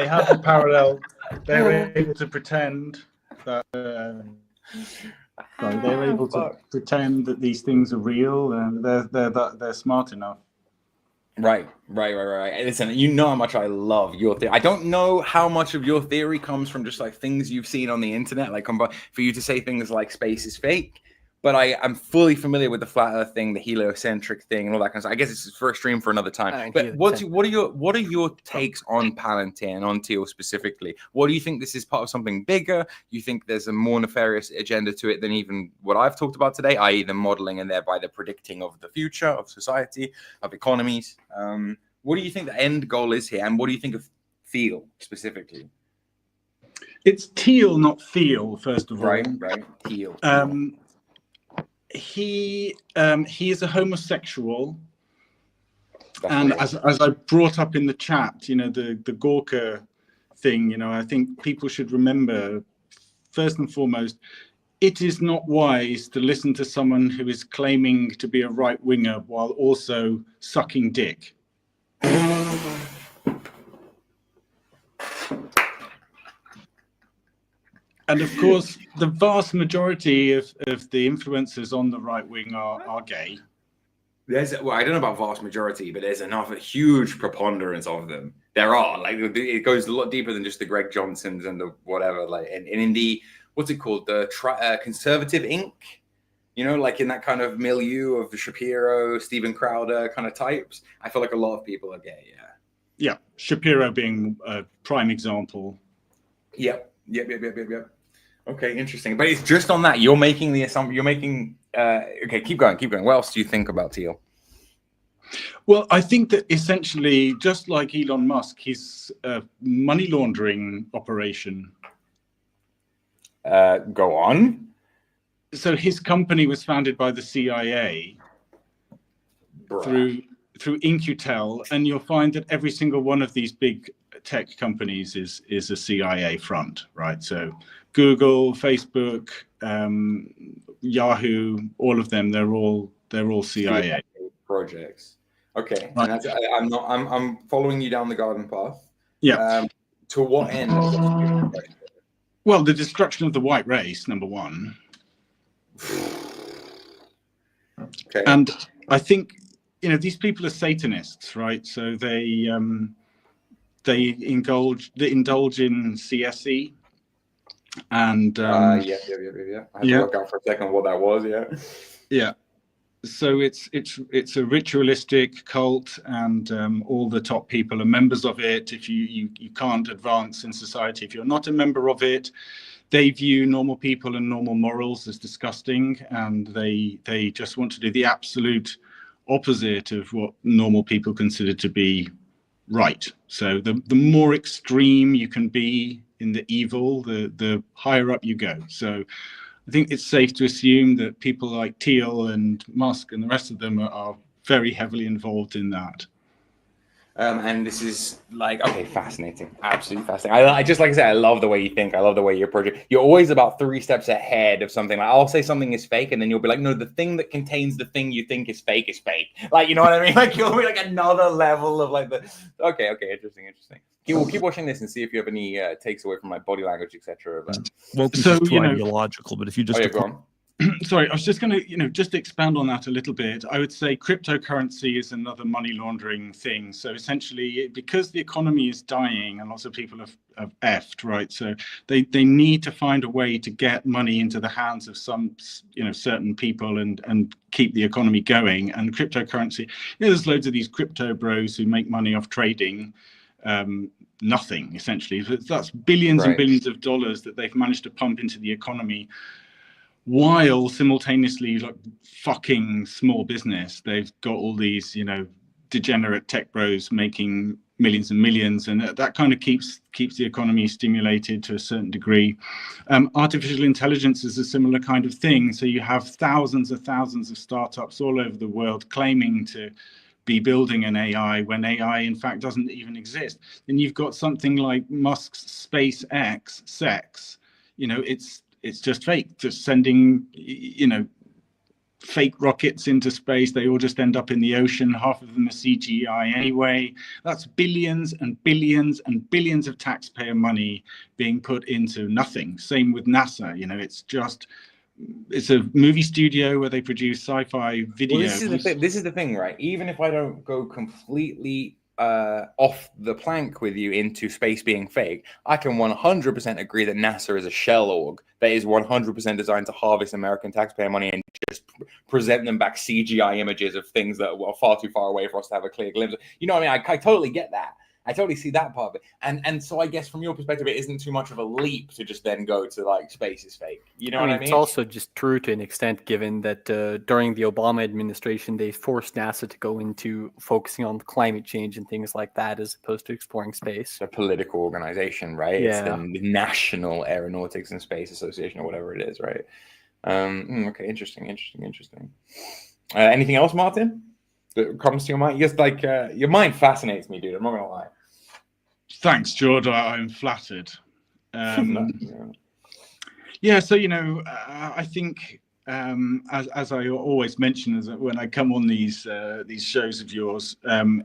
have a parallel. They were able to pretend that they were able to pretend that these things are real, and they're smart enough.
Right. Listen, you know how much I love your theory. I don't know how much of your theory comes from just like things you've seen on the internet, like for you to say things like space is fake. But I'm fully familiar with the flat Earth thing, the heliocentric thing, and all that kind of stuff. I guess it's for a stream for another time. But what are your takes on Palantir and on Thiel specifically? What do you think this is part of something bigger? You think there's a more nefarious agenda to it than even what I've talked about today, i.e. the modeling and thereby the predicting of the future of society, of economies? What do you think the end goal is here, and what do you think of Thiel specifically?
It's Thiel, not Thiel, first of all.
Right, Thiel.
He is a homosexual, and as I brought up in the chat, the Gorka thing, I think people should remember, first and foremost, it is not wise to listen to someone who is claiming to be a right winger while also sucking dick. And of course, the vast majority of the influencers on the right wing are gay.
I don't know about vast majority, but there's a huge preponderance of them. There are, like, it goes a lot deeper than just the Greg Johnsons and the whatever, like, and in the, what's it called? The conservative Inc., like in that kind of milieu of the Shapiro, Steven Crowder kind of types. I feel like a lot of people are gay,
Yeah, Shapiro being a prime example.
Yep. Okay, interesting. But it's just on that. You're making the assumption. You're making. Okay, keep going. What else do you think about Thiel?
Well, I think that essentially, just like Elon Musk, his money laundering operation.
Go on.
So his company was founded by the CIA through Incutel, and you'll find that every single one of these big tech companies is a CIA front, right? So Google, Facebook, Yahoo, all of them, they're all CIA
projects. Okay,
right.
And I'm following you down the garden path.
Yeah.
To what end?
Well, the destruction of the white race, number one.
Okay.
And I think these people are Satanists, right? So they indulge in CSE, And
yeah. I had to work out for a second what that was.
Yeah. So it's a ritualistic cult, and all the top people are members of it. If you can't advance in society if you're not a member of it. They view normal people and normal morals as disgusting, and they just want to do the absolute opposite of what normal people consider to be right. So the more extreme you can be in the evil, the higher up you go. So I think it's safe to assume that people like Thiel and Musk and the rest of them are very heavily involved in that.
And this is like, okay, fascinating, absolutely fascinating. I just, like I said, I love the way you think. I love the way you approach it. You're always about 3 steps ahead of something. Like, I'll say something is fake, and then you'll be like, no, the thing that contains the thing you think is fake is fake. Like, you know what I mean? Like, you'll be like another level of like the. Okay, interesting. We'll keep watching this and see if you have any takes away from my body language, etc.
Well, so too ideological, but if you just
go on.
Sorry, I was just going to, just expand on that a little bit. I would say cryptocurrency is another money laundering thing. So essentially, because the economy is dying and lots of people have effed, right? So they need to find a way to get money into the hands of some, certain people and keep the economy going. And cryptocurrency, there's loads of these crypto bros who make money off trading. Nothing, essentially. That's billions and billions of dollars that they've managed to pump into the economy, while simultaneously like fucking small business. They've got all these, degenerate tech bros making millions and millions, and that kind of keeps the economy stimulated to a certain degree. Artificial intelligence is a similar kind of thing. So you have thousands of startups all over the world claiming to be building an AI when AI in fact doesn't even exist. Then you've got something like Musk's SpaceX, it's just fake, just sending, fake rockets into space. They all just end up in the ocean. Half of them are CGI anyway. That's billions and billions and billions of taxpayer money being put into nothing. Same with NASA. It's a movie studio where they produce sci-fi videos.
Well, this is the thing, right? Even if I don't go completely off the plank with you into space being fake, I can 100% agree that NASA is a shell org that is 100% designed to harvest American taxpayer money and just present them back CGI images of things that are far too far away for us to have a clear glimpse of. You know what I mean? I totally get that. I totally see that part of it. And so I guess from your perspective, it isn't too much of a leap to just then go to like space is fake. You know what I mean?
It's also just true to an extent, given that during the Obama administration, they forced NASA to go into focusing on climate change and things like that, as opposed to exploring space.
A political organization, right?
Yeah.
It's the National Aeronautics and Space Association or whatever it is, right? Okay, interesting. Anything else, Martin, that comes to your mind? Just like your mind fascinates me, dude. I'm not gonna lie.
Thanks, George. I'm flattered. Yeah. So I think as I always mention, when I come on these shows of yours,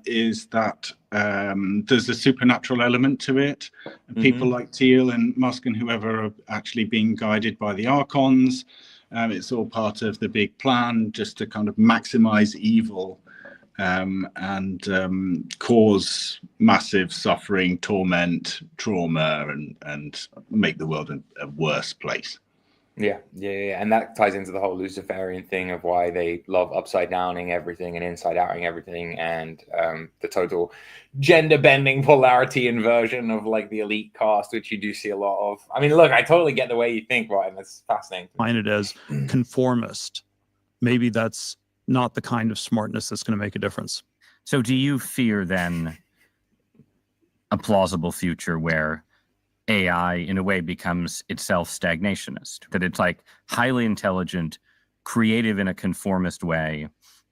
is that there's a supernatural element to it. Mm-hmm. People like Thiel and Musk and whoever are actually being guided by the archons. It's all part of the big plan, just to kind of maximize evil. And cause massive suffering, torment, trauma, and make the world a worse place.
Yeah. And that ties into the whole Luciferian thing of why they love upside downing everything and inside outing everything, and the total gender bending polarity inversion of like the elite caste, which you do see a lot of. I mean, look, I totally get the way you think, right? And that's fascinating.
Find it as conformist. Maybe that's not the kind of smartness that's going to make a difference.
So do you fear then a plausible future where AI in a way becomes itself stagnationist, that it's like highly intelligent, creative in a conformist way?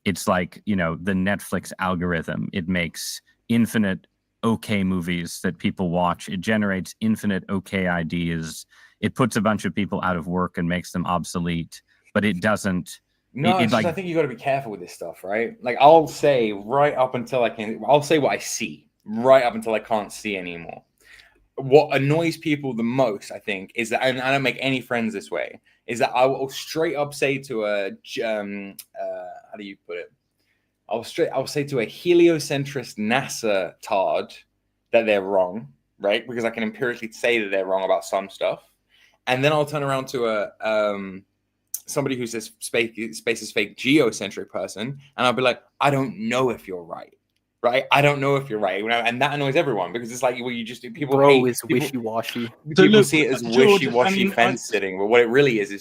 It's like, the Netflix algorithm. It makes infinite okay movies that people watch. It generates infinite okay ideas. It puts a bunch of people out of work and makes them obsolete, but it doesn't.
No, I think you got to be careful with this stuff, right? Like I'll say right up until I'll say what I see right up until I can't see anymore. What annoys people the most, I think, is that, and I don't make any friends this way, is that I will straight up say to how do you put it? I'll say to a heliocentrist NASA tard that they're wrong, right? Because I can empirically say that they're wrong about some stuff. and then I'll turn around to a somebody who says space is fake, geocentric person, and I'll be like, I don't know if you're right. Right, I don't know if you're right, and that annoys everyone because it's like, well, you just people
Bro
hate,
is wishy-washy.
People see it as
George,
wishy-washy fence sitting, but what it really is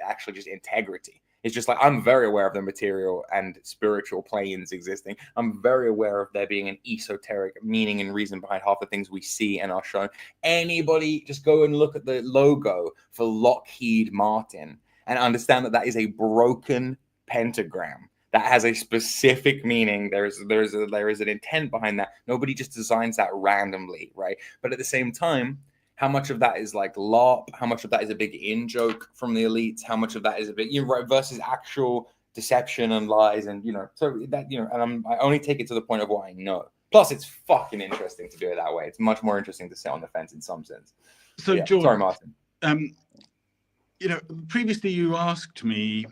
actually just integrity. It's just like, I'm very aware of the material and spiritual planes existing. I'm very aware of there being an esoteric meaning and reason behind half the things we see and are shown. Anybody just go and look at the logo for Lockheed Martin and understand that is a broken pentagram. That has a specific meaning. There is an intent behind that. Nobody just designs that randomly, right? But at the same time, how much of that is like LARP? How much of that is a big in-joke from the elites? How much of that is a bit, right, versus actual deception and lies, and so that and I only take it to the point of what I know. Plus, it's fucking interesting to do it that way. It's much more interesting to sit on the fence in some sense.
So,
yeah.
George,
sorry, Martin.
Previously you asked me,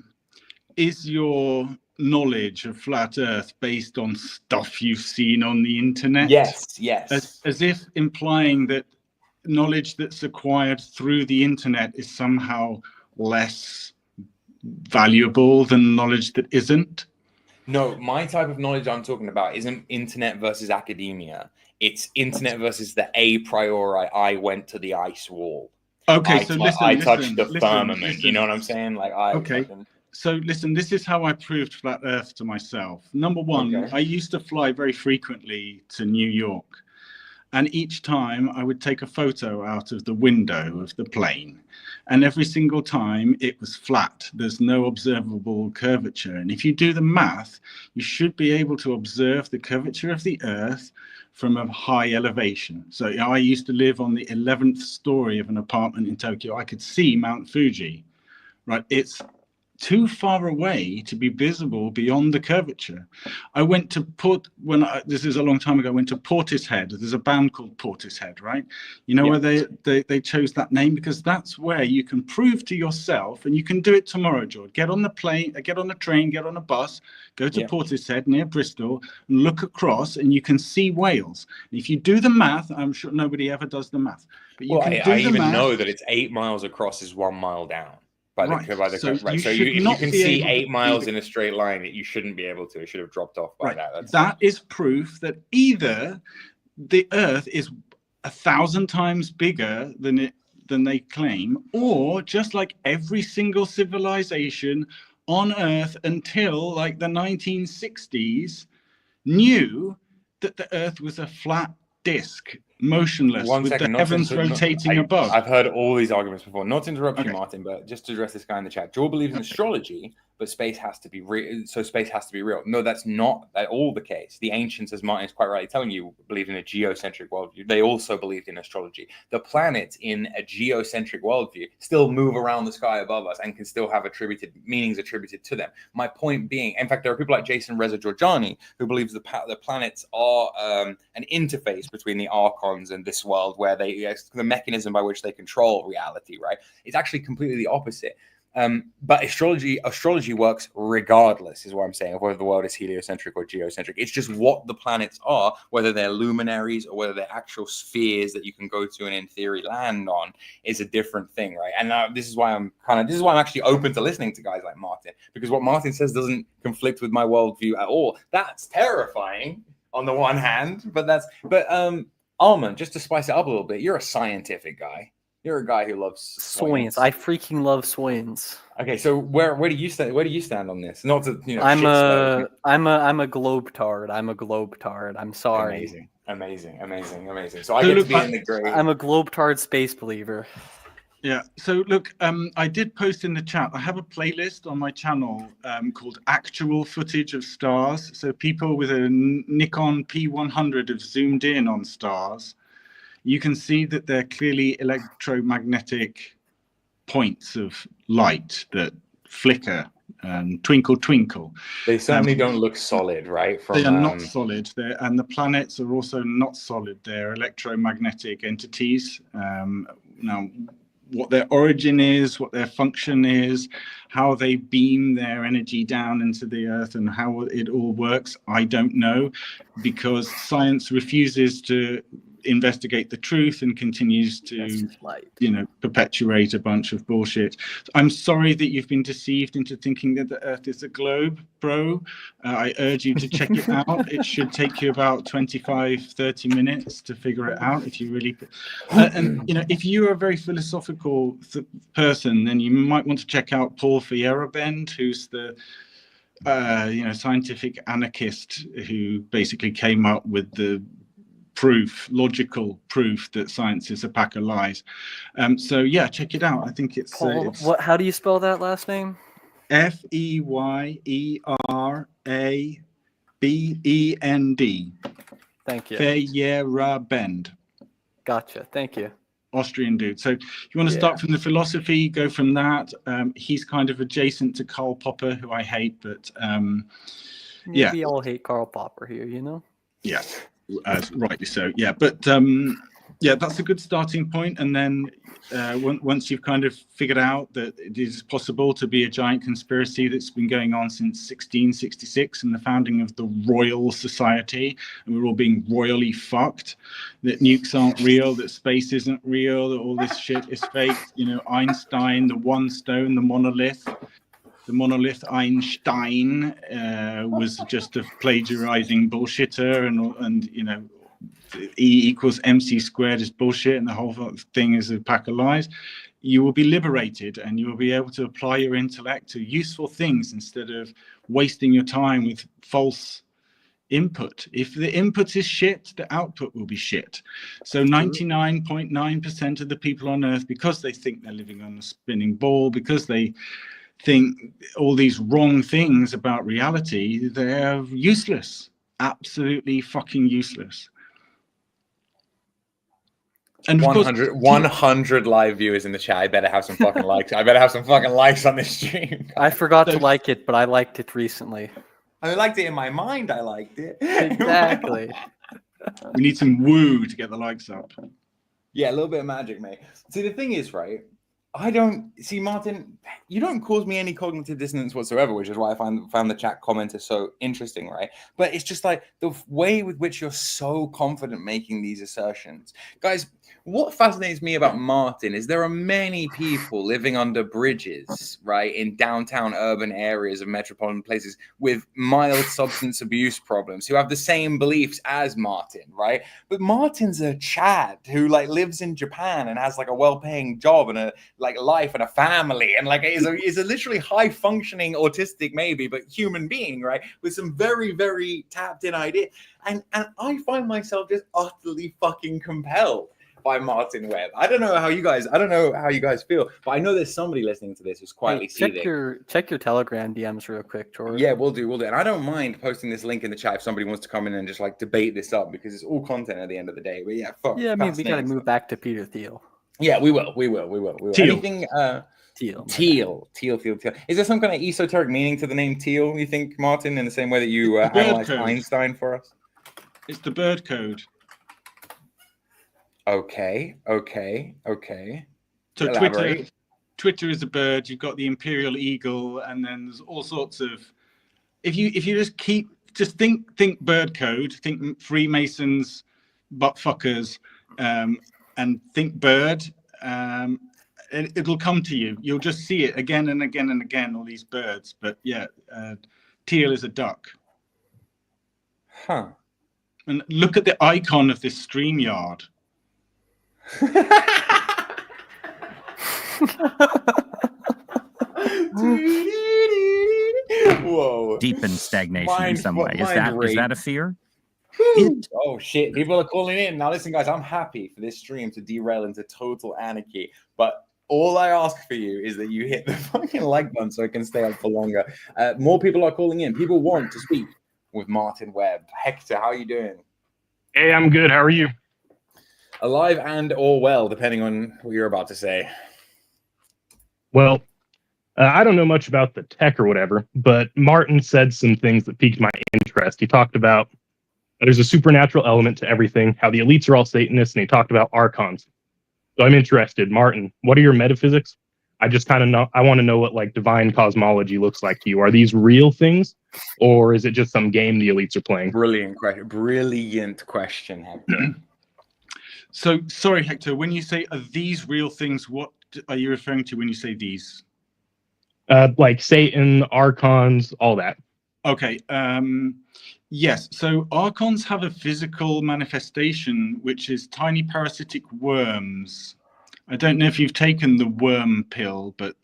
is your knowledge of flat Earth based on stuff you've seen on the internet?
Yes.
As if implying that knowledge that's acquired through the internet is somehow less valuable than knowledge that isn't?
No, my type of knowledge I'm talking about isn't internet versus academia. It's internet versus the a priori, I went to the ice wall.
Okay,
I touched the firmament. You know what I'm saying? Like
So listen, this is how I proved flat Earth to myself. Number one, I used to fly very frequently to New York. And each time I would take a photo out of the window of the plane. And every single time it was flat. There's no observable curvature. And if you do the math, you should be able to observe the curvature of the Earth from a high elevation. So I used to live on the 11th story of an apartment in Tokyo. I could see Mount Fuji, right? It's too far away to be visible beyond the curvature. I went to this is a long time ago, I went to Portishead. There's a band called Portishead, right? You know where they chose that name? Because that's where you can prove to yourself, and you can do it tomorrow, George. Get on the plane, get on a train, get on a bus, go to Portishead near Bristol, and look across, and you can see Wales. And if you do the math, I'm sure nobody ever does the math, but you can do the math.
I even know that it's 8 miles across is 1 mile down. So you can see 8 miles in a straight line that you shouldn't be able to. It should have dropped off by that.
That is proof that either the Earth is 1,000 times bigger than they claim, or just like every single civilization on Earth until like the 1960s knew that the Earth was a flat disk, motionless, with the heavens rotating above.
I've heard all these arguments before. Not to interrupt you, Martin, but just to address this guy in the chat. Joel believes in astrology, but space has to be real. So space has to be real. No, that's not at all the case. The ancients, as Martin is quite rightly telling you, believed in a geocentric worldview. They also believed in astrology. The planets in a geocentric worldview still move around the sky above us and can still have meanings attributed to them. My point being, in fact, there are people like Jason Reza Georgiani who believes the planets are an interface between the archons and this world, where the mechanism by which they control reality, right? It's actually completely the opposite. But astrology works regardless, is what I'm saying, of whether the world is heliocentric or geocentric. It's just what the planets are, whether they're luminaries or whether they're actual spheres that you can go to and in theory land on, is a different thing, right? And this is why I'm actually open to listening to guys like Martin, because what Martin says doesn't conflict with my worldview at all. That's terrifying on the one hand, but Alman, just to spice it up a little bit, you're a scientific guy. You're a guy who loves
swings. I freaking love swings.
Okay, so where do you stand? Where do you stand on this? Not to
I'm a globetard. I'm a globetard. I'm sorry.
Amazing. So I get to be in the grave.
I'm a globetard space believer.
Yeah. So look, I did post in the chat. I have a playlist on my channel called "Actual Footage of Stars." So people with a Nikon P100 have zoomed in on stars. You can see that they're clearly electromagnetic points of light that flicker and twinkle, twinkle.
They certainly don't look solid, right?
They are not solid. And the planets are also not solid. They're electromagnetic entities. Now, what their origin is, what their function is, how they beam their energy down into the Earth, and how it all works, I don't know, because science refuses to investigate the truth and continues to, perpetuate a bunch of bullshit. I'm sorry that you've been deceived into thinking that the Earth is a globe, bro. I urge you to check it out. It should take you about 25-30 minutes to figure it out if you really. And if you're a very philosophical person, then you might want to check out Paul Feyerabend, who's the scientific anarchist who basically came up with the logical proof that science is a pack of lies. So yeah, check it out. I think it's
Paul, how do you spell that last name?
Feyerabend.
Thank you.
Feyerabend.
Gotcha. Thank you.
Austrian dude. So you want to start from the philosophy, go from that. He's kind of adjacent to Karl Popper, who I hate, but
we all hate Karl Popper here,
Yeah, rightly so. Yeah, but that's a good starting point. And then once you've kind of figured out that it is possible to be a giant conspiracy that's been going on since 1666 and the founding of the Royal Society, and we're all being royally fucked, that nukes aren't real, that space isn't real, that all this shit is fake, Einstein, the one stone, the monolith Einstein was just a plagiarizing bullshitter, and E equals MC squared is bullshit, and the whole thing is a pack of lies. You will be liberated, and you will be able to apply your intellect to useful things instead of wasting your time with false input. If the input is shit, the output will be shit. So 99.9% of the people on Earth, because they think they're living on a spinning ball, because they think all these wrong things about reality, they're useless. Absolutely fucking useless.
And 100 live viewers in the chat. I better have some fucking likes. I better have some fucking likes on this stream.
I forgot to like it, but I liked it recently.
I liked it in my mind. I liked it.
Exactly.
We need some woo to get the likes up.
Yeah, a little bit of magic, mate. See, the thing is, right? I don't see, Martin, you don't cause me any cognitive dissonance whatsoever, which is why I found the chat commenter so interesting, right? But it's just like the way with which you're so confident making these assertions. Guys, what fascinates me about Martin is there are many people living under bridges, right, in downtown urban areas of metropolitan places with mild substance abuse problems who have the same beliefs as Martin, right? But Martin's a Chad who lives in Japan and has a well-paying job and a life and a family and is a literally high functioning autistic maybe but human being, right, with some very, very tapped in idea, and I find myself just utterly fucking compelled by Martin Webb. I don't know how you guys feel, but I know there's somebody listening to this who's quietly seething.
Check your Telegram DMs real quick, George.
Yeah, we'll do. And I don't mind posting this link in the chat if somebody wants to come in and just debate this up, because it's all content at the end of the day. But yeah,
I mean, we gotta move back to Peter Thiel.
Yeah, we will.
Teal.
Anything? Teal. Is there some kind of esoteric meaning to the name Teal, you think, Martin, in the same way that you analyzed Einstein for us?
It's the bird code.
Okay.
So Twitter is a bird. You've got the imperial eagle, and then there's all sorts of. If you just think bird code, think Freemasons, butt fuckers, and think bird. It'll come to you. You'll just see it again and again and again. All these birds, but yeah, teal is a duck.
Huh.
And look at the icon of this StreamYard.
Whoa!
Deep in stagnation in some way. Is that a fear?
Oh shit! People are calling in now. Listen, guys, I'm happy for this stream to derail into total anarchy, but all I ask for you is that you hit the fucking like button so I can stay up for longer. More people are calling in. People want to speak with Martin Webb. Hector, how are you doing?
Hey, I'm good. How are you?
Alive and or well, depending on what you're about to say.
Well, I don't know much about the tech or whatever, but Martin said some things that piqued my interest. He talked about there's a supernatural element to everything, how the elites are all Satanists, and he talked about archons. So I'm interested. Martin, what are your metaphysics? I just kind of know, I want to know what divine cosmology looks like to you. Are these real things, or is it just some game the elites are playing?
Brilliant question, Hector.
So, sorry, Hector, when you say, are these real things, what are you referring to when you say these?
Like Satan, archons, all that.
Okay. Yes. So archons have a physical manifestation, which is tiny parasitic worms. I don't know if you've taken the worm pill, but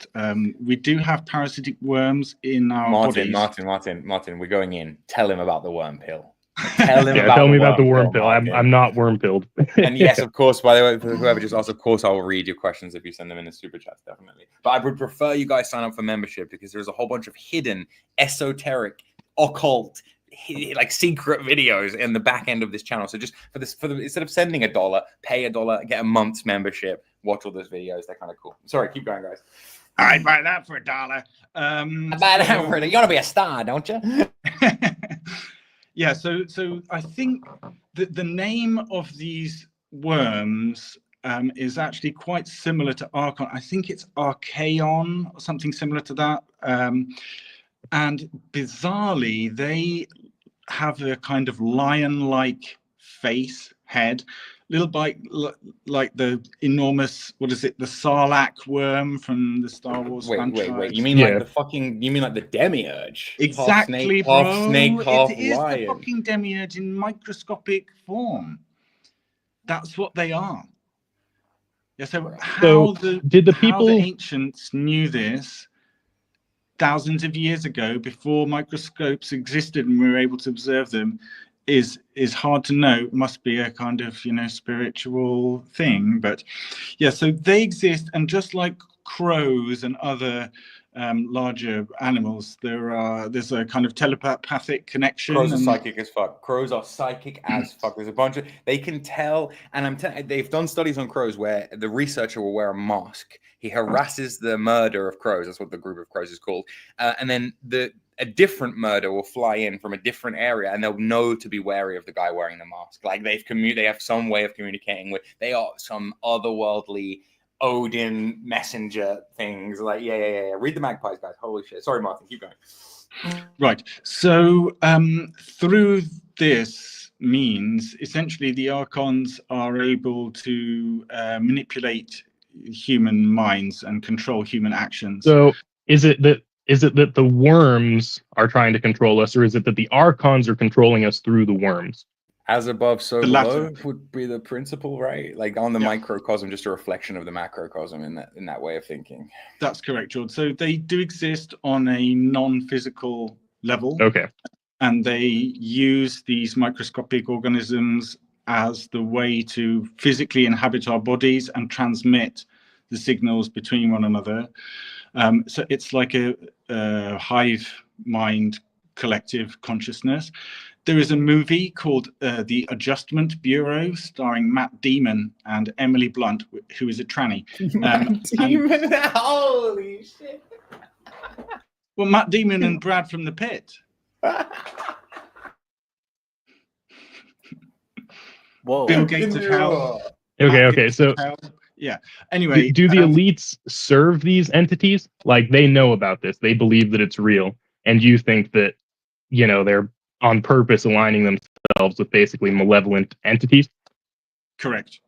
we do have parasitic worms in our bodies.
Martin, we're going in. Tell him about the worm pill. Tell him
Tell me about the worm pill. I'm not worm pilled.
And yes, of course, by the way, for whoever just asked, of course, I will read your questions if you send them in the super chats, definitely. But I would prefer you guys sign up for membership because there's a whole bunch of hidden, esoteric, occult, like secret videos in the back end of this channel. So just instead of sending $1, pay $1, get a month's membership, watch all those videos. They're kind of cool. Sorry, keep going, guys.
I'd buy that for $1.
I'd buy that for $1. You gotta be a star, don't you?
Yeah, so I think that the name of these worms is actually quite similar to Archon. I think it's Archaon or something similar to that. And bizarrely, they have a kind of lion-like face, head, little bite like the enormous, what is it, the Sarlacc worm from the Star Wars franchise.
Wait. You mean like the demiurge?
Exactly,
half snake, half
it is
lion.
the fucking demiurge in microscopic form. That's what they are. Yeah, so how the ancients knew this thousands of years ago, before microscopes existed and we were able to observe them, is hard to know. It must be a kind of, spiritual thing. But yeah, so they exist, and just like crows and other larger animals, there's a kind of telepathic connection.
Crows are psychic as fuck. There's a bunch of, they can tell, and they've done studies on crows where the researcher will wear a mask. He harasses the murder of crows. That's what the group of crows is called. And then a different murder will fly in from a different area, and they'll know to be wary of the guy wearing the mask. Like they have some way of communicating with. They are some otherworldly Odin messenger things. Like yeah. Read the magpies, guys. Holy shit. Sorry, Martin. Keep going.
Right. So through this means, essentially, the archons are able to manipulate human minds and control human actions.
So is it that the worms are trying to control us, or is it that the archons are controlling us through the worms?
As above, so below would be the principle, right? Like on the microcosm, just a reflection of the macrocosm in that way of thinking.
That's correct, George. So they do exist on a non-physical level.
Okay.
And they use these microscopic organisms as the way to physically inhabit our bodies and transmit the signals between one another. So it's like a hive mind collective consciousness. There is a movie called The Adjustment Bureau, starring Matt Damon and Emily Blunt, who is a tranny.
Damon, holy shit!
Well, Matt Damon and Brad from The Pit.
Whoa!
Bill Gates of hell.
Okay. So
yeah. Anyway,
do the elites serve these entities? Like they know about this, they believe that it's real, and you think that they're on purpose aligning themselves with basically malevolent entities?
Correct.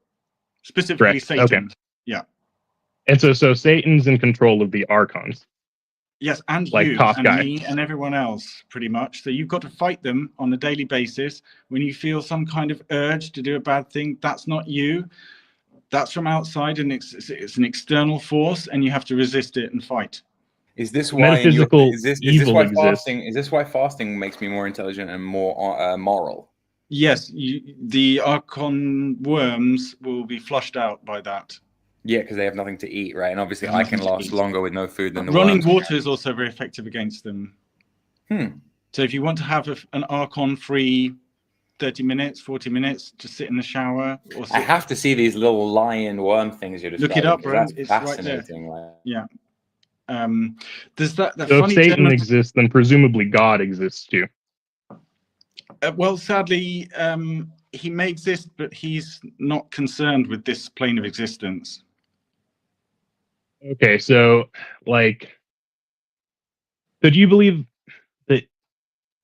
Specifically Satan.
Okay.
Yeah.
And so Satan's in control of the archons.
Yes, and
like
you
top
and
guy.
me and everyone else, pretty much. So you've got to fight them on a daily basis. When you feel some kind of urge to do a bad thing, that's not you. That's from outside, and it's an external force, and you have to resist it and fight.
Is this why
metaphysical
is this
evil
why
exists?
fasting? Is this why fasting makes me more intelligent and more moral?
Yes, the archon worms will be flushed out by that.
Yeah, because they have nothing to eat, right? And obviously, I can last longer with no food than the
running
worms.
water is also very effective against them. So if you want to have an archon-free 30 minutes, 40 minutes, just sit in the shower. Or
I have to see these little lion worm things you're describing.
Look it up, bro.
That's
It's
fascinating.
right there. Yeah. There's that
So
funny
if Satan
term
exists, then presumably God exists too.
well, sadly, he may exist, but he's not concerned with this plane of existence.
Okay, so do you believe that?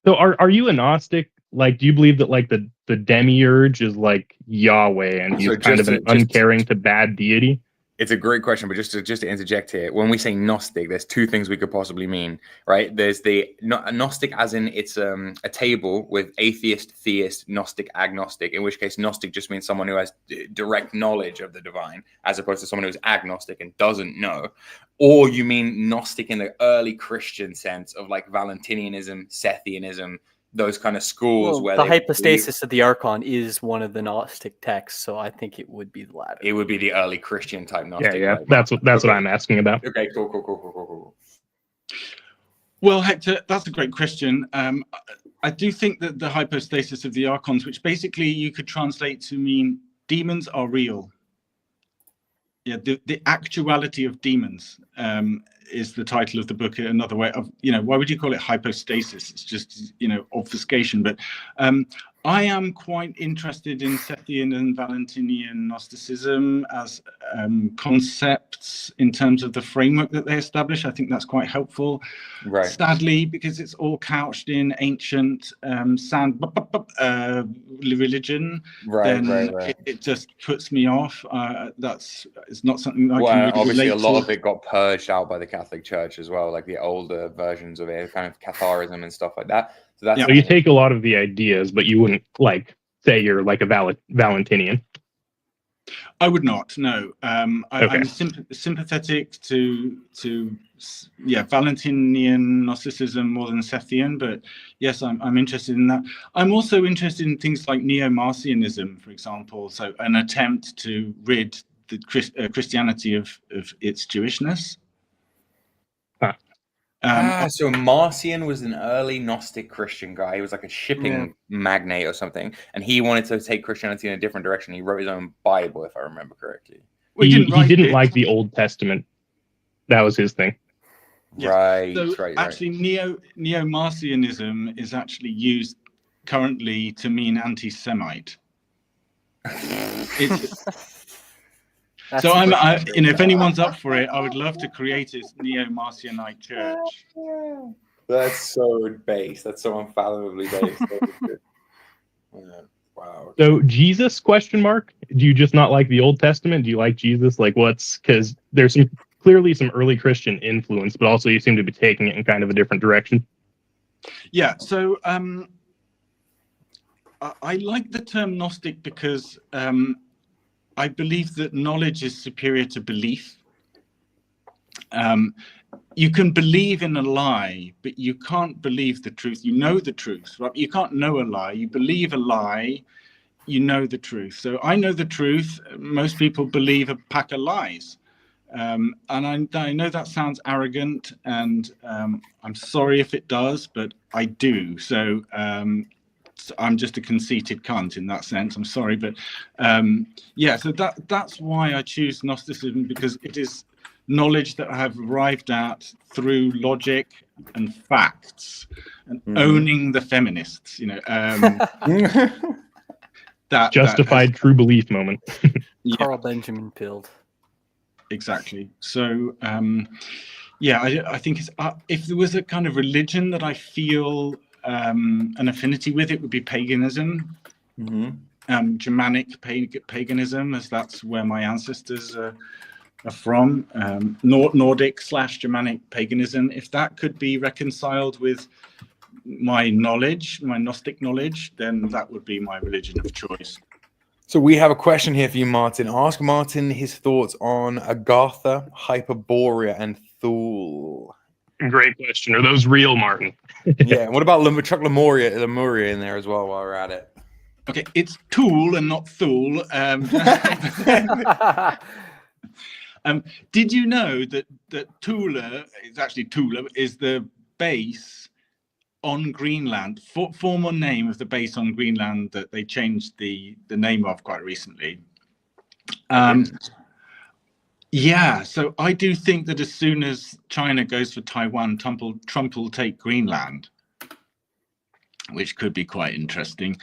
So are you a Gnostic? Like, do you believe that the the demiurge is like Yahweh, and he's
So
kind of an uncaring to bad deity?
It's a great question, but just to interject here, when we say Gnostic, there's two things we could possibly mean, right? There's the Gnostic, as in it's a table with atheist, theist, Gnostic, agnostic. In which case, Gnostic just means someone who has direct knowledge of the divine, as opposed to someone who's agnostic and doesn't know. Or you mean Gnostic in the early Christian sense of like Valentinianism, Sethianism, those kind of schools where
the hypostasis of the archon is one of the Gnostic texts, so I think it would be the latter.
It would be the early Christian type Gnostic.
Yeah. That's what I'm asking about.
Okay, cool.
Well, Hector, that's a great question. I do think that the hypostasis of the archons, which basically you could translate to mean demons are real. Yeah, the actuality of demons is the title of the book. Another way of, why would you call it hypostasis? It's just, obfuscation. But I am quite interested in Sethian and Valentinian Gnosticism as concepts in terms of the framework that they establish. I think that's quite helpful.
Right.
Sadly, because it's all couched in ancient religion,
Right.
It just puts me off. It's not something I can really
obviously
relate
a lot
to.
of it got purged out by the Catholic Church as well, like the older versions of it, kind of Catharism and stuff like that. So
So you take a lot of the ideas, but you wouldn't like say you're like a Valentinian.
I would not. No, I'm
Okay.
sympathetic to Valentinian Gnosticism more than Sethian, but yes, I'm interested in that. I'm also interested in things like neo-Marcionism, for example. So an attempt to rid the Christianity of its Jewishness.
So Marcion was an early Gnostic Christian guy. He was like a shipping magnate or something, and he wanted to take Christianity in a different direction. He wrote his own Bible, if I remember correctly.
He didn't like the Old Testament. That was his thing.
Yes.
Right.
Actually, neo-Marcionism is actually used currently to mean anti-Semite. So if anyone's up for it, I would love to create this neo-Marcionite church.
That's so base. That's so unfathomably base. Wow.
So Jesus ? Do you just not like the Old Testament? Do you like Jesus? Like because there's clearly some early Christian influence, but also you seem to be taking it in kind of a different direction.
Yeah. So I like the term Gnostic because I believe that knowledge is superior to belief. You can believe in a lie, but you can't believe the truth. You know the truth, right? You can't know a lie. You believe a lie, you know the truth. So I know the truth. Most people believe a pack of lies. And I know that sounds arrogant, and I'm sorry if it does, but I do. So I'm just a conceited cunt in that sense. I'm sorry, but so that's why I choose Gnosticism, because it is knowledge that I have arrived at through logic and facts, and owning the feminists. That
justified true belief moment.
Carl Benjamin pilled.
Exactly. So I think it's if there was a kind of religion that I feel an affinity with, it would be paganism. Germanic paganism, as that's where my ancestors are from. Nordic/Germanic paganism. If that could be reconciled with my knowledge, my Gnostic knowledge, then that would be my religion of choice.
So we have a question here for you, Martin. Ask Martin his thoughts on Agartha, Hyperborea, and Thule.
Great question. Are those real, Martin?
Yeah. And what about Chuck Lemuria in there as well while we're at it?
Okay, it's Tool and not Thule. Did you know that Tula is the base on Greenland, former name of the base on Greenland that they changed the name of quite recently? So I do think that as soon as China goes for Taiwan, Trump will take Greenland, which could be quite interesting.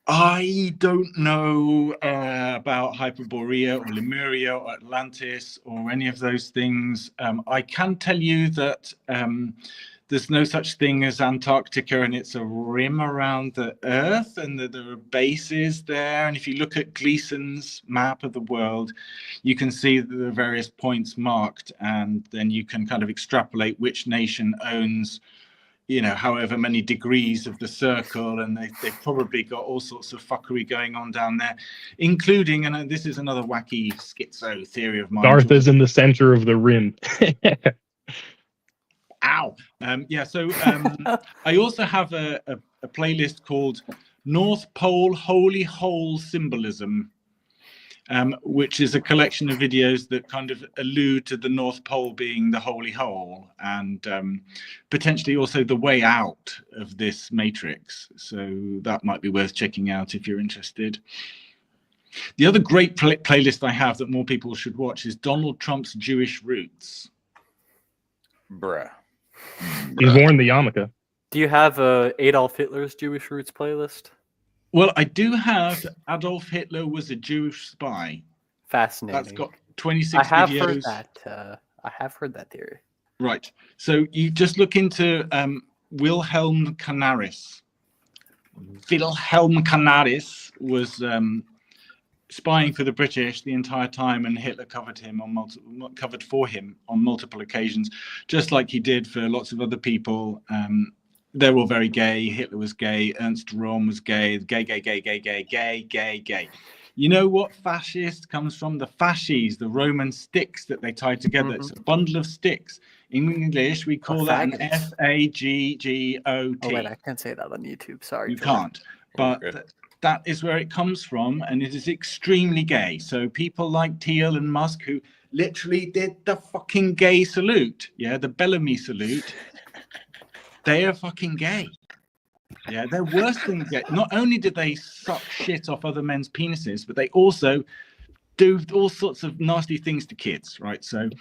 I don't know about Hyperborea or Lemuria or Atlantis or any of those things. I can tell you that there's no such thing as Antarctica, and it's a rim around the Earth, and that there are bases there. And if you look at Gleason's map of the world, you can see that there are various points marked, and then you can kind of extrapolate which nation owns, you know, however many degrees of the circle, and they've probably got all sorts of fuckery going on down there, including, and this is another wacky schizo theory of mine.
Darth is in the center of the rim.
Ow. Yeah, so I also have a playlist called North Pole Holy Hole Symbolism, which is a collection of videos that kind of allude to the North Pole being the holy hole, and potentially also the way out of this matrix. So that might be worth checking out if you're interested. The other great playlist I have that more people should watch is Donald Trump's Jewish Roots.
Bruh.
He's worn the yarmulke.
Do you have Adolf Hitler's Jewish Roots playlist?
Well, I do have Adolf Hitler was a Jewish spy.
Fascinating.
That's got 26
I have
videos.
heard that. I have heard that theory.
Right. So you just look into Wilhelm Canaris. Wilhelm Canaris was spying for the British the entire time, and Hitler covered for him on multiple occasions, just like he did for lots of other people. They're all very gay. Hitler was gay. Ernst Röhm was gay. Gay. You know what fascist comes from? The fasces, the Roman sticks that they tied together. It's a bundle of sticks. In English, we call that an F-A-G-G-O-T.
Oh, wait, I can't say that on YouTube. Sorry.
You can't. But that is where it comes from, and it is extremely gay. So people like Thiel and Musk, who literally did the fucking gay salute, the Bellamy salute, they are fucking gay. Yeah, they're worse than gay. Not only did they suck shit off other men's penises, but they also do all sorts of nasty things to kids, right? So,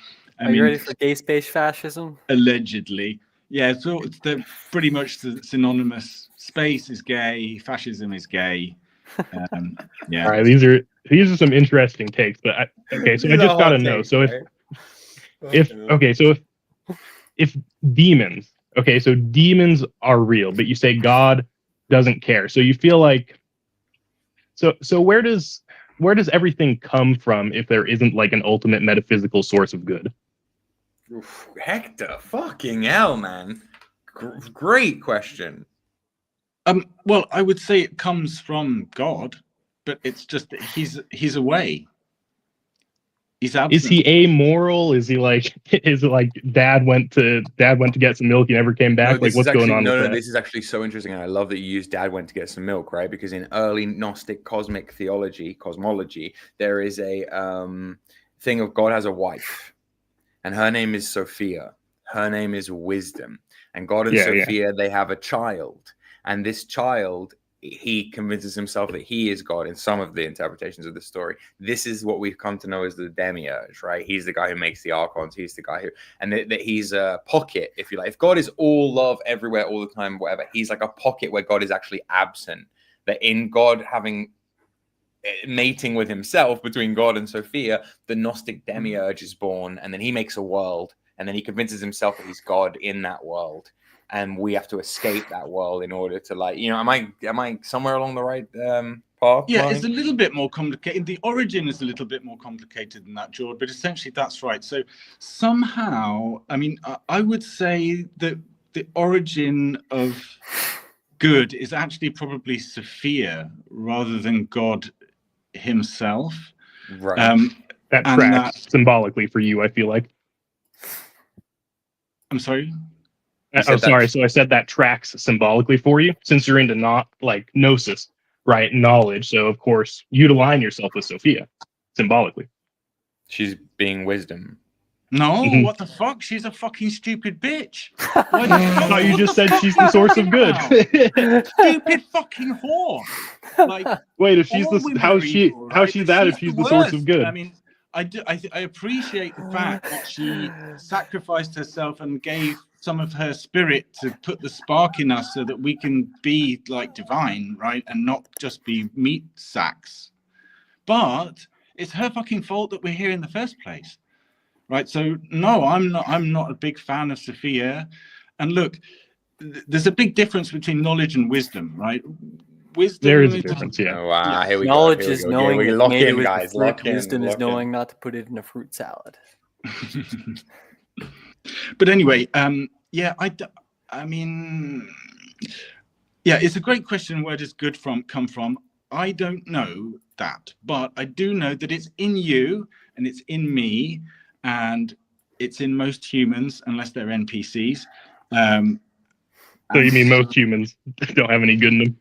Are you ready for gay space fascism?
Allegedly. Yeah, so they're pretty much synonymous. Space is gay, fascism is gay. Yeah.
All right, these are some interesting takes, but okay, so I just gotta know. So if demons, okay, so demons are real, but you say God doesn't care. So you feel like, so where does everything come from if there isn't like an ultimate metaphysical source of good?
Oof, Hector, fucking hell, man. Great question.
Well, I would say it comes from God, but it's just that he's away. He's absent.
Is he amoral? Is it like dad went to get some milk, he never came back?
No,
like what's going on?
No, this is actually so interesting, and I love that you use dad went to get some milk, right? Because in early Gnostic cosmic cosmology, there is a thing of God has a wife, and her name is Sophia. Her name is wisdom, and God and Sophia they have a child. And this child, he convinces himself that he is God in some of the interpretations of the story. This is what we've come to know as the demiurge, right? He's the guy who makes the archons. He's the guy who, and that he's a pocket, if you like. If God is all love everywhere, all the time, whatever, he's like a pocket where God is actually absent. That in God having mating with himself between God and Sophia, the Gnostic demiurge is born, and then he makes a world, and then he convinces himself that he's God in that world. And we have to escape that world in order to, like, am I somewhere along the right path?
Yeah, it's a little bit more complicated. The origin is a little bit more complicated than that, George, but essentially that's right. So somehow, I would say that the origin of good is actually probably Sophia rather than God himself.
Right.
That tracks symbolically for you, I feel like.
I'm sorry?
Sorry. So I said that tracks symbolically for you, since you're into not like gnosis, right? Knowledge. So of course you'd align yourself with Sophia symbolically.
She's being wisdom.
No, what the fuck? She's a fucking stupid bitch.
No, you just said she's the source of good.
Stupid fucking whore. Like,
wait, if she's how's she that if she's the source of good?
I appreciate the fact that she sacrificed herself and gave some of her spirit to put the spark in us so that we can be like divine, right? And not just be meat sacks. But it's her fucking fault that we're here in the first place. Right. So no, I'm not a big fan of Sophia. And look, there's a big difference between knowledge and wisdom, right? Wisdom.
There is a difference, yeah.
Oh, wow, here we
Knowledge
go. Here
is
we go.
knowing
we
that
lock
tomato
in,
is
guys.
the fruit.
Lock in.
Wisdom is
lock in.
knowing not to put it in a fruit salad.
But anyway, yeah, I mean, yeah, it's a great question. Where does good come from? I don't know that, but I do know that it's in you and it's in me and it's in most humans, unless they're NPCs.
So you mean most humans don't have any good in them?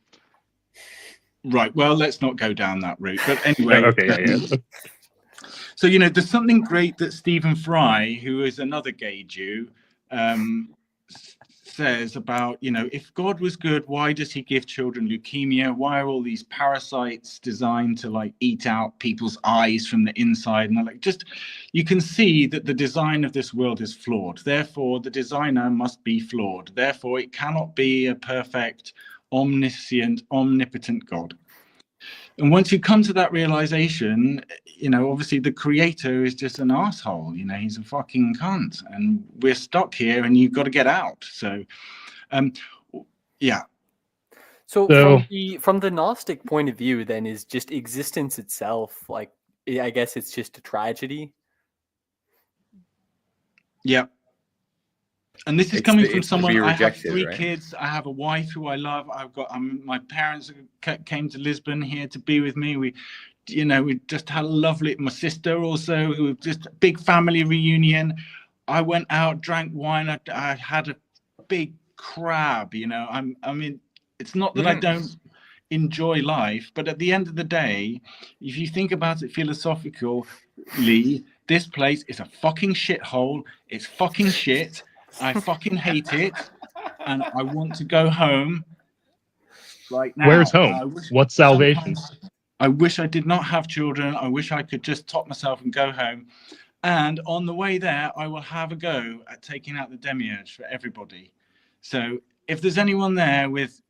Right. Well, let's not go down that route. But anyway.
Okay. Yeah.
So, you know, there's something great that Stephen Fry, who is another gay Jew, says about, you know, if God was good, why does he give children leukemia? Why are all these parasites designed to like eat out people's eyes from the inside? And they're like, just, you can see that the design of this world is flawed. Therefore, the designer must be flawed. Therefore, it cannot be a perfect, omniscient, omnipotent God. And once you come to that realization, you know, obviously the creator is just an asshole, you know, he's a fucking cunt and we're stuck here and you've got to get out. So, yeah.
So from the Gnostic point of view, then is just existence itself, like, I guess it's just a tragedy.
Yeah. And this is coming from someone, I have 3 kids, I have a wife who I love, I've got, my parents came to Lisbon here to be with me. We just had a lovely, my sister also, who was just a big family reunion. I went out, drank wine, I had a big crab, you know, I mean, it's not that I don't enjoy life, but at the end of the day, if you think about it philosophically, this place is a fucking shithole, it's fucking shit. I fucking hate it, and I want to go home right now.
Where's home? What's salvation?
I wish I did not have children. I wish I could just top myself and go home. And on the way there, I will have a go at taking out the demiurge for everybody. So if there's anyone there with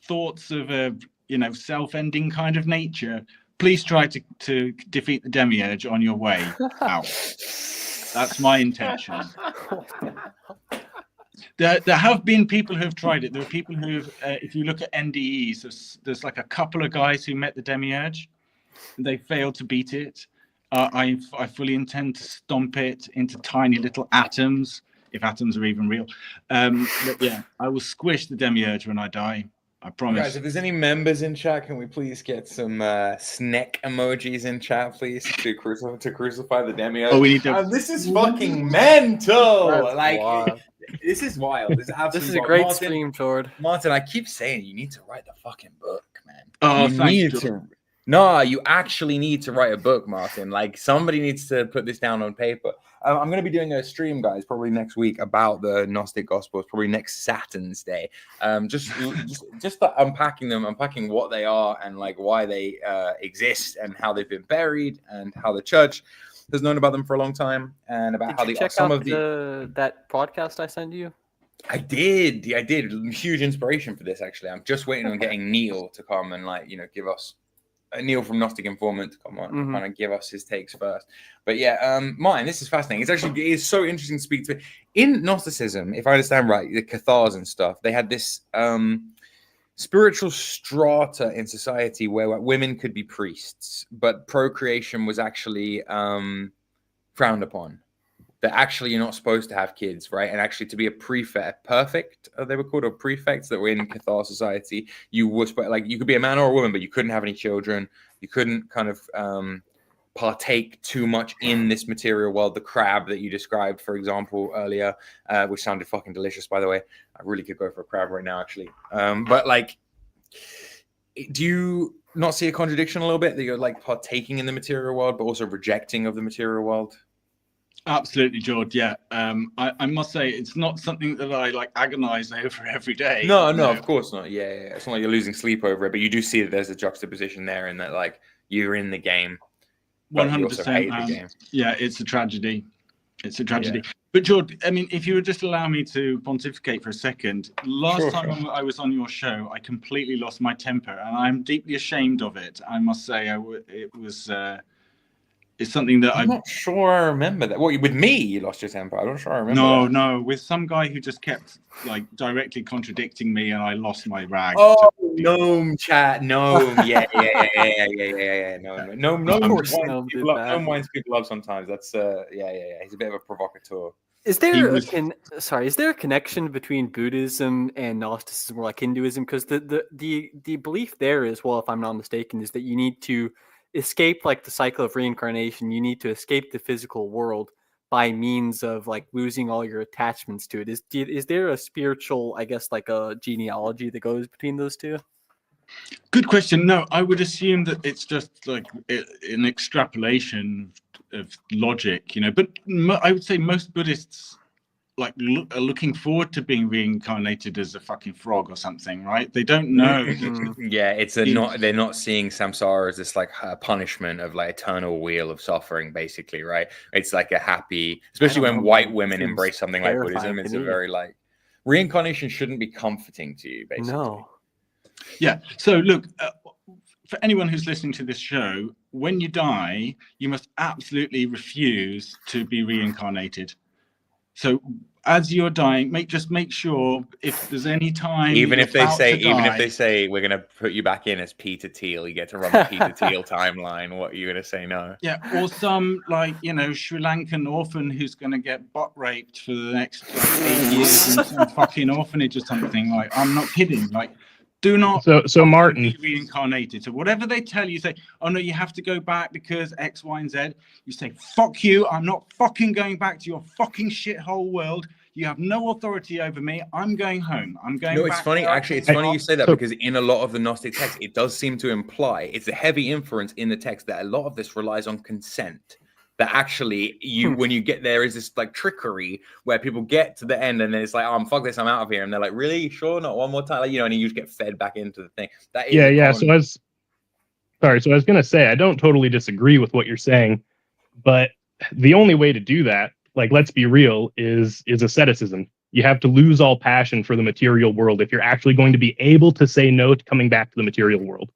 thoughts of a, you know, self-ending kind of nature, please try to defeat the demiurge on your way out. That's my intention. There have been people who have tried it. There are people who have, if you look at NDEs, there's like a couple of guys who met the demiurge. They failed to beat it. I fully intend to stomp it into tiny little atoms, if atoms are even real. But yeah, I will squish the demiurge when I die. I promise.
Guys, if there's any members in chat, can we please get some snack emojis in chat, please, to crucify the demiurge?
Oh, we need to.
This is fucking mental.
That's
like,
wild.
This is wild. This is absolutely
This is a
wild.
great stream, Tord.
Martin, I keep saying you need to write the fucking book, man.
Oh,
thanks. No, you actually need to write a book, Martin. Like, somebody needs to put this down on paper. I'm going to be doing a stream, guys, probably next week about the Gnostic Gospels, probably next Saturn's Day. Just unpacking them, unpacking what they are and like why they exist and how they've been buried and how the church has known about them for a long time and about how they are some of the
that podcast I sent you.
I did. Huge inspiration for this, actually. I'm just waiting on getting Neil to come and like, you know, give us. Neil from Gnostic Informant to come on and kind of give us his takes first. But yeah, mine, this is fascinating. It's so interesting to speak to. In Gnosticism, if I understand right, the Cathars and stuff, they had this spiritual strata in society where women could be priests, but procreation was actually frowned upon. That actually you're not supposed to have kids, right? And actually to be a perfect, they were called, or prefects that were in Cathar society, you were like, you could be a man or a woman, but you couldn't have any children. You couldn't kind of partake too much in this material world. The crab that you described, for example, earlier, which sounded fucking delicious, by the way. I really could go for a crab right now, actually. But like, do you not see a contradiction a little bit that you're like partaking in the material world, but also rejecting of the material world?
Absolutely, George. Yeah, I must say it's not something that I like agonize over every day.
No, of course not. Yeah, it's not like you're losing sleep over it, but you do see that there's a juxtaposition there, and that like you're in the game,
100%. Yeah, it's a tragedy. It's a tragedy. Yeah. But George, I mean, if you would just allow me to pontificate for a second. Last time I was on your show, I completely lost my temper, and I'm deeply ashamed of it. I must say, it was. It's something that
I'm not sure I remember that. What, with me, you lost your temper? I'm not sure I remember that.
No, with some guy who just kept like directly contradicting me, and I lost my rag.
Oh, gnome chat, gnome, yeah. Gnome winds people up sometimes. That's yeah. He's a bit of a provocateur.
Is there is there a connection between Buddhism and Gnosticism, or like Hinduism? Because the belief there is, well, if I'm not mistaken, is that you need to escape like the cycle of reincarnation. You need to escape the physical world by means of like losing all your attachments to it. Is there a spiritual, I guess, like a genealogy that goes between those two?
Good question. No, I would assume that it's just like an extrapolation of logic, but I would say most Buddhists like are looking forward to being reincarnated as a fucking frog or something, right? They don't know.
Yeah, they're not seeing samsara as this like punishment of like eternal wheel of suffering, basically, right? It's like a happy, especially when white women embrace something like Buddhism. It's a very like reincarnation shouldn't be comforting to you, basically.
No.
Yeah. So look, for anyone who's listening to this show, when you die, you must absolutely refuse to be reincarnated. So as you're dying, just make sure if there's any time,
even if they say we're gonna put you back in as Peter Thiel, you get to run the Peter Thiel timeline. What are you gonna say? No.
Yeah, or some like Sri Lankan orphan who's gonna get butt raped for the next 8 years in some fucking orphanage or something. Like, I'm not kidding. Like, do not
so Martin
be reincarnated. So whatever they tell you, say, oh no, you have to go back because X, Y, and Z. You say, fuck you, I'm not fucking going back to your fucking shithole world. You have no authority over me. I'm going home. I'm going.
No, it's funny. Actually, it's funny you say that because in a lot of the Gnostic texts, it does seem to imply, it's a heavy inference in the text that a lot of this relies on consent. That actually, when you get there, is this like trickery where people get to the end and then it's like, oh, fuck this, I'm out of here, and they're like, really, sure, not one more time, like, and you just get fed back into the thing. That is
yeah. So I was gonna say I don't totally disagree with what you're saying, but the only way to do that, like, let's be real, is asceticism. You have to lose all passion for the material world if you're actually going to be able to say no to coming back to the material world.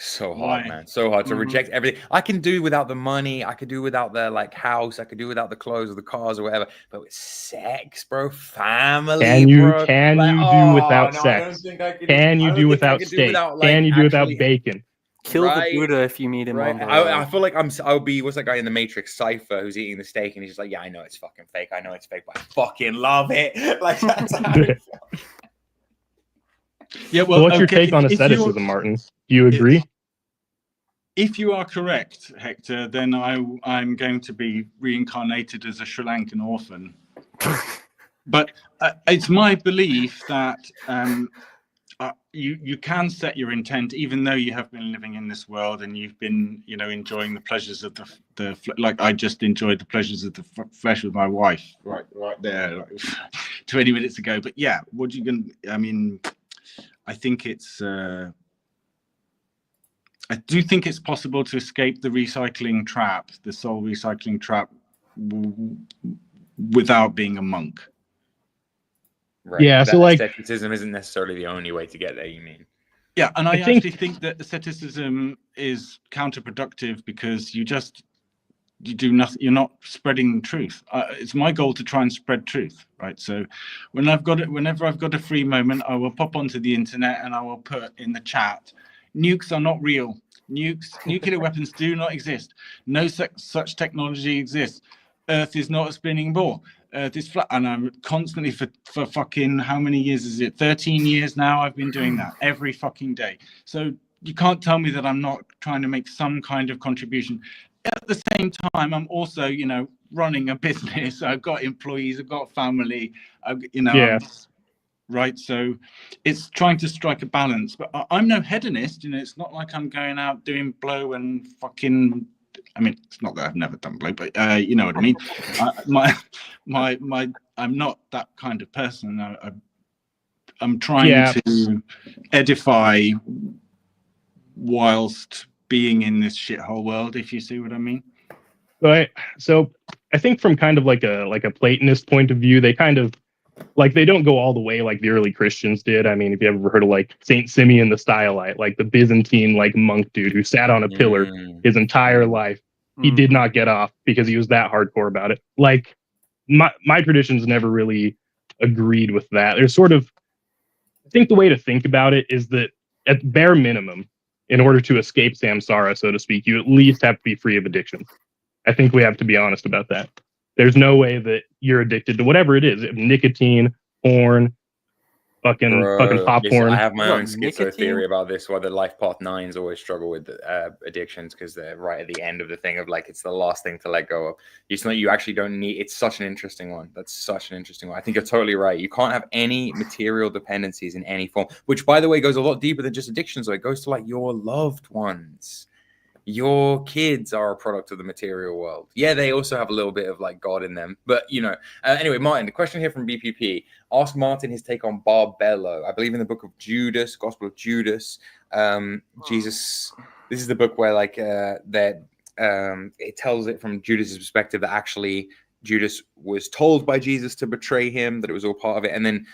So hard, man. So hard to reject everything. I can do without the money. I could do without the like house. I could do without the clothes or the cars or whatever. But with sex, bro, family.
Can you
bro,
do without sex? Can you do without steak? Can you do without bacon?
Kill the Buddha if you meet him.
Right. I feel like I'll be, what's that guy in the Matrix, Cypher, who's eating the steak and he's just like, yeah, I know it's fucking fake. I know it's fake, but I fucking love it. Like, that's
yeah.
Well, what's your take on asceticism, Martin? Do you agree?
If you are correct, Hector, then I'm going to be reincarnated as a Sri Lankan orphan. But it's my belief that you can set your intent, even though you have been living in this world and you've been, enjoying the pleasures of the like I just enjoyed the pleasures of the flesh with my wife right there, like 20 minutes ago. But yeah, I think it's. I do think it's possible to escape the recycling trap, the soul recycling trap, without being a monk.
Right.
Yeah, so like
asceticism isn't necessarily the only way to get there, you mean?
Yeah, and I actually think that asceticism is counterproductive because you do nothing. You're not spreading truth. It's my goal to try and spread truth, right? So whenever I've got a free moment, I will pop onto the internet and I will put in the chat, nukes are not real. Nuclear weapons do not exist. No such technology exists. Earth is not a spinning ball. Earth is flat. And I'm constantly for fucking, how many years is it? 13 years now I've been doing that every fucking day. So you can't tell me that I'm not trying to make some kind of contribution. At the same time, I'm also, running a business. I've got employees, I've got family, right? So it's trying to strike a balance, but I'm no hedonist. It's not like I'm going out doing blow and fucking. I mean, it's not that I've never done blow, but you know what I mean. I'm not that kind of person. I'm trying to edify whilst being in this shithole world, if you see what I mean.
Right. So I think from kind of like a Platonist point of view, they kind of like, they don't go all the way like the early Christians did. I mean, if you ever heard of like Saint Simeon the Stylite, like the Byzantine like monk dude who sat on a pillar his entire life. he did not get off because he was that hardcore about it. Like my traditions never really agreed with that. There's sort of, I think the way to think about it is that at bare minimum, in order to escape samsara, so to speak, you at least have to be free of addiction. I think we have to be honest about that. There's no way that you're addicted to whatever it is, nicotine, porn, fucking popcorn.
Listen, I have my
What,
own schizo
nicotine?
theory about this. Why the life path 9s always struggle with addictions, because they're right at the end of the thing of like it's the last thing to let go of. It's not, you actually don't need. It's such an interesting one. That's such an interesting one. I think you're totally right. You can't have any material dependencies in any form, which by the way goes a lot deeper than just addictions. So it goes to like your loved ones. Your kids are a product of the material world. Yeah, they also have a little bit of like God in them. But, you know, anyway, Martin, the question here from BPP. Ask Martin his take on Barbello. I believe in the book of Judas, Gospel of Judas. Jesus, this is the book where like it tells it from Judas's perspective that actually Judas was told by Jesus to betray him, that it was all part of it. And then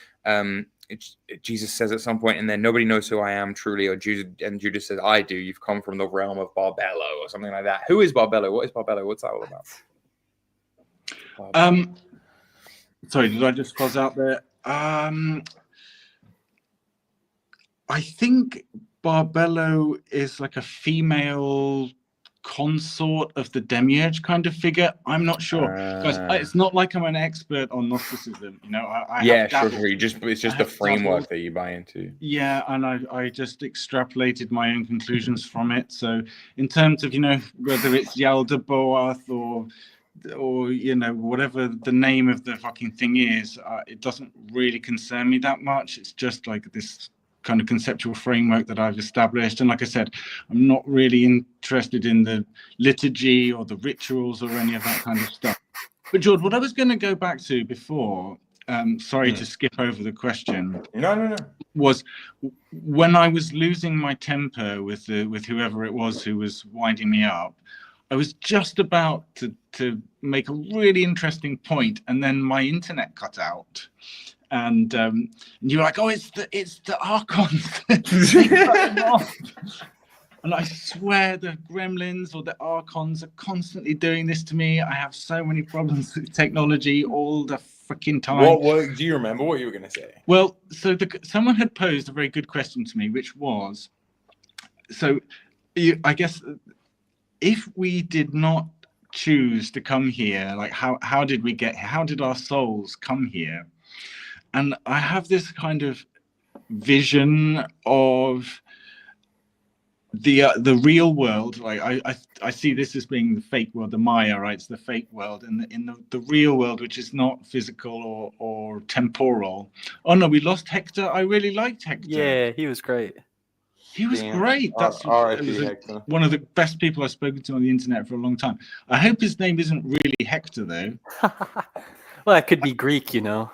Jesus says at some point, and then nobody knows who I am truly, or Judas says, I do. You've come from the realm of Barbello, or something like that. Who is Barbello? What is Barbello? What's that all about?
Sorry, did I just pause out there? I think Barbello is like a female consort of the demiurge kind of figure. I'm not sure. Guys, it's not like I'm an expert on Gnosticism. You know,
yeah, sure. It's just the framework that you buy into.
Yeah, and I just extrapolated my own conclusions from it. So in terms of, you know, whether it's Yaldabaoth or you know, whatever the name of the fucking thing is, it doesn't really concern me that much. It's just like this kind of conceptual framework that I've established. And like I said, I'm not really interested in the liturgy or the rituals or any of that kind of stuff. But George, what I was going to go back to before, sorry to skip over the question.
No.
Was when I was losing my temper with whoever it was who was winding me up, I was just about to make a really interesting point, and then my internet cut out. And you were like, oh, it's the Archons. And I swear the gremlins or the Archons are constantly doing this to me. I have so many problems with technology all the freaking time.
What do you remember what you were going to say?
Well, so someone had posed a very good question to me, which was, so I guess if we did not choose to come here, like how did we get here? How did our souls come here? And I have this kind of vision of the real world. Like I see this as being the fake world, the Maya, right? It's the fake world, and in the real world, which is not physical or temporal. Oh no, we lost Hector. I really liked Hector.
Yeah, he was great.
He was great. That's one of the best people I've spoken to on the internet for a long time. I hope his name isn't really Hector though.
Well, it could be Greek, you know.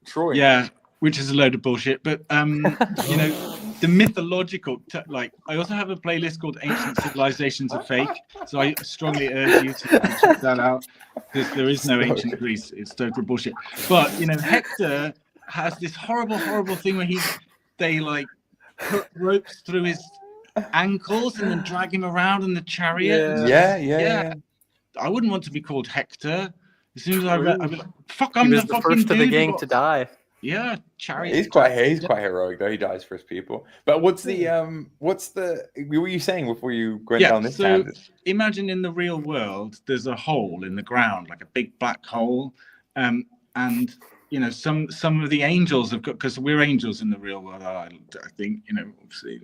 Troy.
Yeah, which is a load of bullshit. But you know, the mythological, like I also have a playlist called Ancient Civilizations Are Fake. So I strongly urge you to check that out, because there is no ancient Greece. It's total bullshit. But you know, Hector has this horrible thing where they like put ropes through his ankles and then drag him around in the chariot.
Yeah.
I wouldn't want to be called Hector. As soon as I'd be like, fuck, I'm
he was
the
the
fucking
first of the
dude
gang to die.
Yeah, chariot.
He's quite heroic though. He dies for his people. But what were you saying before you went down this tangent?
Imagine in the real world, there's a hole in the ground, like a big black hole, and you know, some of the angels have got, because we're angels in the real world. I think, you know, obviously,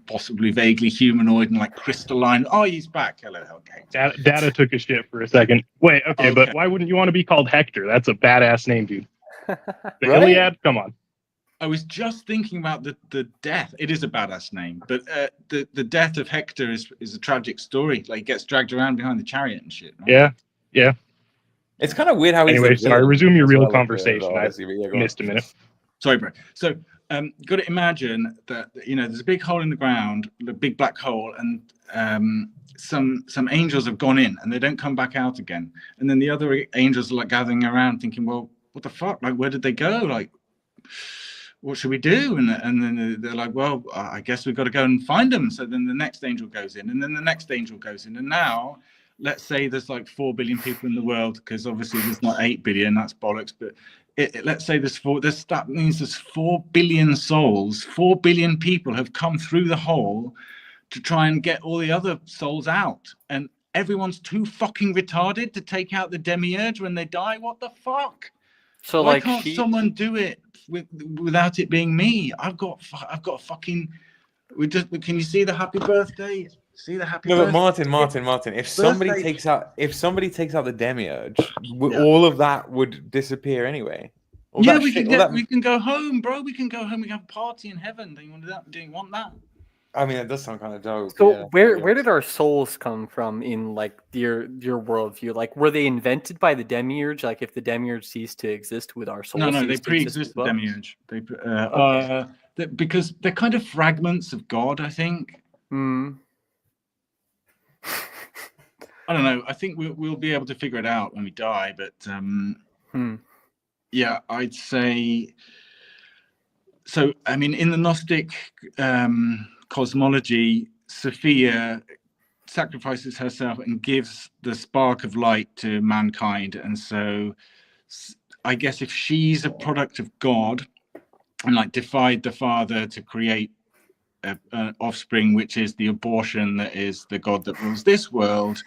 possibly vaguely humanoid and like crystalline. Oh, he's back. Hello, okay.
Data took a shit for a second. Wait, okay, but why wouldn't you want to be called Hector? That's a badass name, dude. The
Right?
Iliad? Come on.
I was just thinking about the death. It is a badass name, but the death of Hector is a tragic story. Like, he gets dragged around behind the chariot and shit. Right?
Yeah.
It's kind of weird how he's
anyway, sorry, resume your real conversation. I
missed
missed a minute.
Sorry, bro. So, got to imagine that, you know, there's a big hole in the ground, a big black hole, and some angels have gone in and they don't come back out again. And then the other angels are like gathering around thinking, well, what the fuck? Like, where did they go? Like, what should we do? And then they're like, well, I guess we've got to go and find them. So then the next angel goes in, and then the next angel goes in. And now let's say there's like 4 billion people in the world, because obviously there's not 8 billion, that's bollocks, but let's say that means there's 4 billion souls. 4 billion people have come through the hole to try and get all the other souls out, and everyone's too fucking retarded to take out the demiurge when they die. What the fuck?
So
why
like
can't someone do it without it being me? I've got fucking. Can you see the happy birthday? See the happy birthday?
But Martin. If somebody takes out the demiurge, all of that would disappear anyway.
We can go home, bro. We can go home. We can have a party in heaven. Do you want that? Do you want that?
I mean, that does sound kind of dope.
So
yeah,
where did our souls come from in like your worldview? Like, were they invented by the demiurge? Like, if the demiurge ceased to exist, would our souls?
No, they pre-exist the demiurge. Because they're kind of fragments of God, I think. I don't know. I think we'll be able to figure it out when we die. But yeah, I'd say. So, I mean, in the Gnostic cosmology, Sophia sacrifices herself and gives the spark of light to mankind. And so I guess if she's a product of God and like defied the Father to create an offspring, which is the abortion that is the God that rules this world,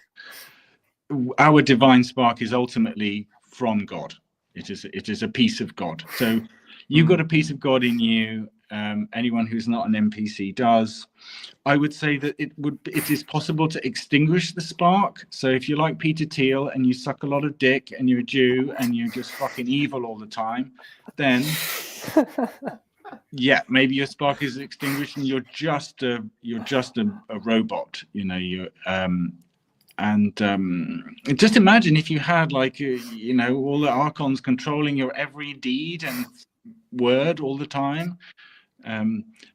our divine spark is ultimately from God. It is a piece of God. So you've got a piece of God in you. Anyone who's not an NPC does. I would say that it is possible to extinguish the spark. So if you're like Peter Thiel and you suck a lot of dick and you're a Jew and you're just fucking evil all the time, then yeah, maybe your spark is extinguished and you're just a robot. You know, just imagine if you had like all the archons controlling your every deed and word all the time.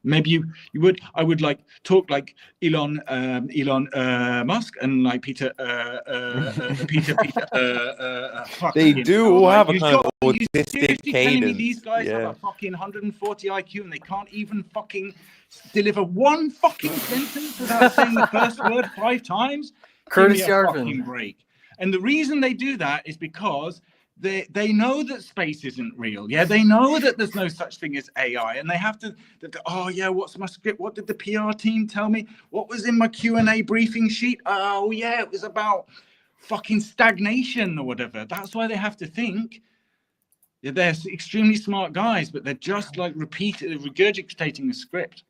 Maybe you would. I would like talk like Elon Musk and like Peter.
They do all have a kind of autistic cadence.
These guys have a fucking 140 IQ and they can't even fucking deliver one fucking sentence without saying the first word 5 times.
Curtis
Fucking break. And the reason they do that is because they know that space isn't real. Yeah, they know that there's no such thing as AI, and they have to. Oh yeah, what's my script? What did the PR team tell me? What was in my Q&A briefing sheet? Oh yeah, it was about fucking stagnation or whatever. That's why they have to think. Yeah, they're extremely smart guys, but they're just like regurgitating the script.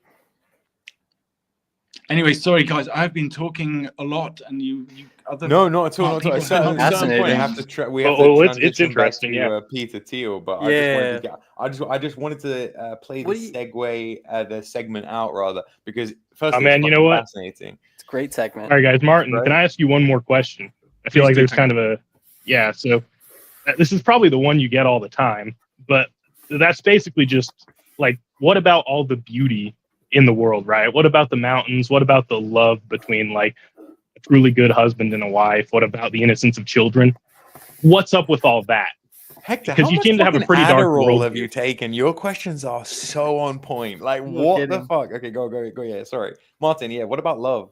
Anyway, sorry guys, I've been talking a lot, and you other
no, not at all. Not at all.
Fascinating.
We have to transition
it's interesting,
back to Peter Thiel, but I just wanted to play the segue, the segment out rather, because first,
man, you know what?
Fascinating.
It's a great segment.
All right, guys, Martin, can I ask you one more question? I feel like there's kind of so this is probably the one you get all the time, but that's basically just like, what about all the beauty in the world, right? What about the mountains? What about the love between like a truly good husband and a wife? What about the innocence of children? What's up with all that?
Hector,
because you seem to have a pretty dark world.
Have you taken? Your questions are so on point. Like, what the fuck? Okay, go. Yeah, sorry, Martin. Yeah, what about love?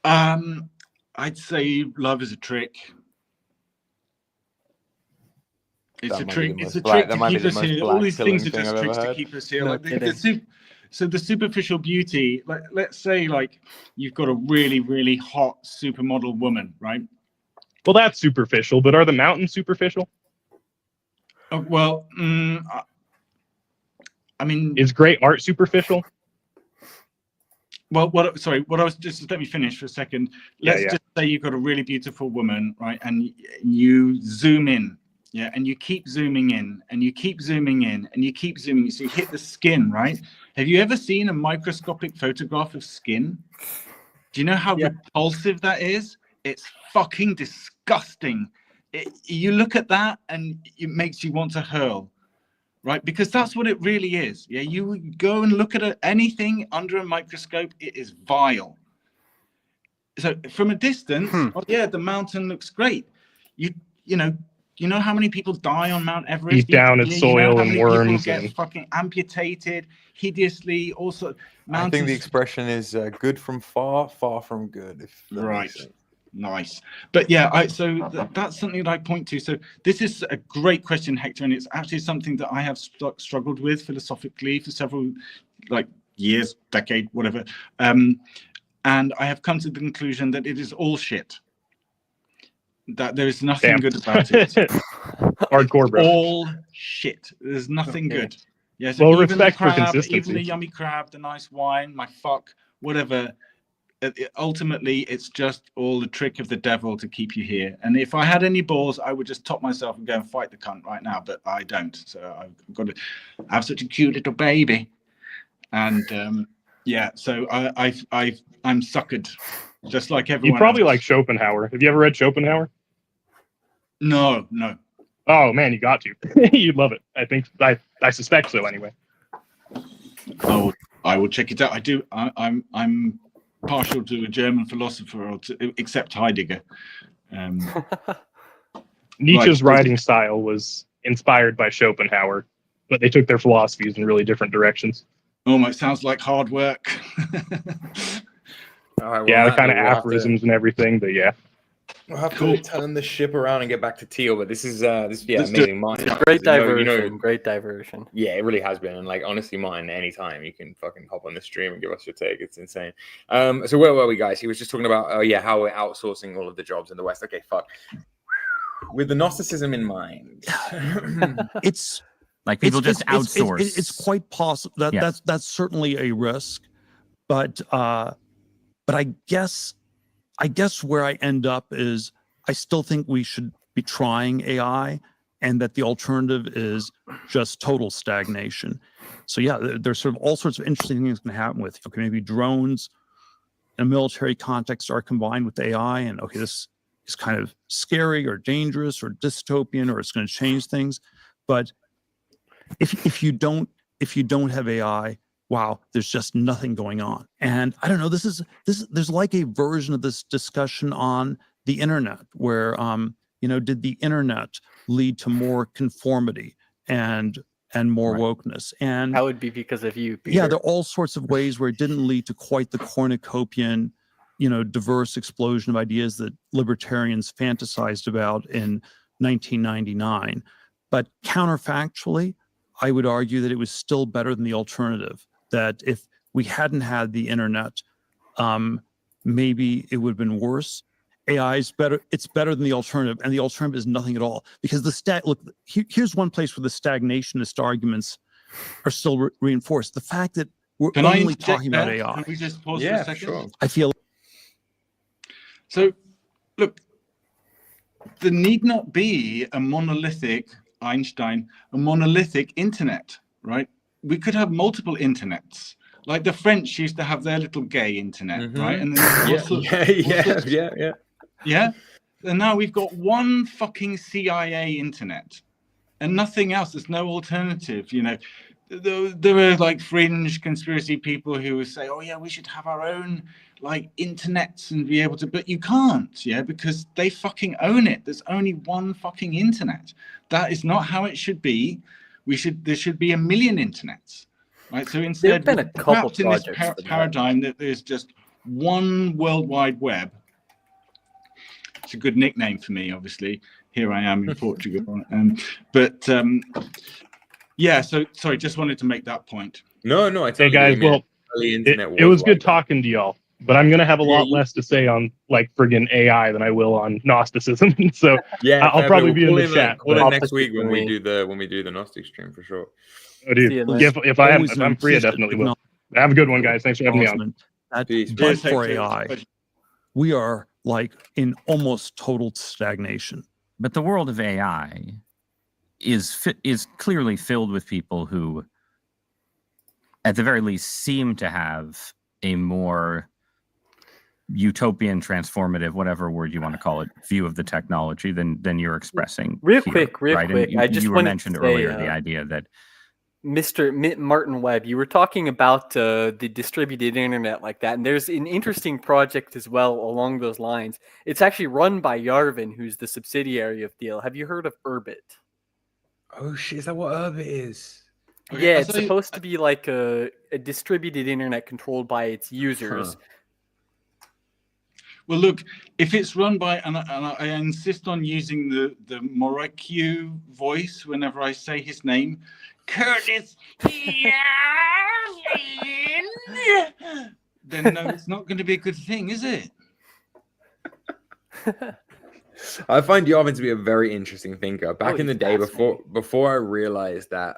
I'd say love is a trick. It's a trick. It's a trick to keep us here. All these things are just tricks to keep us here. Like so the superficial beauty. Like, let's say like you've got a really, really hot supermodel woman, right?
Well, that's superficial, but are the mountains superficial?
Well, I mean,
is great art superficial?
Well, what I was just, let me finish for a second. Let's just say you've got a really beautiful woman, right? And you zoom in, and you keep zooming in, and you keep zooming in, and you keep zooming in. So you hit the skin, right? Have you ever seen a microscopic photograph of skin? Do you know how repulsive that is? It's fucking disgusting. You look at that and it makes you want to hurl. Right, because that's what it really is. Yeah, you go and look at anything under a microscope, it is vile. So from a distance, the mountain looks great. You know, You know how many people die on Mount Everest?
Deep down in soil and worms
People
and
get fucking amputated hideously. Also,
I think the expression is good from far, far from good. If that
right.
makes sense.
Nice. But yeah, that's something that I point to. So this is a great question, Hector, and it's actually something that I have struggled with philosophically for several years, decade, whatever. And I have come to the conclusion that it is all shit. That there is nothing good about it.
Hardcore, bro.
All shit. There's nothing good. Yes.
Well,
Even
respect
the crab,
for consistency.
even the yummy crab, the nice wine, my fuck, whatever. Ultimately, it's just all the trick of the devil to keep you here. And if I had any balls, I would just top myself and go and fight the cunt right now. But I don't. So I've got to have such a cute little baby. And so I'm suckered, just like everyone.
You probably
else.
like Schopenhauer. Have you ever read Schopenhauer?
No.
Oh man, you got to. You'd love it. I suspect so anyway.
I will check it out. I do. I'm partial to a German philosopher, except Heidegger.
Nietzsche's writing style was inspired by Schopenhauer, but they took their philosophies in really different directions.
Oh, it sounds like hard work.
All right,
yeah, the kind of aphorisms and everything, but yeah.
We'll have to turn the ship around and get back to Thiel, but this is amazing. Mine,
great diversion. Great diversion.
Yeah, it really has been. And honestly, mine, anytime you can fucking hop on the stream and give us your take. It's insane. So where were we, guys? He was just talking about how we're outsourcing all of the jobs in the West. Okay, fuck. With the Gnosticism in mind.
It's
like people just outsource.
It's quite possible that that's certainly a risk, but I guess where I end up is I still think we should be trying AI, and that the alternative is just total stagnation. So yeah, there's sort of all sorts of interesting things going to happen with maybe drones in a military context are combined with AI, and this is kind of scary or dangerous or dystopian, or it's going to change things. But if you don't have AI, wow, there's just nothing going on. And I don't know, there's like a version of this discussion on the internet where, did the internet lead to more conformity and more wokeness? And
that would be because of you, Peter.
Yeah, there are all sorts of ways where it didn't lead to quite the cornucopian, diverse explosion of ideas that libertarians fantasized about in 1999. But counterfactually, I would argue that it was still better than the alternative. That if we hadn't had the internet, maybe it would have been worse. AI is better. It's better than the alternative, and the alternative is nothing at all. Because here's one place where the stagnationist arguments are still reinforced. The fact that we're only talking about AI.
Can we just pause for a second?
Sure.
I feel.
So, look, there need not be a monolithic internet, right? We could have multiple internets. Like the French used to have their little gay internet, right? And then yeah. And now we've got one fucking CIA internet and nothing else. There's no alternative. There are fringe conspiracy people who would say, "Oh yeah, we should have our own internets and be able to," but you can't, because they fucking own it. There's only one fucking internet. That is not how it should be. There should be a million internets, right? So instead,
there have been a couple
in this paradigm that there's just one World Wide Web. It's a good nickname for me, obviously. Here I am in Portugal, So sorry, just wanted to make that point.
No, I tell you,
guys. Well, it was good talking to y'all, but I'm gonna have a lot less to say on friggin' AI than I will on Gnosticism. So I'll probably be in the chat.
Call in next week when we do the Gnostic stream for sure.
Oh, dude, if I'm free, I definitely will. Have a good one, guys. Thanks for having me on.
But for AI, we are in almost total stagnation.
But the world of AI is clearly filled with people who, at the very least, seem to have a more utopian, transformative, whatever word you want to call it, view of the technology than you're expressing.
Real quick.
I just
you
mentioned earlier the idea that
Mr. Martin Webb, you were talking about the distributed internet like that, and there's an interesting project as well along those lines. It's actually run by Yarvin, who's the subsidiary of Thiel. Have you heard of Urbit?
Oh shit, is that what Urbit is?
Yeah, it's supposed to be like a distributed internet controlled by its users.
Huh. Well, look, if it's run by, and I insist on using the Morocco voice whenever I say his name, Curtis, then no, it's not going to be a good thing, is it?
I find Yarvin to be a very interesting thinker. Back in the day, before I realized that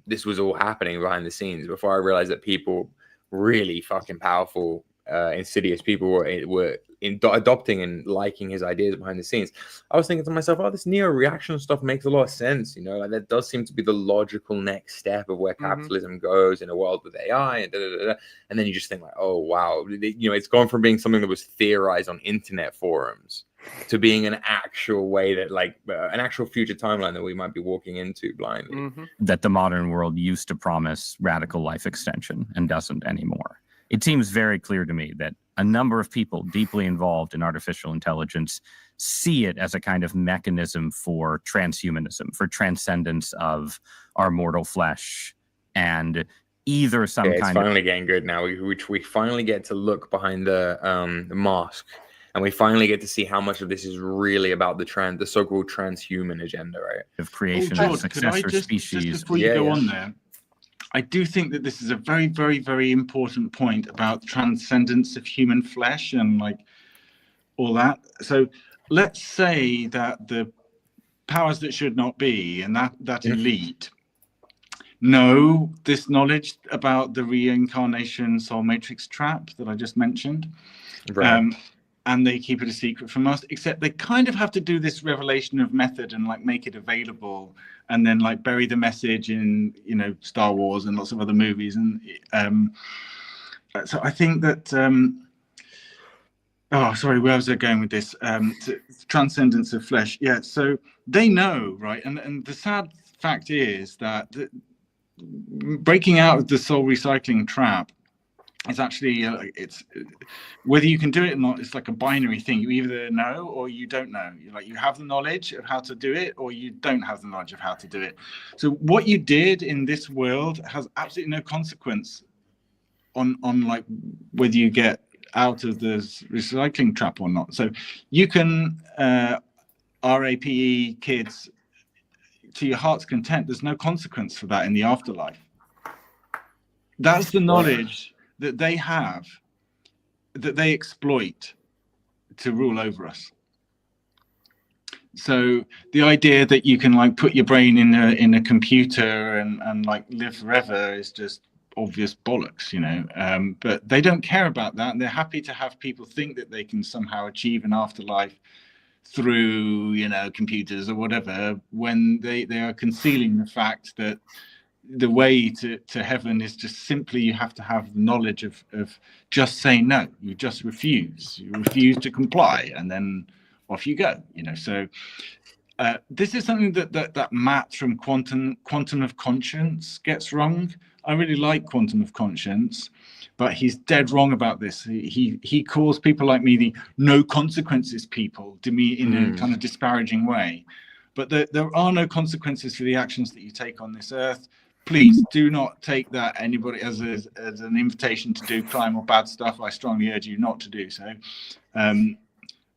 this was all happening behind the scenes, before I realized that people, really fucking powerful, insidious people were adopting and liking his ideas behind the scenes, I was thinking to myself, oh, this neo-reaction stuff makes a lot of sense, you know, like that does seem to be the logical next step of where capitalism goes in a world with AI and and then you just think like, oh wow, you know, it's gone from being something that was theorized on internet forums to being an actual way that like an actual future timeline that we might be walking into blindly.
That the modern world used to promise radical life extension and doesn't anymore. It seems very clear to me that a number of people deeply involved in artificial intelligence see it as a kind of mechanism for transhumanism, for transcendence of our mortal flesh, and either some
it's
kind of...
finally getting good now. We finally get to look behind the mask, and we finally get to see how much of this is really about the so-called transhuman agenda, right?
Of creation
George,
of successor species.
Just before you go on there, I do think that this is a very, very, very important point about transcendence of human flesh and like all that. So let's say that the powers that should not be and that elite know this knowledge about the reincarnation soul matrix trap that I just mentioned.
Right.
And they keep it a secret from us, except they kind of have to do this revelation of method and like make it available and then like bury the message in, you know, Star Wars and lots of other movies. And so I think that, oh, sorry, where was I going with this? Transcendence of flesh. Yeah, so they know, right? And the sad fact is that breaking out of the soul recycling trap, it's actually it's whether you can do it or not. It's like a binary thing. You either know or you don't know. You have the knowledge of how to do it, or you don't have the knowledge of how to do it. So what you did in this world has absolutely no consequence on like whether you get out of the recycling trap or not. So you can RAPE kids to your heart's content. There's no consequence for that in the afterlife. That's the knowledge that they have, that they exploit to rule over us. So the idea that you can like put your brain in a computer and like live forever is just obvious bollocks, you know. But they don't care about that, and they're happy to have people think that they can somehow achieve an afterlife through, you know, computers or whatever, when they are concealing the fact that the way to heaven is just simply you have to have the knowledge of just saying no. You just refuse. You refuse to comply, and then off you go. You know. So this is something that Matt from Quantum of Conscience gets wrong. I really like Quantum of Conscience, but he's dead wrong about this. He calls people like me the no consequences people, to me in a kind of disparaging way. But there are no consequences for the actions that you take on this earth. Please do not take that anybody as an invitation to do crime or bad stuff. I strongly urge you not to do so.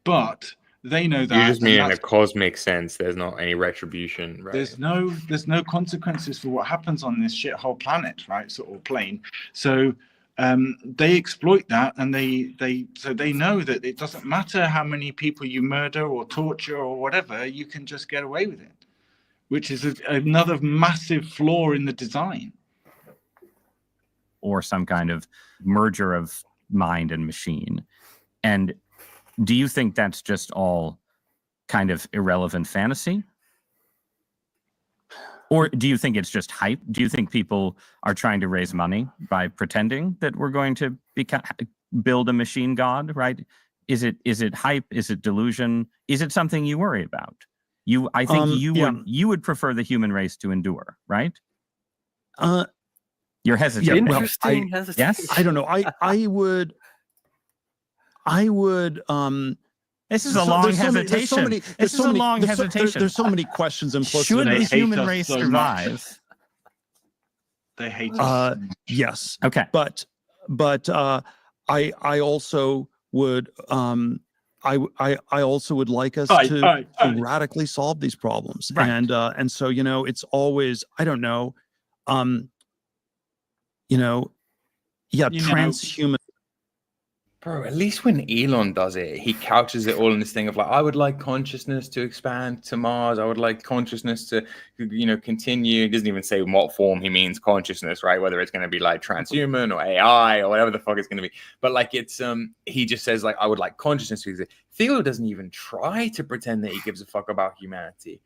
But they know that.
You just mean in a cosmic sense, there's not any retribution, right?
There's no consequences for what happens on this shithole planet, right? Sort of plane. So they exploit that, and they know that it doesn't matter how many people you murder or torture or whatever, you can just get away with it. Which is another massive flaw in the design.
Or some kind of merger of mind and machine. And do you think that's just all kind of irrelevant fantasy? Or do you think it's just hype? Do you think people are trying to raise money by pretending that we're going to build a machine god, right? Is it hype? Is it delusion? Is it something you worry about? I think you would prefer the human race to endure, right? You're hesitant.
Interesting hesitation.
Yes.
I don't know. I would.
This is a long hesitation. This is a long hesitation.
There's so many questions implicit.
Should
in
the
it.
human race survive?
They hate us.
Yes.
Okay.
But I also would I also would like us to radically solve these problems.
Right.
And so it's always, I don't know, transhuman.
Bro, at least when Elon does it, he couches it all in this thing of like, I would like consciousness to expand to Mars. I would like consciousness to, continue. He doesn't even say in what form he means consciousness, right? Whether it's going to be like transhuman or AI or whatever the fuck it's going to be. But like it's, he just says like, I would like consciousness to exist. Thiel doesn't even try to pretend that he gives a fuck about humanity.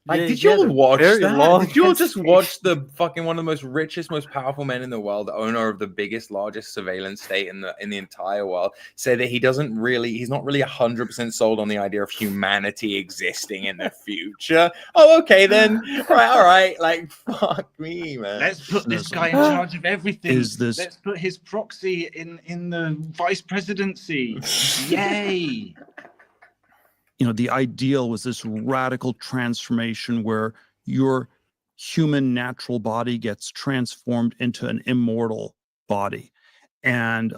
Like, did you all watch that? Did you all just watch the fucking one of the most richest, most powerful men in the world, the owner of the biggest, largest surveillance state in the entire world, say that he's not really 100% sold on the idea of humanity existing in the future? Oh, okay then. Right, all right. Like, fuck me, man.
Let's put this guy in charge of everything. Let's put his proxy in the vice presidency. Yay.
The ideal was this radical transformation where your human natural body gets transformed into an immortal body. And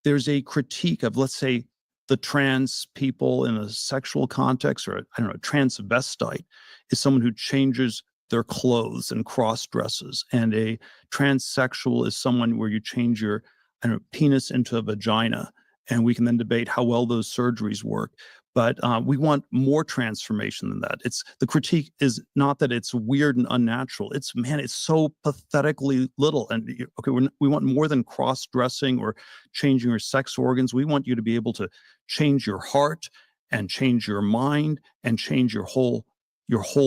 there's a critique of, let's say, the trans people in a sexual context, or I don't know, a transvestite is someone who changes their clothes and cross dresses. And a transsexual is someone where you change your, penis into a vagina. And we can then debate how well those surgeries work. But we want more transformation than that. The critique is not that it's weird and unnatural. It's so pathetically little. And we want more than cross-dressing or changing your sex organs. We want you to be able to change your heart and change your mind and change your whole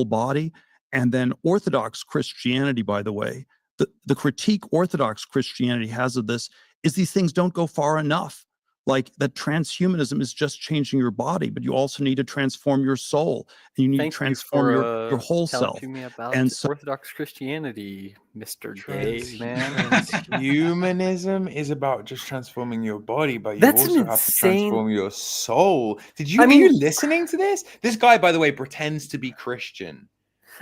body. And then Orthodox Christianity, by the way, the critique Orthodox Christianity has of this is these things don't go far enough. Like that transhumanism is just changing your body, but you also need to transform your soul, and you need to transform your whole self.
Telling me about
and so,
Orthodox Christianity, Mr. Gay man.
Transhumanism is about just transforming your body, but you also have to transform your soul. Are you listening to this? This guy, by the way, pretends to be Christian.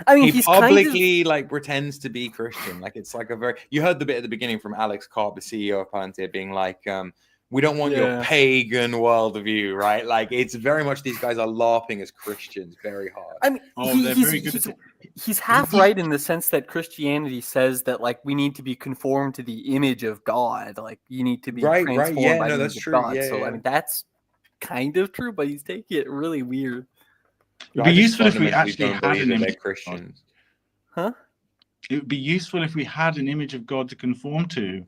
He publicly pretends to be Christian. Like it's like you heard the bit at the beginning from Alex Karp, the CEO of Palantir, being like, we don't want your pagan worldview, right? Like it's very much these guys are LARPing as Christians very hard.
I mean, he's half right in the sense that Christianity says that like we need to be conformed to the image of God, like you need to be transformed by the image of God. I mean that's kind of true, but he's taking it really weird.
It'd be useful if we actually had an image
of Christians.
Huh?
It would be useful if we had an image of God to conform to.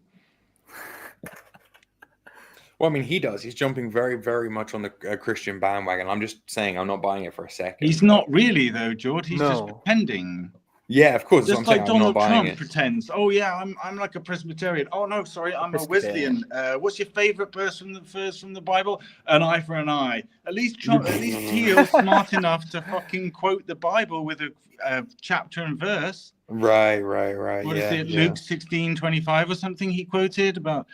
Well, I mean, he does. He's jumping very, very much on the Christian bandwagon. I'm just saying I'm not buying it for a second.
He's not really, though, George. He's just pretending.
Yeah, of course.
Just like Donald Trump pretends. Oh, yeah, I'm like a Presbyterian. Oh, no, sorry, I'm a Wesleyan. What's your favorite verse from the Bible? An eye for an eye. At least Thiel's smart enough to fucking quote the Bible with a chapter and verse.
Right.
What is it? Luke 16:25 or something he quoted about...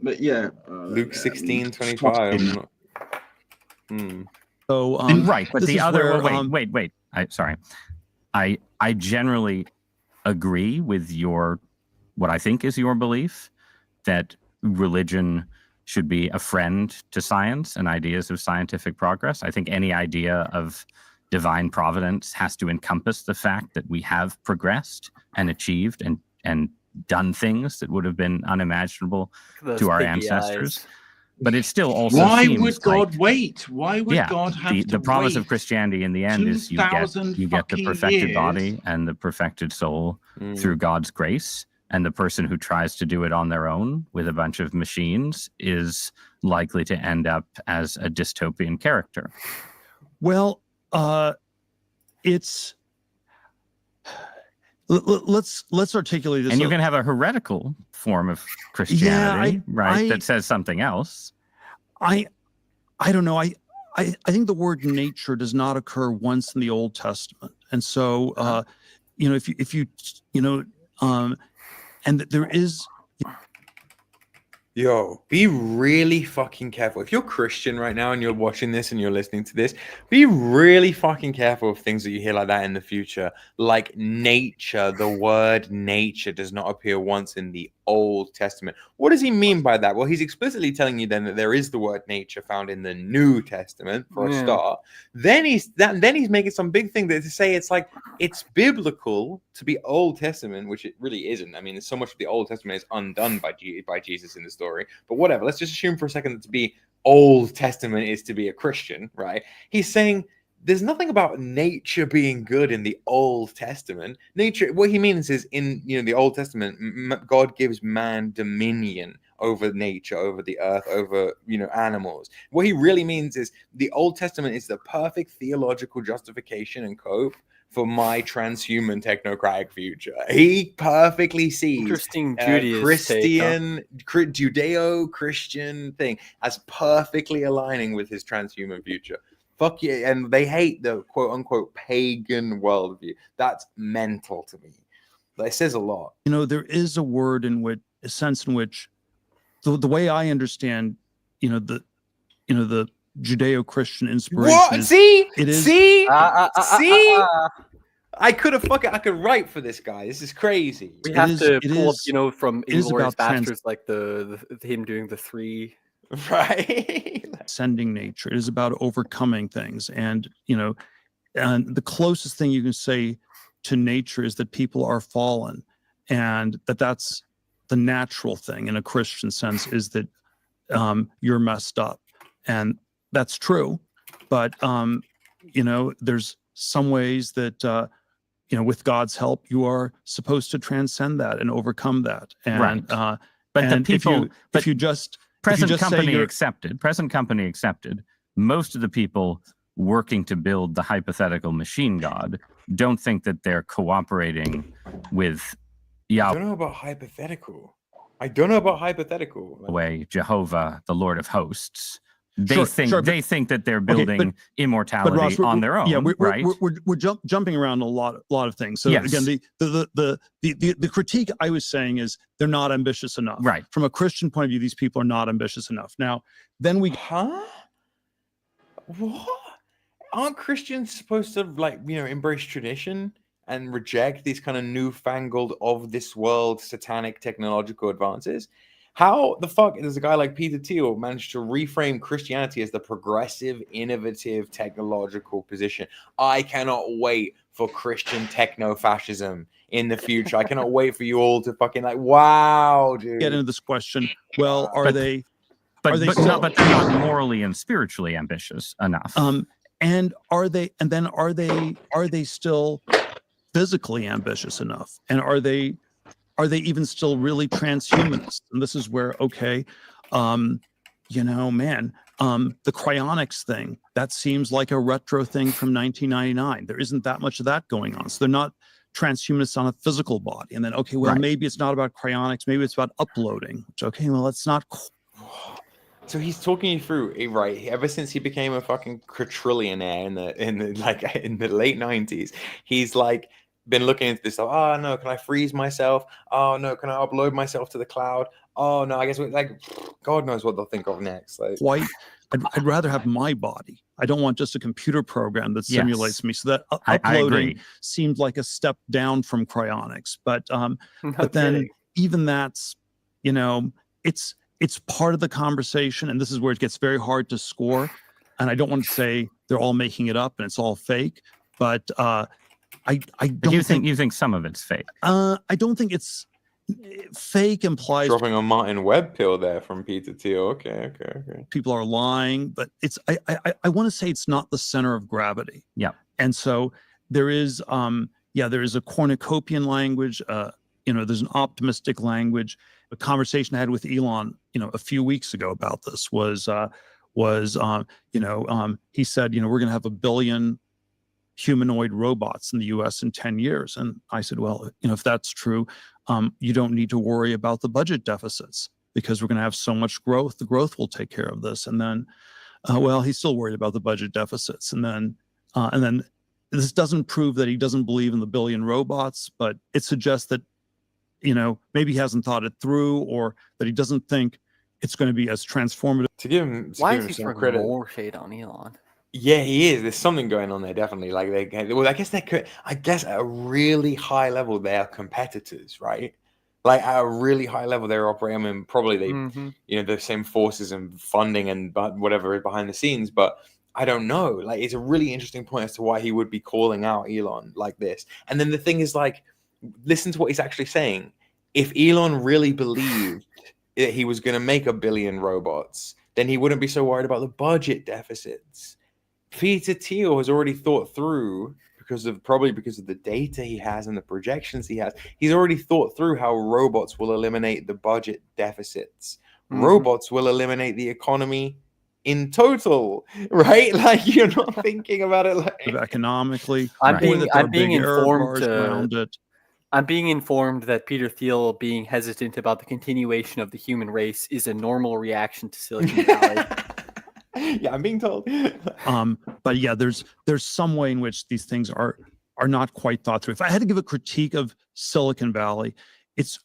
but yeah,
Luke 16:25.
So
right, but the other wait. I generally agree with what I think is your belief that religion should be a friend to science and ideas of scientific progress. I think any idea of divine providence has to encompass the fact that we have progressed and achieved and done things that would have been unimaginable to our ancestors.
Eyes.
But it still also
Why
seems
would God wait? Why would God have to
the promise
wait?
of Christianity in the end is you get the perfected body and the perfected soul through God's grace. And the person who tries to do it on their own with a bunch of machines is likely to end up as a dystopian character.
Well, it's... Let's articulate this.
And you can have a heretical form of Christianity, that says something else.
I don't know. I think the word nature does not occur once in the Old Testament, and so if you and that there is.
Yo, be really fucking careful. If you're Christian right now and you're watching this and you're listening to this, be really fucking careful of things that you hear like that in the future. Like nature, the word nature does not appear once in the Old Testament. What does he mean by that? Well, he's explicitly telling you then that there is the word nature found in the New Testament for a start. Then he's making some big thing that to say it's like it's biblical to be Old Testament, which it really isn't. I mean, so much of the Old Testament is undone by Jesus in the story. But whatever. Let's just assume for a second that to be Old Testament is to be a Christian, right? He's saying there's nothing about nature being good in the Old Testament. Nature, what he means is in the Old Testament, God gives man dominion over nature, over the earth, over animals. What he really means is the Old Testament is the perfect theological justification and cope for my transhuman technocratic future. He perfectly sees
Interesting
Christian, Judeo-Christian thing as perfectly aligning with his transhuman future. Fuck yeah, and they hate the quote-unquote pagan worldview. That's mental to me. That says a lot.
There is a word in which, a sense in which, the way I understand, the Judeo-Christian inspiration.
What?
Is,
see?
It is.
See? I could write for this guy. This is crazy.
We have to pull up, from Inglourious Basterds, like the him doing the 3.
Right.
Sending nature. It is about overcoming things. And, and the closest thing you can say to nature is that people are fallen, and that's the natural thing in a Christian sense, is that you're messed up. And that's true. But, there's some ways that, with God's help, you are supposed to transcend that and overcome that. And,
right. But
and
the people,
if you just
present company accepted, most of the people working to build the hypothetical machine god don't think that they're cooperating with Yahweh.
I don't know about hypothetical.
Jehovah, the Lord of Hosts. They
they
think that they're building immortality Ross, on their own.
Yeah,
right?
We're jumping around a lot of things. So
yes.
Again, the critique I was saying is they're not ambitious enough.
Right.
From a Christian point of view, these people are not ambitious enough. Now, then we
What? Aren't Christians supposed to embrace tradition and reject these kind of newfangled of this world satanic technological advances? How the fuck does a guy like Peter Thiel manage to reframe Christianity as the progressive, innovative, technological position? I cannot wait for Christian techno-fascism in the future. I cannot wait for you all to fucking wow, dude.
Get into this question. Well, are they
they're not morally and spiritually ambitious enough.
And are they still physically ambitious enough? And are they even still really transhumanists? And this is where, the cryonics thing, that seems like a retro thing from 1999. There isn't that much of that going on. So they're not transhumanists on a physical body. And then, maybe it's not about cryonics. Maybe it's about uploading. Which, it's not.
So he's talking you through, right? Ever since he became a fucking quadrillionaire in the late 90s, he's been looking into this stuff. Oh no, can I freeze myself? Oh no, can I upload myself to the cloud? Oh no, I guess God knows what they'll think of next.
I'd rather have my body. I don't want just a computer program that simulates me. So that uploading seemed like a step down from cryonics. But then even that's, it's part of the conversation, and this is where it gets very hard to score. And I don't want to say they're all making it up and it's all fake, but I don't think
you think some of it's fake.
I don't think it's fake. Implies
dropping a Martin Webb pill there from Peter Thiel. Okay.
People are lying, but it's I want to say it's not the center of gravity.
Yeah,
and so there is there is a cornucopian language. There's an optimistic language. A conversation I had with Elon, a few weeks ago about this was he said, we're going to have 1 billion humanoid robots in the U.S. in 10 years. And I said, well, if that's true, you don't need to worry about the budget deficits because we're going to have so much growth. The growth will take care of this. And then, he's still worried about the budget deficits. And then this doesn't prove that he doesn't believe in the 1 billion robots, but it suggests that maybe he hasn't thought it through, or that he doesn't think it's going to be as transformative.
To give him,
Why is he throwing more shade on Elon?
Yeah, he is. There's something going on there, definitely. Like I guess at a really high level, they are competitors, right? Like at a really high level, they're operating. I mean, probably they, the same forces and funding and whatever is behind the scenes. But I don't know. Like, it's a really interesting point as to why he would be calling out Elon like this. And then the thing is, like, listen to what he's actually saying. If Elon really believed that he was going to make 1 billion robots, then he wouldn't be so worried about the budget deficits. Peter Thiel has already thought through, because of the data he has and the projections he has, he's already thought through how robots will eliminate the budget deficits. Robots will eliminate the economy in total, right? Like, you're not thinking about it like
economically.
I'm being informed. I'm being informed that Peter Thiel being hesitant about the continuation of the human race is a normal reaction to Silicon Valley.
Yeah, I'm being told.
But yeah, there's some way in which these things are not quite thought through. If I had to give a critique of Silicon Valley, it's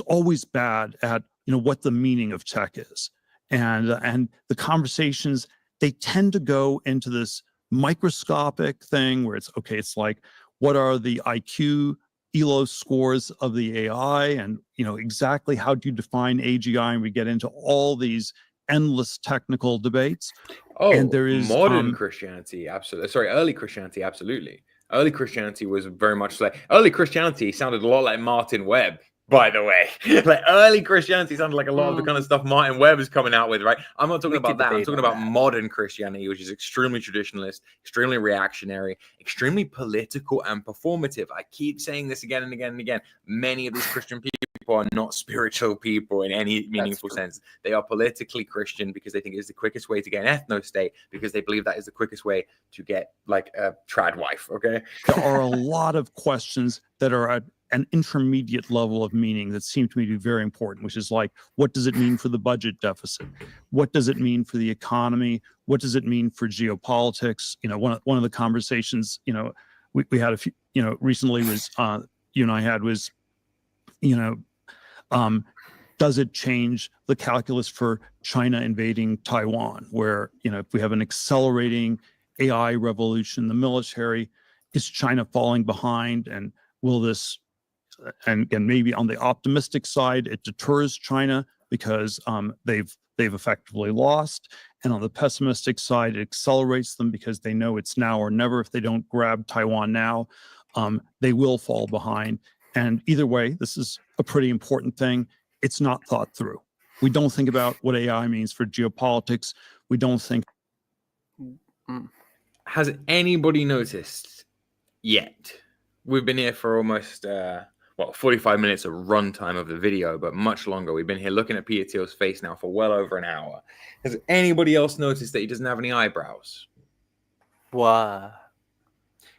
always bad at what the meaning of tech is, and the conversations, they tend to go into this microscopic thing where it's like, what are the IQ ELO scores of the AI, and exactly how do you define AGI, and we get into all these endless technical debates. And there is
modern Christianity, absolutely. Sorry, early Christianity, absolutely. Early Christianity was very much like early Christianity sounded a lot like Martin Webb, by the way. Like early Christianity sounded like a lot of the kind of stuff Martin Webb is coming out with, right? I'm not talking about that. I'm talking about modern Christianity, which is extremely traditionalist, extremely reactionary, extremely political and performative. I keep saying this again and again and again. Many of these Christian people are not spiritual people in any meaningful sense. They are politically Christian because they think it's the quickest way to get an ethno-state, because they believe that is the quickest way to get like a trad wife, okay?
There are a lot of questions that are at an intermediate level of meaning that seem to me to be very important, which is like, what does it mean for the budget deficit? What does it mean for the economy? What does it mean for geopolitics? One of the conversations, we had a few, recently was, you and I had was, does it change the calculus for China invading Taiwan, where, if we have an accelerating AI revolution in the military, is China falling behind? And will this, and maybe on the optimistic side, it deters China because they've effectively lost. And on the pessimistic side, it accelerates them because they know it's now or never. If they don't grab Taiwan now, they will fall behind. And either way, this is a pretty important thing. It's not thought through. We don't think about what AI means for geopolitics. We don't think.
Has anybody noticed yet? We've been here for almost 45 minutes of runtime of the video, but much longer. We've been here looking at Peter Thiel's face now for well over an hour. Has anybody else noticed that he doesn't have any eyebrows?
Wow.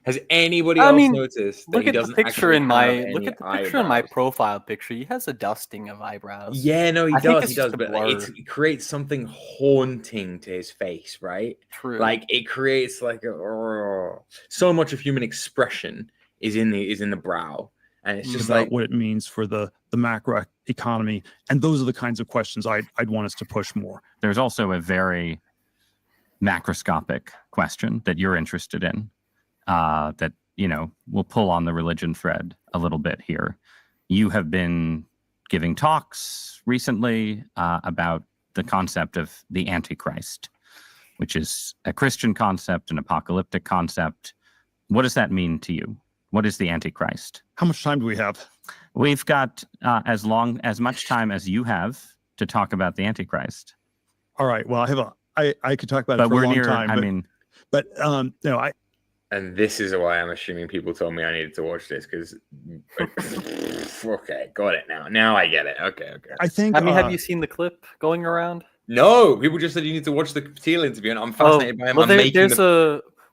Has anybody else noticed that he doesn't
picture in my
look
at the picture in my profile picture? He has a dusting of eyebrows.
Yeah, no, he does. He does, but
it
creates something haunting to his face, right?
True.
Like it creates like so much of human expression is in the brow, and it's just
about
like
what it means for the macro economy. And those are the kinds of questions I'd want us to push more.
There's also a very macroscopic question that you're interested in. That, we'll pull on the religion thread a little bit here. You have been giving talks recently about the concept of the Antichrist, which is a Christian concept, an apocalyptic concept. What does that mean to you? What is the Antichrist?
How much time do we have?
We've got as much time as you have to talk about the Antichrist.
All right. Well, I could talk about it for a long time.
And this is why I'm assuming people told me I needed to watch this, because okay, got it now. Now I get it. Okay.
I think.
Have you seen the clip going around?
No, people just said you need to watch the Thiel interview, and I'm fascinated by him. Well,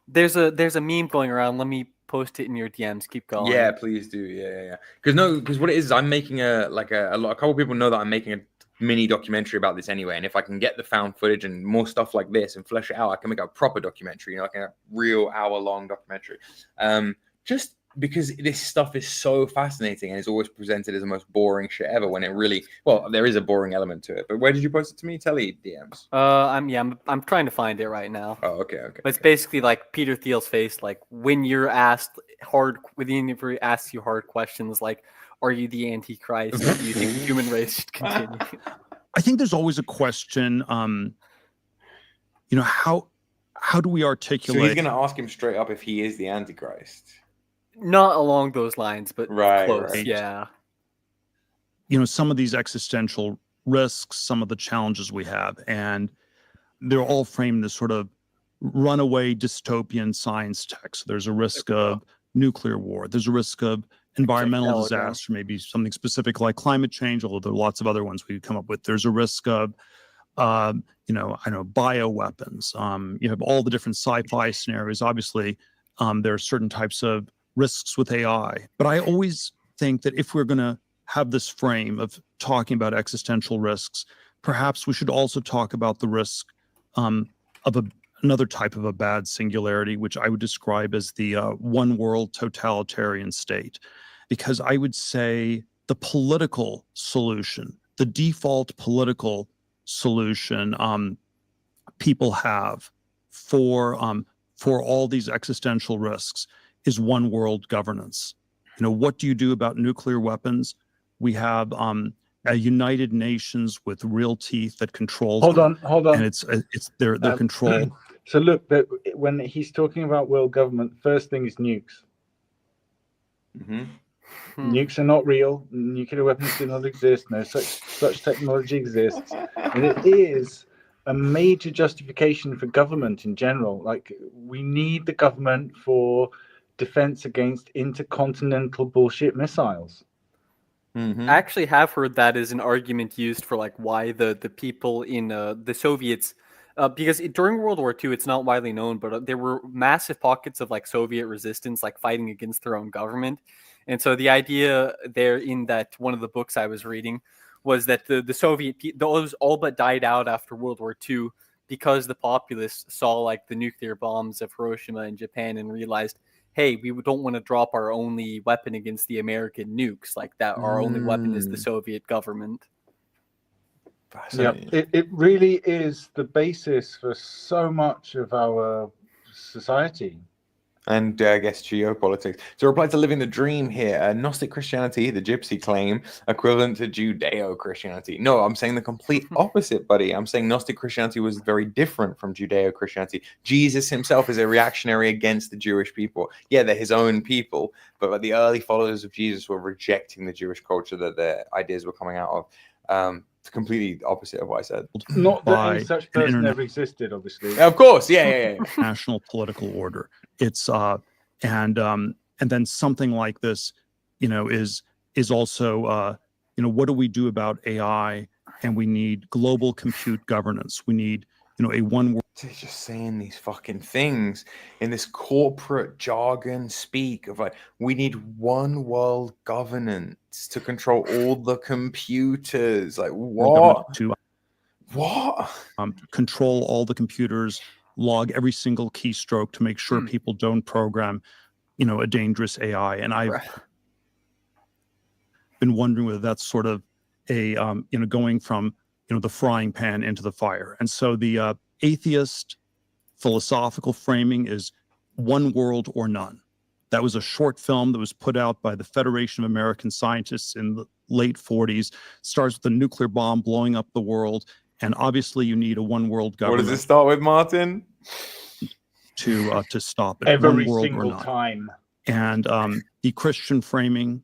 there's a meme going around. Let me post it in your DMs. Keep going.
Yeah, please do. Yeah. Because what it is I'm making a couple of people know that I'm making a mini documentary about this anyway, and if I can get the found footage and more stuff like this and flesh it out, I can make a proper documentary, like a real hour-long documentary. Just because this stuff is so fascinating and it's always presented as the most boring shit ever, when it really, well, there is a boring element to it. But where did you post it to me? Telly DMs.
I'm trying to find it right now.
Oh, okay.
But it's basically like Peter Thiel's face, like when you're asked when the universe asks you hard questions, like, are you the Antichrist? Or do you think the human race should continue?
I think there's always a question, how do we articulate?
So he's going to ask him straight up if he is the Antichrist.
Not along those lines, but close.
Right.
Yeah.
Some of these existential risks, some of the challenges we have, and they're all framed as sort of runaway dystopian science text. There's a risk of nuclear war. There's a risk of environmental disaster, maybe something specific like climate change, although there are lots of other ones we could come up with. There's a risk of, bioweapons. You have all the different sci-fi scenarios. Obviously, there are certain types of risks with AI. But I always think that if we're going to have this frame of talking about existential risks, perhaps we should also talk about the risk of another type of a bad singularity, which I would describe as the one world totalitarian state. Because I would say the political solution, the default political solution people have for all these existential risks is one world governance. What do you do about nuclear weapons? We have a United Nations with real teeth that controls.
Hold on.
And it's their control.
So look, when he's talking about world government, first thing is nukes. Nukes are not real. Nuclear weapons do not exist. No such technology exists, and it is a major justification for government in general. Like, we need the government for defense against intercontinental bullshit missiles.
I actually have heard that as an argument used for like why the people in the Soviets, because during World War II, it's not widely known, but there were massive pockets of like Soviet resistance, like fighting against their own government. And so the idea there in that one of the books I was reading was that the Soviet, those all but died out after World War II because the populace saw like the nuclear bombs of Hiroshima and Japan and realized, hey, we don't want to drop our only weapon against the American nukes, like that. Our only weapon is the Soviet government.
Yeah, it really is the basis for so much of our society.
And I guess geopolitics. So reply to Living the Dream here. Gnostic Christianity, the gypsy claim, equivalent to Judeo-Christianity. No, I'm saying the complete opposite, buddy. I'm saying Gnostic Christianity was very different from Judeo-Christianity. Jesus himself is a reactionary against the Jewish people. Yeah, they're his own people, but the early followers of Jesus were rejecting the Jewish culture that their ideas were coming out of. It's completely opposite of what I said.
Not that any such person ever existed, obviously.
Of course, yeah.
National political order. It's and then something like this, is also what do we do about AI? And we need global compute governance. We need a one world.
They're just saying these fucking things in this corporate jargon speak of like, we need one world governance to control all the computers. Like, what? What?
Control all the computers, log every single keystroke to make sure people don't program, a dangerous AI. And I've been wondering whether that's sort of a, going from, the frying pan into the fire. And so the atheist philosophical framing is one world or none. That was a short film that was put out by the Federation of American Scientists in the late 40s. Starts with a nuclear bomb blowing up the world. And obviously you need a one world government.
What does it start with, Martin?
To stop it.
Every single time.
And the Christian framing,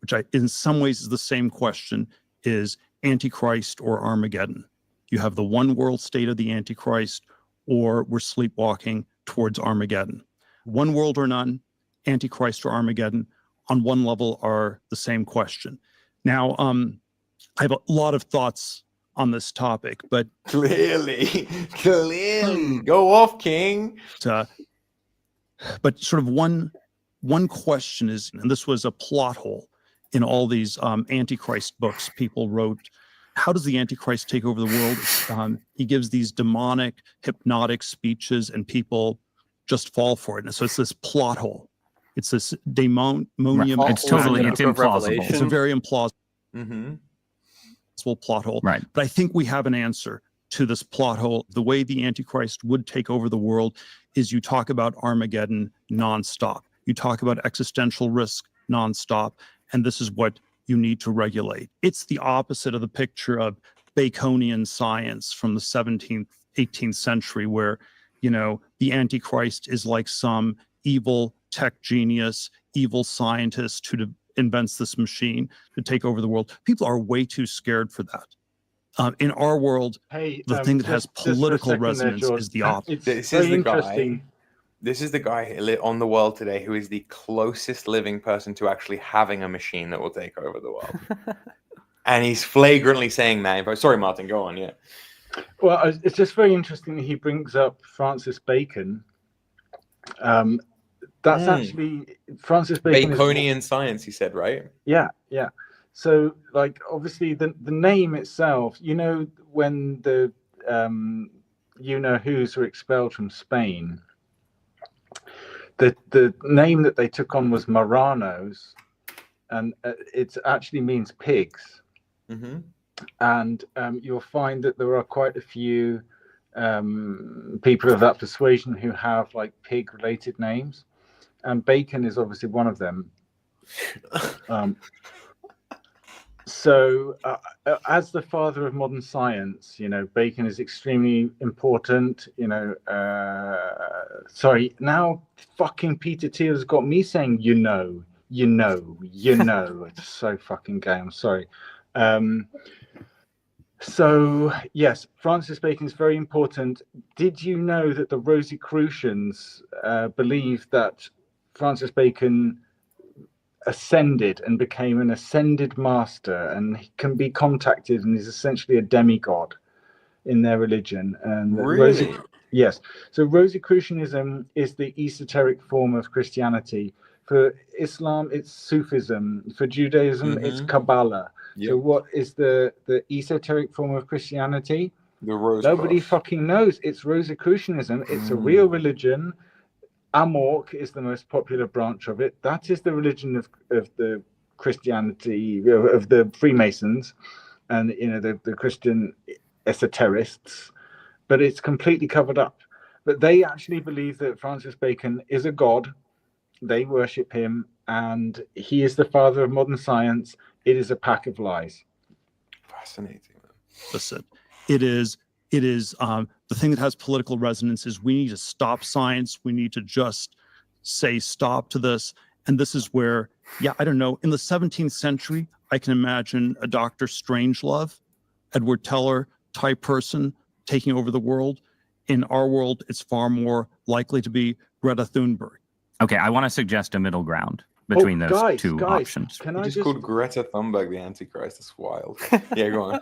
which in some ways is the same question, is Antichrist or Armageddon. You have the one world state of the Antichrist, or we're sleepwalking towards Armageddon. One world or none, Antichrist or Armageddon, on one level are the same question. Now, I have a lot of thoughts on this topic, but
clearly, go off, King.
But sort of one question is, and this was a plot hole in all these Antichrist books people wrote. How does the Antichrist take over the world? He gives these demonic, hypnotic speeches, and people just fall for it. And so it's this plot hole. It's this daemonium.
It's totally, it's implausible.
It's a very implausible
Mm-hmm.
plot hole.
Right.
But I think we have an answer to this plot hole. The way the Antichrist would take over the world is you talk about Armageddon nonstop. You talk about existential risk nonstop. And this is what you need to regulate. It's the opposite of the picture of Baconian science from the 17th, 18th century, where, you know, the Antichrist is like some evil tech genius, evil scientist who invents this machine to take over the world. People are way too scared for that. In our world, the thing that has political resonance is the opposite.
This is the guy. This is the guy on the world today who is the closest living person to actually having a machine that will take over the world. And he's flagrantly saying that. Sorry, Martin, go on. Yeah.
Well, it's just very interesting that he brings up Francis Bacon. That's actually Francis Bacon.
Baconian science, he said, right?
Yeah, yeah. So, like, obviously, the name itself, you know, when the you-know-whos were expelled from Spain, the name that they took on was Marranos, and it actually means pigs.
Mm-hmm.
And you'll find that there are quite a few people of that persuasion who have like pig-related names, and Bacon is obviously one of them. So, as the father of modern science, you know, Bacon is extremely important. You know, sorry, now fucking Peter Thiel has got me saying, you know. It's so fucking gay. I'm sorry. So, yes, Francis Bacon is very important. Did you know that the Rosicrucians believe that Francis Bacon ascended and became an ascended master and can be contacted and is essentially a demigod in their religion? And
really?
Yes. So Rosicrucianism is the esoteric form of Christianity. For Islam, it's Sufism. For Judaism, it's Kabbalah.
Yep.
So what is the esoteric form of Christianity?
The Rose
Nobody
Cross.
fucking knows. It's Rosicrucianism. It's a real religion. Amorc is the most popular branch of it. That is the religion of the Christianity, of the Freemasons and, you know, the Christian esoterists. But it's completely covered up. But they actually believe that Francis Bacon is a god. They worship him, and he is the father of modern science. It is a pack of lies.
Fascinating.
Listen, it is the thing that has political resonance is we need to stop science. We need to just say stop to this. And this is where, yeah, I don't know, in the 17th century, I can imagine a Dr. Strangelove, Edward Teller type person taking over the world. In our world, it's far more likely to be Greta Thunberg.
Okay, I want to suggest a middle ground between those two options.
Can
I just called Greta Thunberg the Antichrist? That's wild. Yeah, go on.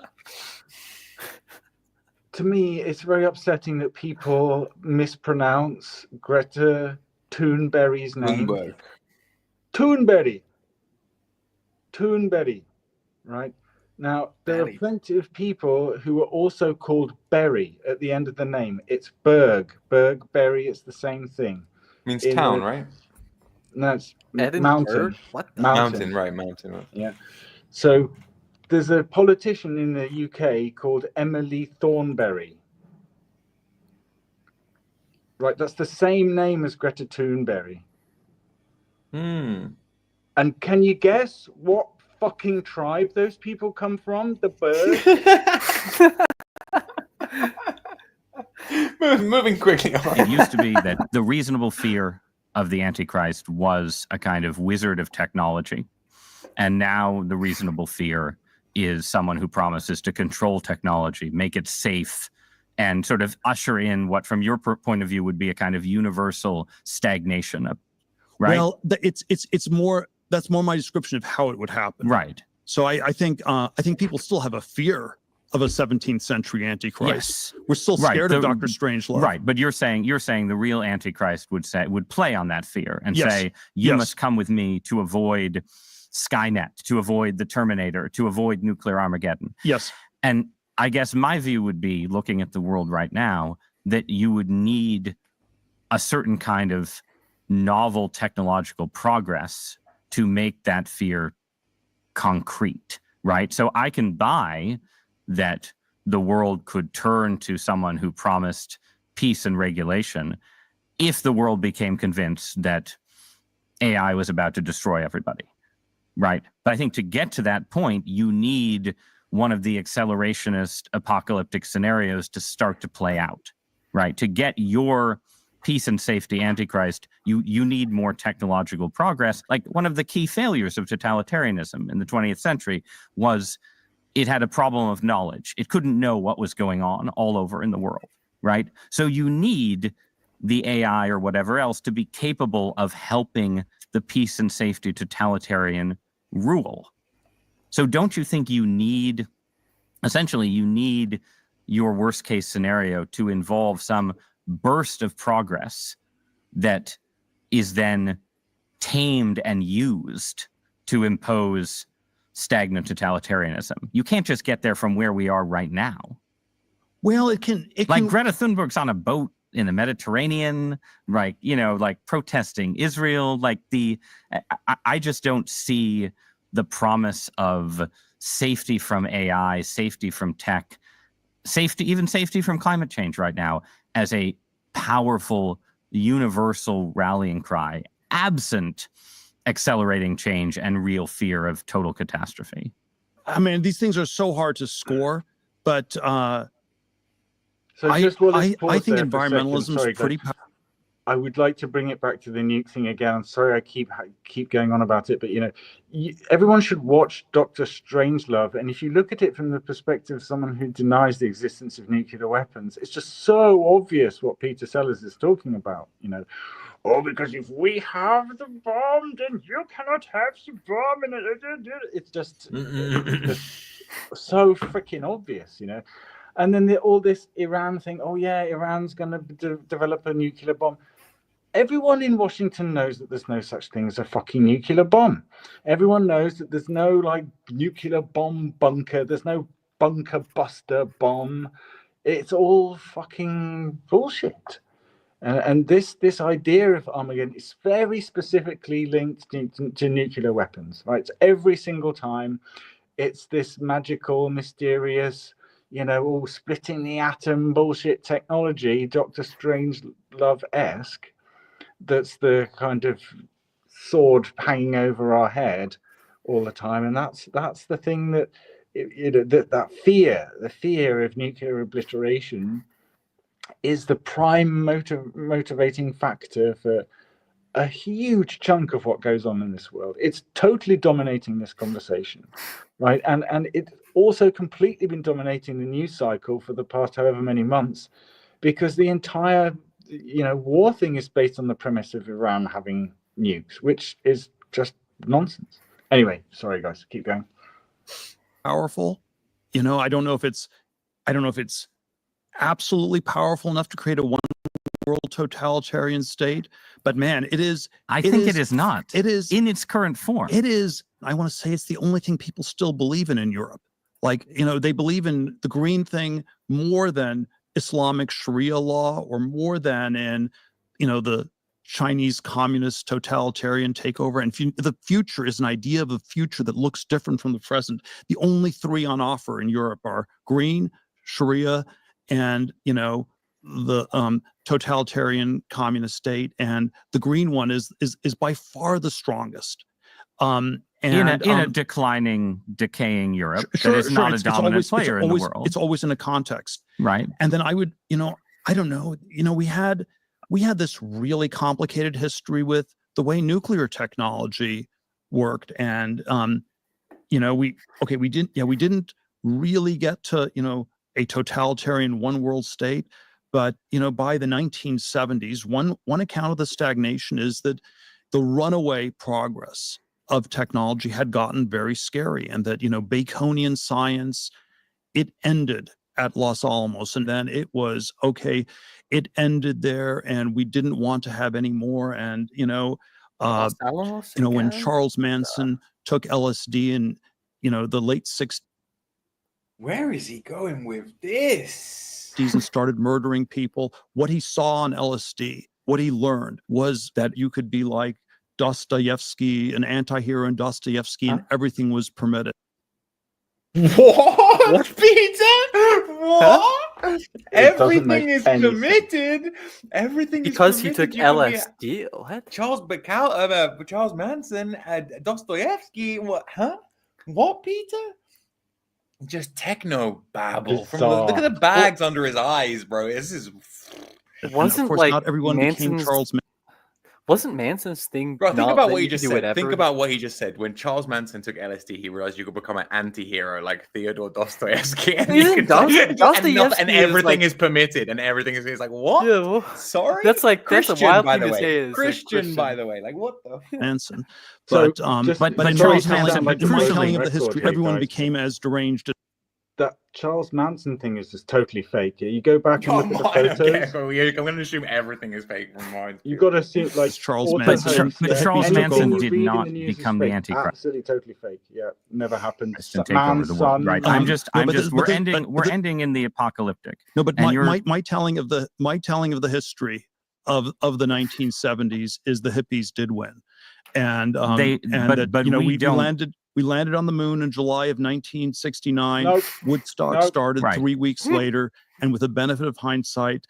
To me, it's very upsetting that people mispronounce Greta Thunberg's name. Thunberg. Right? Now, there are plenty of people who are also called Berry at the end of the name. It's Berg, Berry, it's the same thing.
Means town, right?
No, it's
Edinburgh?
mountain.
What?
Mountain, right, mountain.
Yeah. So there's a politician in the UK called Emily Thornberry. Right, that's the same name as Greta Thunberg. And can you guess what fucking tribe those people come from? The bird?
Moving quickly on.
It used to be that the reasonable fear of the Antichrist was a kind of wizard of technology. And now the reasonable fear is someone who promises to control technology, make it safe, and sort of usher in what, from your point of view, would be a kind of universal stagnation, right?
Well, it's more, that's more my description of how it would happen.
Right.
So I think people still have a fear of a 17th century Antichrist.
Yes.
We're still scared of Dr. Strangelove.
Right, but you're saying the real Antichrist would play on that fear and say, you must come with me to avoid Skynet, to avoid the Terminator, to avoid nuclear Armageddon.
Yes.
And I guess my view would be, looking at the world right now, that you would need a certain kind of novel technological progress to make that fear concrete, right? So I can buy that the world could turn to someone who promised peace and regulation if the world became convinced that AI was about to destroy everybody, right? But I think to get to that point, you need one of the accelerationist apocalyptic scenarios to start to play out, right? To get your peace and safety Antichrist, you need more technological progress. Like one of the key failures of totalitarianism in the 20th century was it had a problem of knowledge. It couldn't know what was going on all over in the world, right? So you need the AI or whatever else to be capable of helping the peace and safety totalitarian rule. So don't you think you need, essentially, you need your worst case scenario to involve some burst of progress that is then tamed and used to impose stagnant totalitarianism? You can't just get there from where we are right now.
Well, it can
like Greta Thunberg's on a boat in the Mediterranean, right? You know, like protesting Israel, like I just don't see the promise of safety from AI, safety from tech, safety, even safety from climate change right now as a powerful universal rallying cry, absent accelerating change and real fear of total catastrophe.
I mean, these things are so hard to score, but
I think
environmentalism is pretty powerful.
I would like to bring it back to the nuke thing again. I'm sorry I keep going on about it, but you know, everyone should watch Dr. Strangelove. And if you look at it from the perspective of someone who denies the existence of nuclear weapons, it's just so obvious what Peter Sellers is talking about. You know, oh, because if we have the bomb, then you cannot have the bomb. And it's just so freaking obvious, you know. And then all this Iran thing. Oh yeah, Iran's going to develop a nuclear bomb. Everyone in Washington knows that there's no such thing as a fucking nuclear bomb. Everyone knows that there's no like nuclear bomb bunker. There's no bunker buster bomb. It's all fucking bullshit. And this idea of Armageddon is very specifically linked to nuclear weapons, right? So every single time, it's this magical, mysterious, you know, all splitting the atom bullshit technology, Dr. Strangelove-esque. That's the kind of sword hanging over our head all the time, and that's the thing that that the fear of nuclear obliteration is the prime motivating factor for a huge chunk of what goes on in this world. It's totally dominating this conversation, right? And it's also completely been dominating the news cycle for the past however many months, because the entire war thing is based on the premise of Iran having nukes, which is just nonsense. Anyway, sorry guys, keep going.
Powerful, you know. I don't know if it's absolutely powerful enough to create a one world totalitarian state, but man, it is.
I think it is not.
It is
in its current form.
It is. I want to say it's the only thing people still believe in Europe. Like, you know, they believe in the green thing more than Islamic Sharia law, or more than in, you know, the Chinese communist totalitarian takeover. And the future is an idea of a future that looks different from the present. The only three on offer in Europe are green, Sharia, and, you know, the totalitarian communist state. And the green one is by far the strongest. And
in a declining, decaying Europe that is not a dominant player in the world.
It's always in a context,
right?
And then I would, you know, I don't know, you know, we had this really complicated history with the way nuclear technology worked, and you know, we didn't really get to, you know, a totalitarian one world state, but you know, by the 1970s, one account of the stagnation is that the runaway progress of technology had gotten very scary, and that, you know, Baconian science, it ended at Los Alamos, and then it was okay, it ended there, and we didn't want to have any more. And you know, when Charles Manson took LSD in, you know, the late 60s,
where is he going with this?
And started murdering people, what he saw on LSD what he learned was that you could be like Dostoevsky, an anti-hero in Dostoevsky, and everything was permitted.
What, Peter? What? Everything is
any
permitted. Everything
Because
is
he
permitted.
took
You can be
LSD. What?
Charles Manson, Dostoevsky. What? Huh? What, Peter? Just techno babble. Look at the bags under his eyes, bro. This is.
Wasn't
of course,
like
not everyone became
Manson's,
Charles Manson.
Wasn't Manson's thing?
Bro, think
not
about
that
what he
you could
just
do
said.
whatever?
Think about what he just said. When Charles Manson took LSD, he realized you could become an anti-hero like Theodore Dostoevsky. And, and everything is permitted. And everything is like, what?
Yeah, well,
Sorry?
that's like
Christian,
that's a wild
by
thing
the
to
way.
say. Is
Christian, by the way. Like, what the?
Manson.
So,
But in
just-
my
sorry
telling,
to sound like
in my
a
telling of the
record
history,
here,
everyone
guys.
became as deranged.
That Charles Manson thing is just totally fake. You go back and look at the photos.
Okay, bro. I'm going to assume everything is fake from mine.
You got to assume like
Charles
all
Manson.
the hosts,
But
Charles
anything
Manson
you
did
read in
not
the news is
become the
fake.
Antichrist.
Absolutely, totally fake. Yeah, never happened.
And take over
Man's
the world,
son.
right? We're ending in the apocalyptic.
No, but
and
my telling of the history of the 1970s is the hippies did win, and we landed on the moon in July of 1969.
Nope.
Woodstock started 3 weeks later, and with the benefit of hindsight,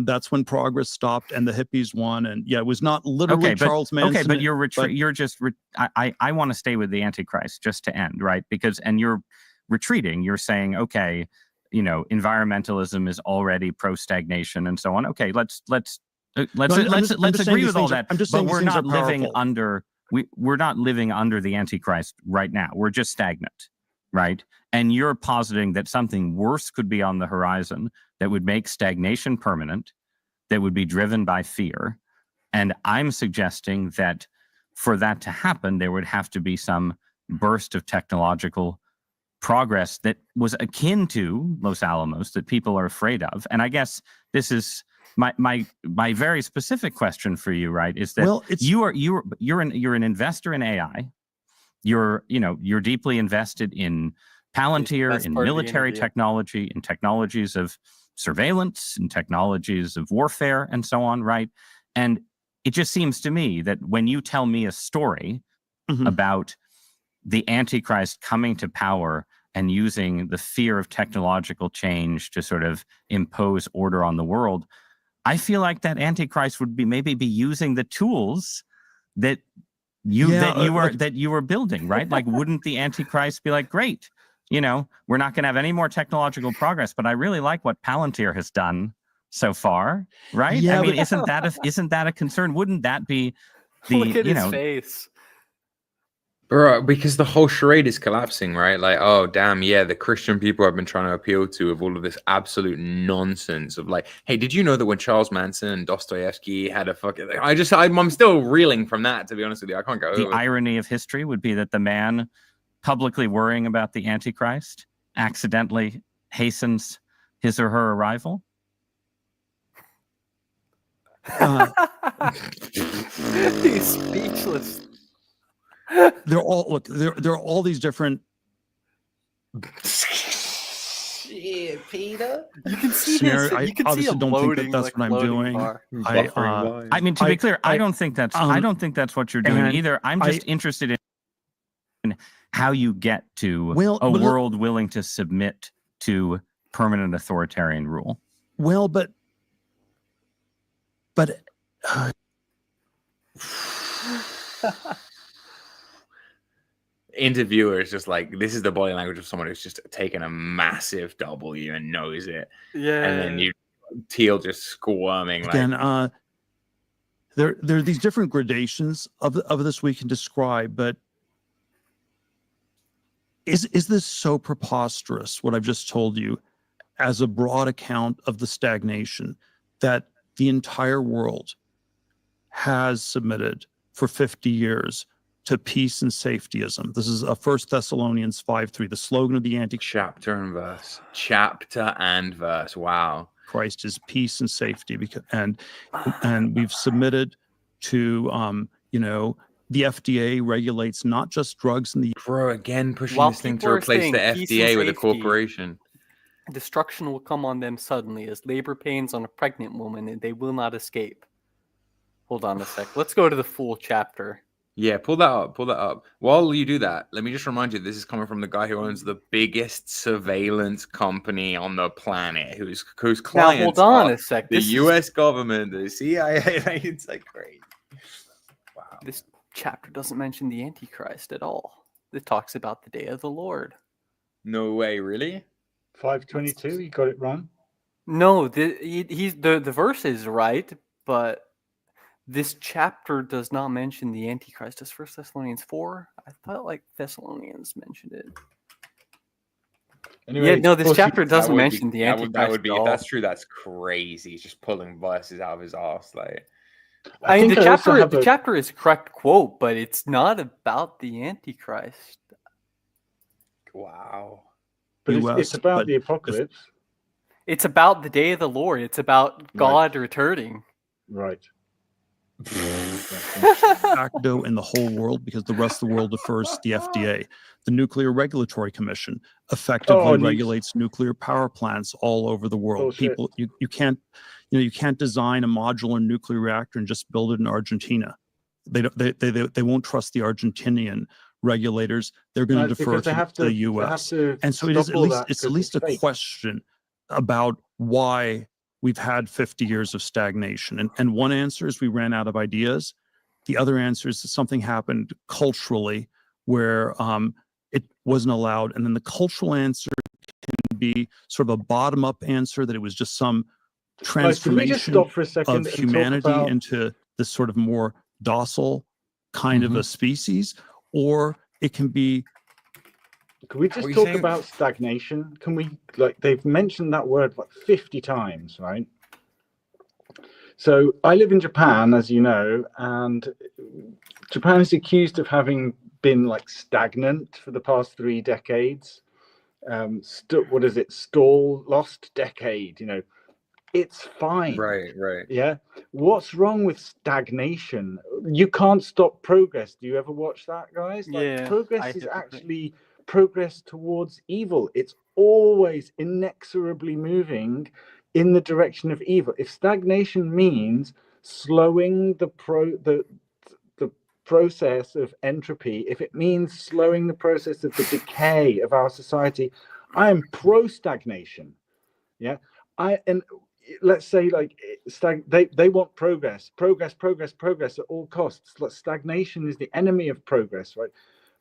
that's when progress stopped and the hippies won. And yeah, it was not literally Charles Manson.
Okay, but you're just. I want to stay with the Antichrist just to end, right? And you're retreating. You're saying, okay, environmentalism is already pro-stagnation and so on. Okay, let's agree with all that.
I'm just
but
saying
we're
things
not
are
living
powerful.
under. We're not living under the Antichrist right now. We're just stagnant, right? And you're positing that something worse could be on the horizon that would make stagnation permanent, that would be driven by fear. And I'm suggesting that for that to happen, there would have to be some burst of technological progress that was akin to Los Alamos that people are afraid of. And I guess this is my very specific question for you, right? Is that you're an investor in AI. You're deeply invested in Palantir, in military technology, in technologies of surveillance, in technologies of warfare, and so on, right? And it just seems to me that when you tell me a story about the Antichrist coming to power and using the fear of technological change to sort of impose order on the world, I feel like that Antichrist would maybe be using the tools that you were building, right? Like, wouldn't the Antichrist be like, great, we're not going to have any more technological progress, but I really like what Palantir has done so far, right?
Yeah,
I mean, isn't that a concern? Wouldn't that be the
Look at his face?
Bro, because the whole charade is collapsing, right? Like, oh, damn, yeah, the Christian people I've been trying to appeal to of all of this absolute nonsense of like, hey, did you know that when Charles Manson and Dostoevsky had a fucking... I'm still reeling from that, to be honest with you. I can't go
The
over.
irony of history would be that the man publicly worrying about the Antichrist accidentally hastens his or her arrival.
He's speechless.
They're all there are all these different.
Shit, Peter.
You can see
scenario.
his, you can
I
see
obviously
him
don't
loading,
think that that's
like,
what I'm
loading
doing.
bar.
I mean, to be clear, I don't think that's what you're doing either. I'm just interested in how you get to a world willing to submit to permanent authoritarian rule.
Well, but
Interviewer is just like, this is the body language of someone who's just taken a massive W and knows it.
Yeah.
And then Thiel just squirming.
Again, there are these different gradations of this we can describe, but is this so preposterous, what I've just told you, as a broad account of the stagnation that the entire world has submitted for 50 years to peace and safetyism? This is 1 Thessalonians 5:3, the slogan of the Antichrist.
Chapter and verse. Wow.
Christ is peace and safety, and we've submitted to the FDA regulates not just drugs in the
again pushing
While
this thing to
people are
replace
saying
the
peace
FDA
and
with a
safety,
corporation.
Destruction will come on them suddenly as labor pains on a pregnant woman, and they will not escape. Hold on a sec. Let's go to the full chapter.
Yeah, pull that up. Pull that up. While you do that, let me just remind you, this is coming from the guy who owns the biggest surveillance company on the planet, whose clients
hold on
are
a sec.
the
This is-
U.S. government, the CIA. Like, it's like crazy. Wow.
This chapter doesn't mention the Antichrist at all. It talks about the day of the Lord.
No way, really?
522. You got it wrong.
No, the verse is right, but this chapter does not mention the Antichrist. Does 1 Thessalonians 4? I felt like Thessalonians mentioned it.
Anyway,
Yeah, no, this chapter
That
doesn't
would
mention
be,
the Antichrist
that would be,
at
if
all.
that's true, that's crazy. He's just pulling verses out of his ass. Like,
I mean,
think
the
I also
chapter
have
the
a-
chapter is a correct quote, but it's not about the Antichrist.
wow.
But
US,
it's about
but
the apocalypse.
It's about the day of the Lord. It's about God returning.
Right.
facto in the whole world because the rest of the world defers to the FDA. The Nuclear Regulatory Commission effectively regulates nuclear power plants all over the world.
Bullshit.
People, you can't, you can't design a modular nuclear reactor and just build it in Argentina. They won't trust the Argentinian regulators. They're going to defer to the U.S. And so it is at least a question about why we've had 50 years of stagnation. And one answer is we ran out of ideas. The other answer is that something happened culturally where it wasn't allowed. And then the cultural answer can be sort of a bottom-up answer that it was just some transformation of humanity into this sort of more docile kind of a species, or it can be.
Can we just talk about stagnation? Can we, like, they've mentioned that word like 50 times, right? So I live in Japan, as you know, and Japan is accused of having been like stagnant for the past 3 decades. What is it? Lost decade, It's fine.
Right.
Yeah. What's wrong with stagnation? You can't stop progress. Do you ever watch that, guys? Progress is actually progress towards evil. It's always inexorably moving in the direction of evil. If stagnation means slowing the process of entropy, if it means slowing the process of the decay of our society, I am pro stagnation. Yeah. Let's say they want progress at all costs. Like, stagnation is the enemy of progress, right?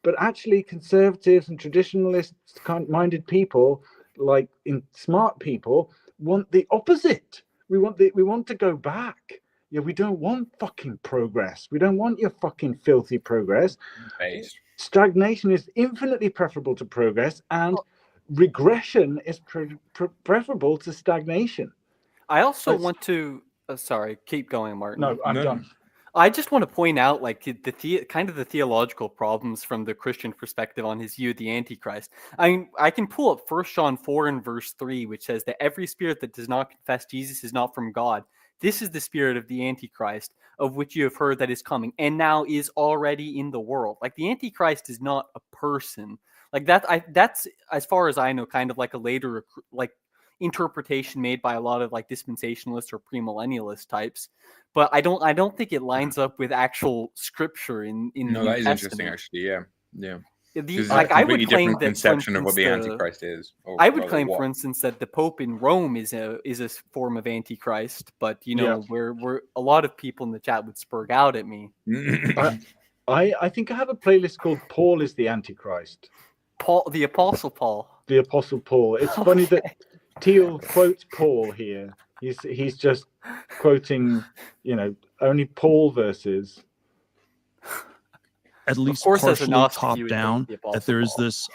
But actually, conservatives and traditionalist-minded people, like smart people, want the opposite. We want to go back. Yeah, we don't want fucking progress. We don't want your fucking filthy progress. Stagnation is infinitely preferable to progress, and regression is preferable to stagnation.
I also want to. Sorry, keep going, Martin.
No, I'm done.
I just want to point out, like, the theological problems from the Christian perspective on his view of the Antichrist. I can pull up 1 John 4 and verse 3, which says that every spirit that does not confess Jesus is not from God. This is the spirit of the Antichrist, of which you have heard that is coming, and now is already in the world. Like, the Antichrist is not a person. Like, that's, as far as I know, kind of like a later, like, interpretation made by a lot of like dispensationalist or premillennialist types, but I don't think it lines up with actual scripture in the New
that is
Testament.
interesting, actually. Yeah.
I would claim that,
conception of what the Antichrist is.
I would claim, for instance, that the Pope in Rome is a form of Antichrist, but where a lot of people in the chat would spurg out at me.
I think I have a playlist called "Paul is the Antichrist."
The Apostle Paul.
The Apostle Paul. It's funny that Thiel quotes Paul here. He's just quoting, only Paul verses.
At least partially top down, that there is this,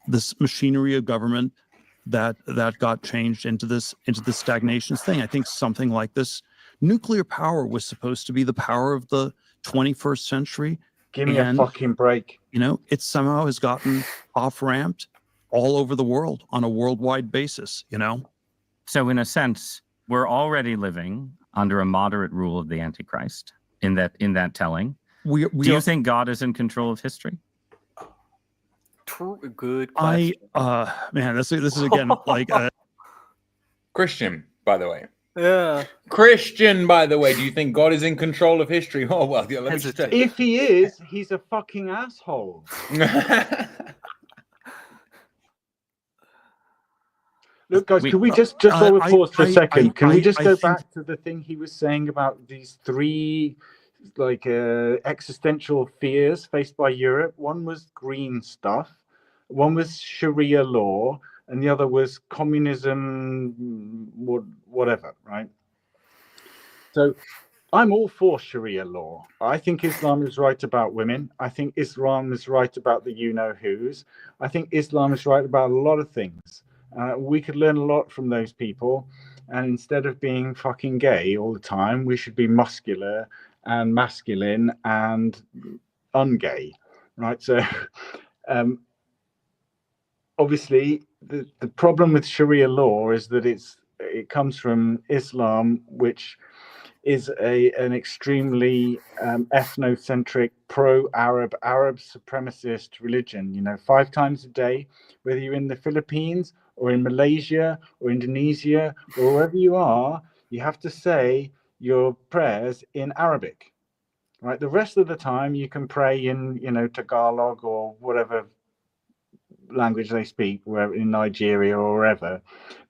this machinery of government that got changed into this stagnation thing. I think something like this. Nuclear power was supposed to be the power of the 21st century.
Give me a fucking break.
It somehow has gotten off-ramped all over the world on a worldwide basis,
So in a sense, we're already living under a moderate rule of the Antichrist in that telling. Do you think God is in control of history?
Good question.
Man, this is again like
Christian, by the way.
Yeah.
Christian, by the way, do you think God is in control of history? Oh, well, yeah, let me just tell you.
If he is, he's a fucking asshole. Look, guys, can we just while we pause for a second, can we just go back to the thing he was saying about these three existential fears faced by Europe? One was green stuff, one was Sharia law, and the other was communism, whatever, right? So I'm all for Sharia law. I think Islam is right about women. I think Islam is right about the you-know-whos. I think Islam is right about a lot of things. We could learn a lot from those people. And instead of being fucking gay all the time, we should be muscular and masculine and ungay, right? So obviously the problem with Sharia law is that it comes from Islam, which is an extremely ethnocentric, pro-Arab, Arab supremacist religion. 5 times a day, whether you're in the Philippines or in Malaysia or Indonesia or wherever you are, you have to say your prayers in Arabic, right? The rest of the time you can pray in, Tagalog or whatever language they speak, wherever in Nigeria or wherever,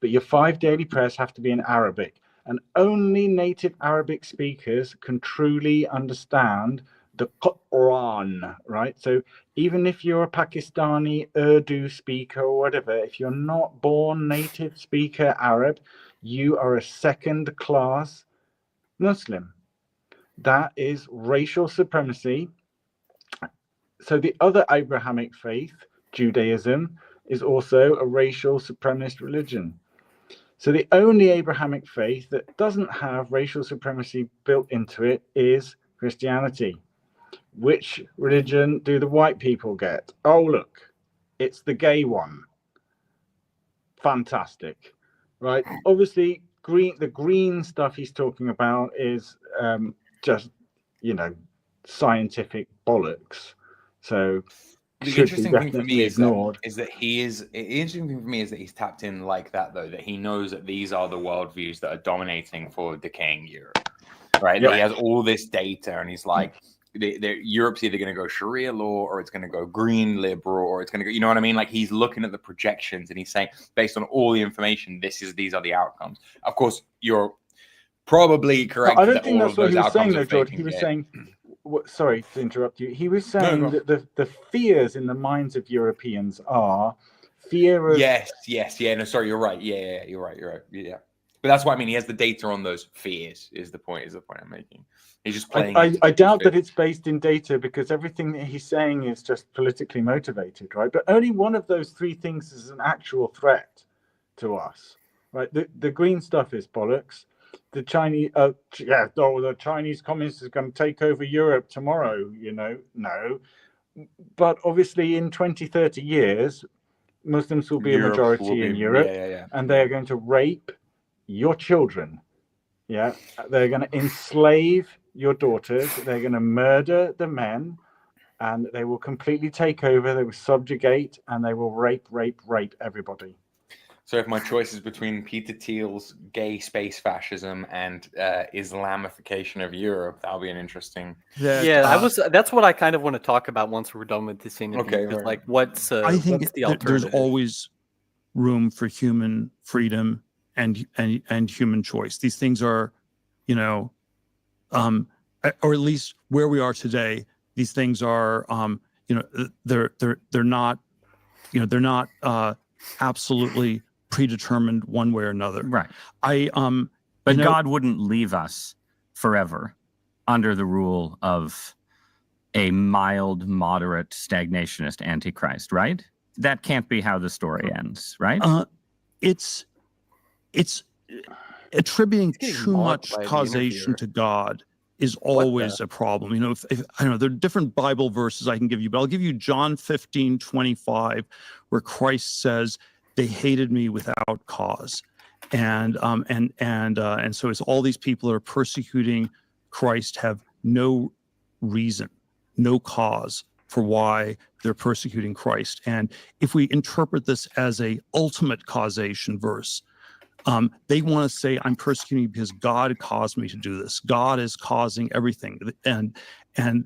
but your 5 daily prayers have to be in Arabic. And only native Arabic speakers can truly understand the Quran, right? So even if you're a Pakistani Urdu speaker or whatever, if you're not born native speaker Arab, you are a second-class Muslim. That is racial supremacy. So the other Abrahamic faith, Judaism, is also a racial supremacist religion. So the only Abrahamic faith that doesn't have racial supremacy built into it is Christianity. Which religion do the white people get? Oh, look, it's the gay one. Fantastic, right? Obviously, the green stuff he's talking about is just, scientific bollocks. So
the interesting thing for me is that he's tapped in like that, though, that he knows that these are the worldviews that are dominating for decaying Europe, right? Yep. He has all this data, and he's like, Europe's either going to go Sharia law, or it's going to go green liberal, or it's going to go, you know what I mean? Like, he's looking at the projections, and he's saying, based on all the information, these are the outcomes. Of course, you're probably correct.
I don't think that's what he was saying, though, George. He was saying, sorry to interrupt you. He was saying that the fears in the minds of Europeans are fear of...
Yes. No, sorry, you're right. Yeah, you're right. Yeah. But that's what I mean. He has the data on those fears, is the point I'm making. He's just playing.
I doubt that it's based in data, because everything that he's saying is just politically motivated, right? But only one of those 3 things is an actual threat to us, right? The green stuff is bollocks. The Chinese, the Chinese communists are going to take over Europe tomorrow, no. But obviously in 20, 30 years, Muslims will be a majority in Europe, and they are going to rape your children. Yeah, they're going to enslave your daughters. They're going to murder the men, and they will completely take over. They will subjugate, and they will rape everybody.
So if my choice is between Peter Thiel's gay space fascism and Islamification of Europe, that'll be an interesting.
That's what I kind of want to talk about once we're done with this interview.
Okay,
right. Like, what's the alternative?
There's always room for human freedom and human choice. These things are, or at least where we are today, these things are, they're not, they're not absolutely predetermined one way or another.
Right. But God wouldn't leave us forever under the rule of a mild, moderate, stagnationist Antichrist, right? That can't be how the story ends, right?
It's attributing too much causation to God is always a problem. If I don't know, there are different Bible verses I can give you, but I'll give you John 15:25, where Christ says, "They hated me without cause," and so it's all these people that are persecuting Christ have no reason, no cause for why they're persecuting Christ. And if we interpret this as a ultimate causation verse, They want to say, I'm persecuting because God caused me to do this. God is causing everything. And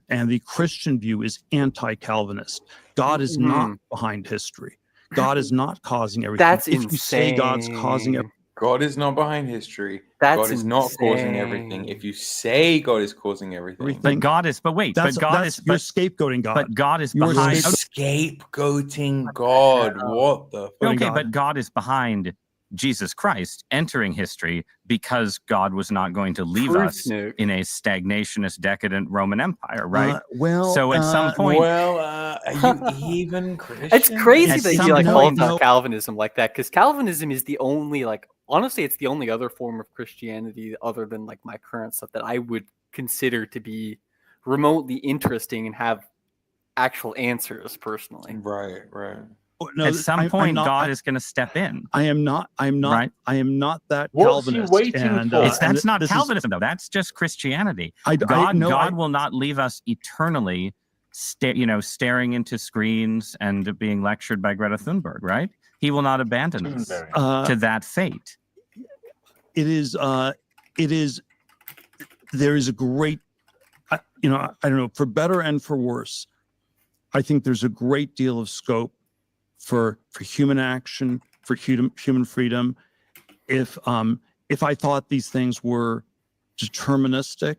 the Christian view is anti-Calvinist. God is not behind history. God is not causing everything.
That's
if you say God's causing everything,
God is not behind history.
That's
God is not causing everything. If you say God is causing everything,
But God is. But wait.
that's,
but God
that's
is.
you're
But,
scapegoating God.
but God is
You're
behind.
scapegoating God. What the fuck?
Okay, but God is behind Jesus Christ entering history because God was not going to leave us in a stagnationist, decadent Roman Empire, right? So at some point,
are you even Christian?
It's crazy
At
that
some
you like
point-
called out Calvinism like that, because Calvinism is the only, like, honestly, it's the only other form of Christianity other than like my current stuff that I would consider to be remotely interesting and have actual answers personally.
Right.
No,
at some
I'm
point,
not-
God is going to step in.
I am not
Right?
I am not that
What's he
Calvinist.
waiting
and,
for?
That's not
this is-
Calvinism, though. That's just Christianity.
no,
God will not leave us eternally, staring into screens and being lectured by Greta Thunberg, right? He will not abandon us to that fate.
It is there is a great, I don't know, for better and for worse, I think there's a great deal of scope for human action, for human freedom. If I thought these things were deterministic,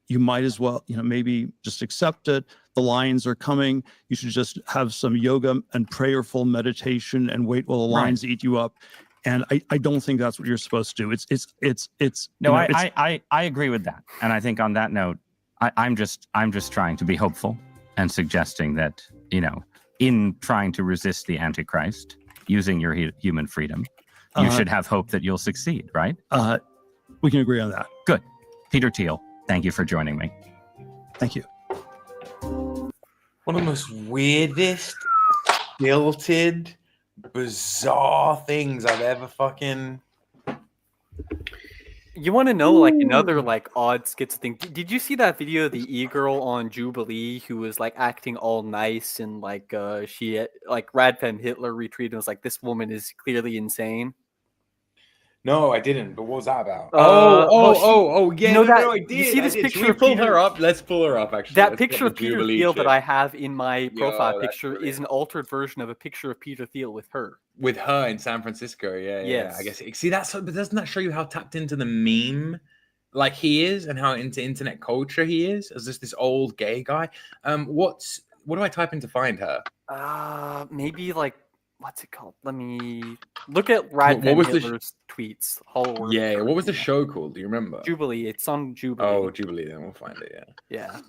you might as well, maybe just accept it. The lions are coming. You should just have some yoga and prayerful meditation and wait while the lions eat you up. And I don't think that's what you're supposed to do. It's
No, I agree with that. And I think on that note, I'm just trying to be hopeful and suggesting that, in trying to resist the Antichrist, using your human freedom, you should have hope that you'll succeed, right?
We can agree on that.
Good. Peter Thiel, thank you for joining me.
Thank you.
One of the most weirdest, stilted, bizarre things I've ever fucking.
You want to know like another like odd schizo thing? Did you see that video of the e-girl on Jubilee who was like acting all nice and like she like Radfem Hitler retweeted and was like, this woman is clearly insane?
No, I didn't. But what was that about?
Yeah.
No, I did.
You see this picture?
Should we pull her up? Let's pull her up. Actually,
that
Let's
picture
get
of
the
Peter
Jubilee
Thiel
chick.
that I have in my profile
that's
picture is
brilliant.
an altered version of a picture of Peter Thiel with her.
With her in San Francisco, yeah.
Yes.
I guess. See, but doesn't that show you how tapped into the meme, like he is, and how into internet culture he is, as just this old gay guy? What do I type in to find her?
Maybe like what's it called? Let me look at Radfem Hitler's tweets.
Yeah, what was the show called? Do you remember?
Jubilee. It's on Jubilee.
Oh, Jubilee. Then we'll find it.
Yeah.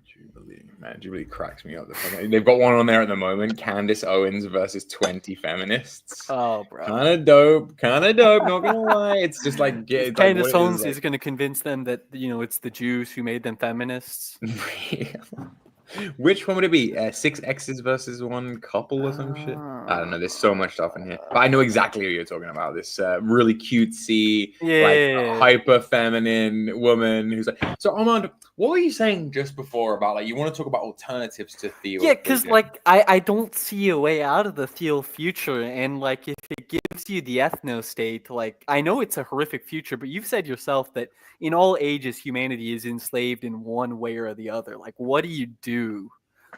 Jubilee, man, Jubilee cracks me up. They've got one on there at the moment. Candace Owens versus 20 feminists.
Oh, bro.
Kind of dope. Not gonna lie. It's just like
Candace Owens is going to convince them that it's the Jews who made them feminists.
Which one would it be? 6 exes versus one couple or some shit? I don't know. There's so much stuff in here. But I know exactly who you're talking about. This really cutesy, like hyper feminine woman who's like. So Armand, what were you saying just before about like you want to talk about alternatives to Thiel?
Yeah, because like I don't see a way out of the Thiel future, and like if it gives you the ethno state, like I know it's a horrific future, but you've said yourself that in all ages humanity is enslaved in one way or the other. Like, what do you do?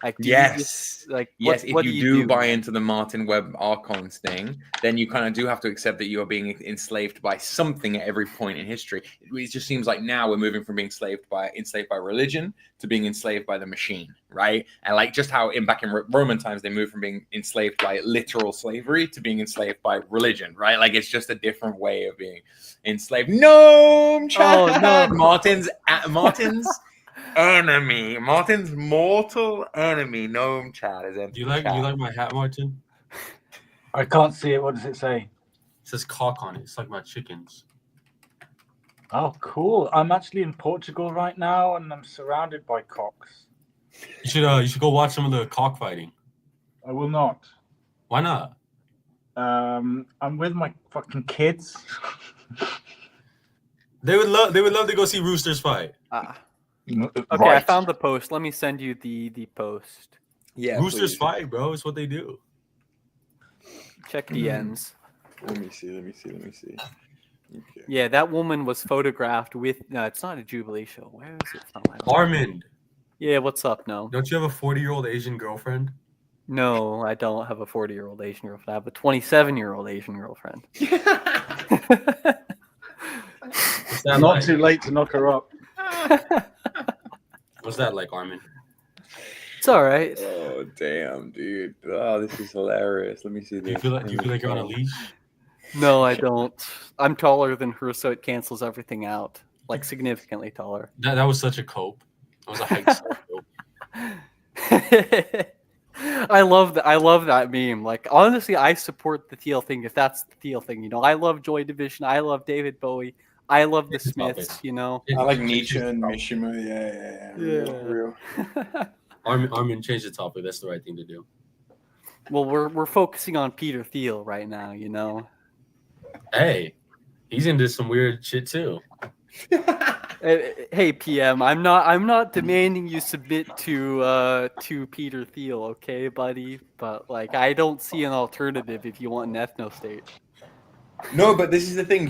Like,
Yes.
What
if you do buy into the Martin Webb Archons thing, then you kind of do have to accept that you are being enslaved by something at every point in history. It just seems like now we're moving from being enslaved by religion to being enslaved by the machine, right? And like just how back in Roman times they moved from being enslaved by literal slavery to being enslaved by religion, right? Like it's just a different way of being enslaved. No, Martin's enemy, Martin's mortal enemy, Gnome Chad is empty.
You like my hat, Martin?
I can't see it. What does it say?
It says cock on it. It's like my chickens.
Oh, cool. I'm actually in Portugal right now, and I'm surrounded by cocks.
You should go watch some of the cockfighting.
I will not.
Why not?
I'm with my fucking kids.
They would love to go see roosters fight.
Okay, I found the post. Let me send you the post.
Yeah, roosters fight, bro. It's what they do.
Check DMs.
Let me see. Okay.
Yeah, that woman was photographed with. No, it's not a Jubilee show. Where is it from?
Armand.
Yeah, what's up? No.
Don't you have a 40-year-old Asian girlfriend?
No, I don't have a 40-year-old Asian girlfriend. I have a 27-year-old Asian girlfriend.
Not
like?
too late to knock her up.
What's that like, Armin?
It's all right.
Oh damn, dude! Oh, this is hilarious. Let me see this.
Do you feel like you're on a leash?
No, I don't. I'm taller than her, so it cancels everything out. Like significantly taller.
That was such a cope. That was a height cope.
I love that meme. Like honestly, I support the Thiel thing if that's the Thiel thing. You know, I love Joy Division. I love David Bowie. I love the Smiths. You know,
I like Nietzsche and Mishima. Yeah. Real.
Armin, change the topic. That's the right thing to do.
Well, we're focusing on Peter Thiel right now. You know.
Hey, he's into some weird shit too.
Hey PM, I'm not demanding you submit to Peter Thiel, okay, buddy? But like, I don't see an alternative if you want an ethno state.
No, but this is the thing.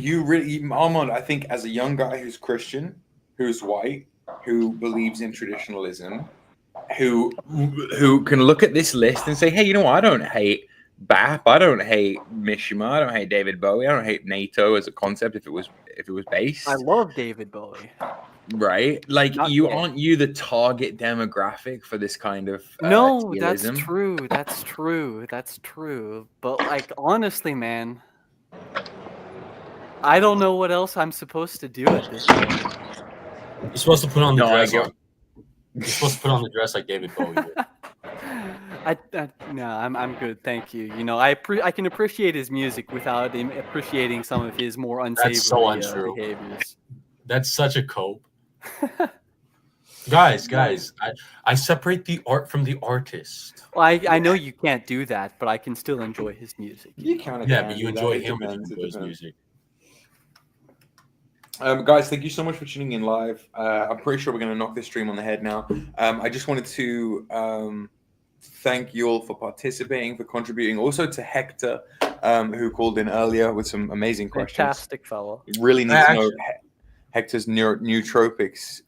Armand, I think as a young guy who's Christian, who's white, who believes in traditionalism, who can look at this list and say, hey, you know what? I don't hate BAP. I don't hate Mishima. I don't hate David Bowie. I don't hate NATO as a concept if it was based.
I love David Bowie.
Right? Like aren't you the target demographic for this kind of
no,
Thielism?
That's true. But like honestly, man, I don't know what else I'm supposed to do at this point.
You're supposed to put on the dress. You're supposed to put on the dress like David Bowie did.
No, I'm good, thank you. You know, I can appreciate his music without appreciating some of his more unsavory behaviors.
That's such a cope. guys, I separate the art from the artist.
Well, I know you can't do that, but I can still enjoy his music.
You can.
Yeah, but you enjoy him when you enjoy his music.
Guys, thank you so much for tuning in live. I'm pretty sure we're going to knock this stream on the head now. I just wanted to thank you all for participating, for contributing. Also to Hector, who called in earlier with some amazing questions.
Fantastic fellow.
Really need to know Hector's nootropics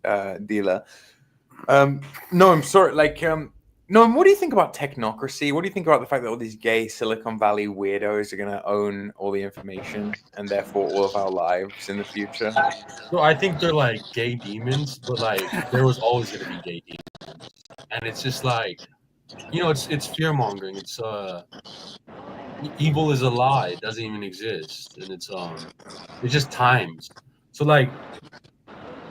dealer. No, I'm sorry. Like, Noam, what do you think about technocracy? What do you think about the fact that all these gay Silicon Valley weirdos are going to own all the information and therefore all of our lives in the future?
So I think they're like gay demons, but like there was always going to be gay demons, and it's just like, you know, it's fear mongering. It's evil is a lie. It doesn't even exist, and it's just times. So like,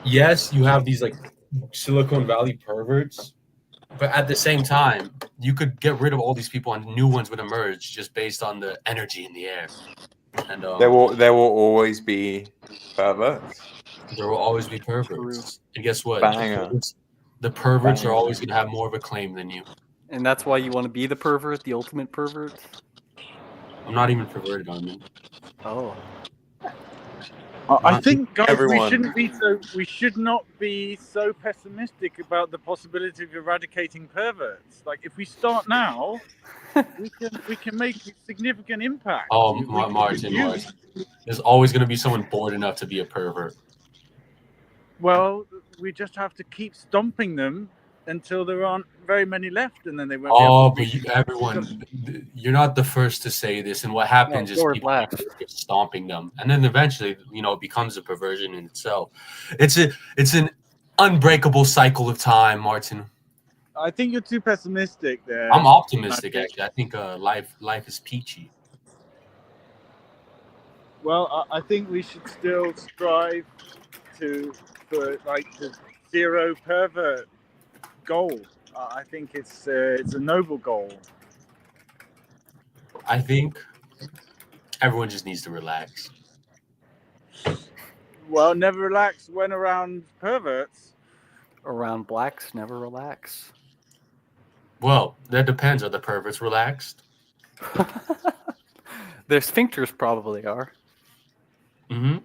yes, you have these like Silicon Valley perverts. But at the same time, you could get rid of all these people and new ones would emerge just based on the energy in the air. And
there will always be perverts.
There will always be perverts. And guess what?
Banger.
The perverts are always going to have more of a claim than you.
And that's why you want to be the pervert, the ultimate pervert?
I'm not even perverted on me.
Oh.
I think, guys,
everyone.
we should not be so pessimistic about the possibility of eradicating perverts. Like, if we start now, we can make a significant impact.
Oh, Martin. There's always going to be someone bored enough to be a pervert.
Well, we just have to keep stomping them until there aren't very many left, and then they won't.
You're not the first to say this. And what happens is people are stomping them, and then eventually, you know, it becomes a perversion in itself. It's an unbreakable cycle of time, Martin.
I think you're too pessimistic there.
I'm optimistic, actually. I think life is peachy.
Well, I think we should still strive for the zero pervert goal. I think it's a noble goal.
I think everyone just needs to relax.
Well, never relax when around perverts.
Around blacks, never relax.
Well, that depends. Are the perverts relaxed?
Their sphincters probably are.
Mm-hmm.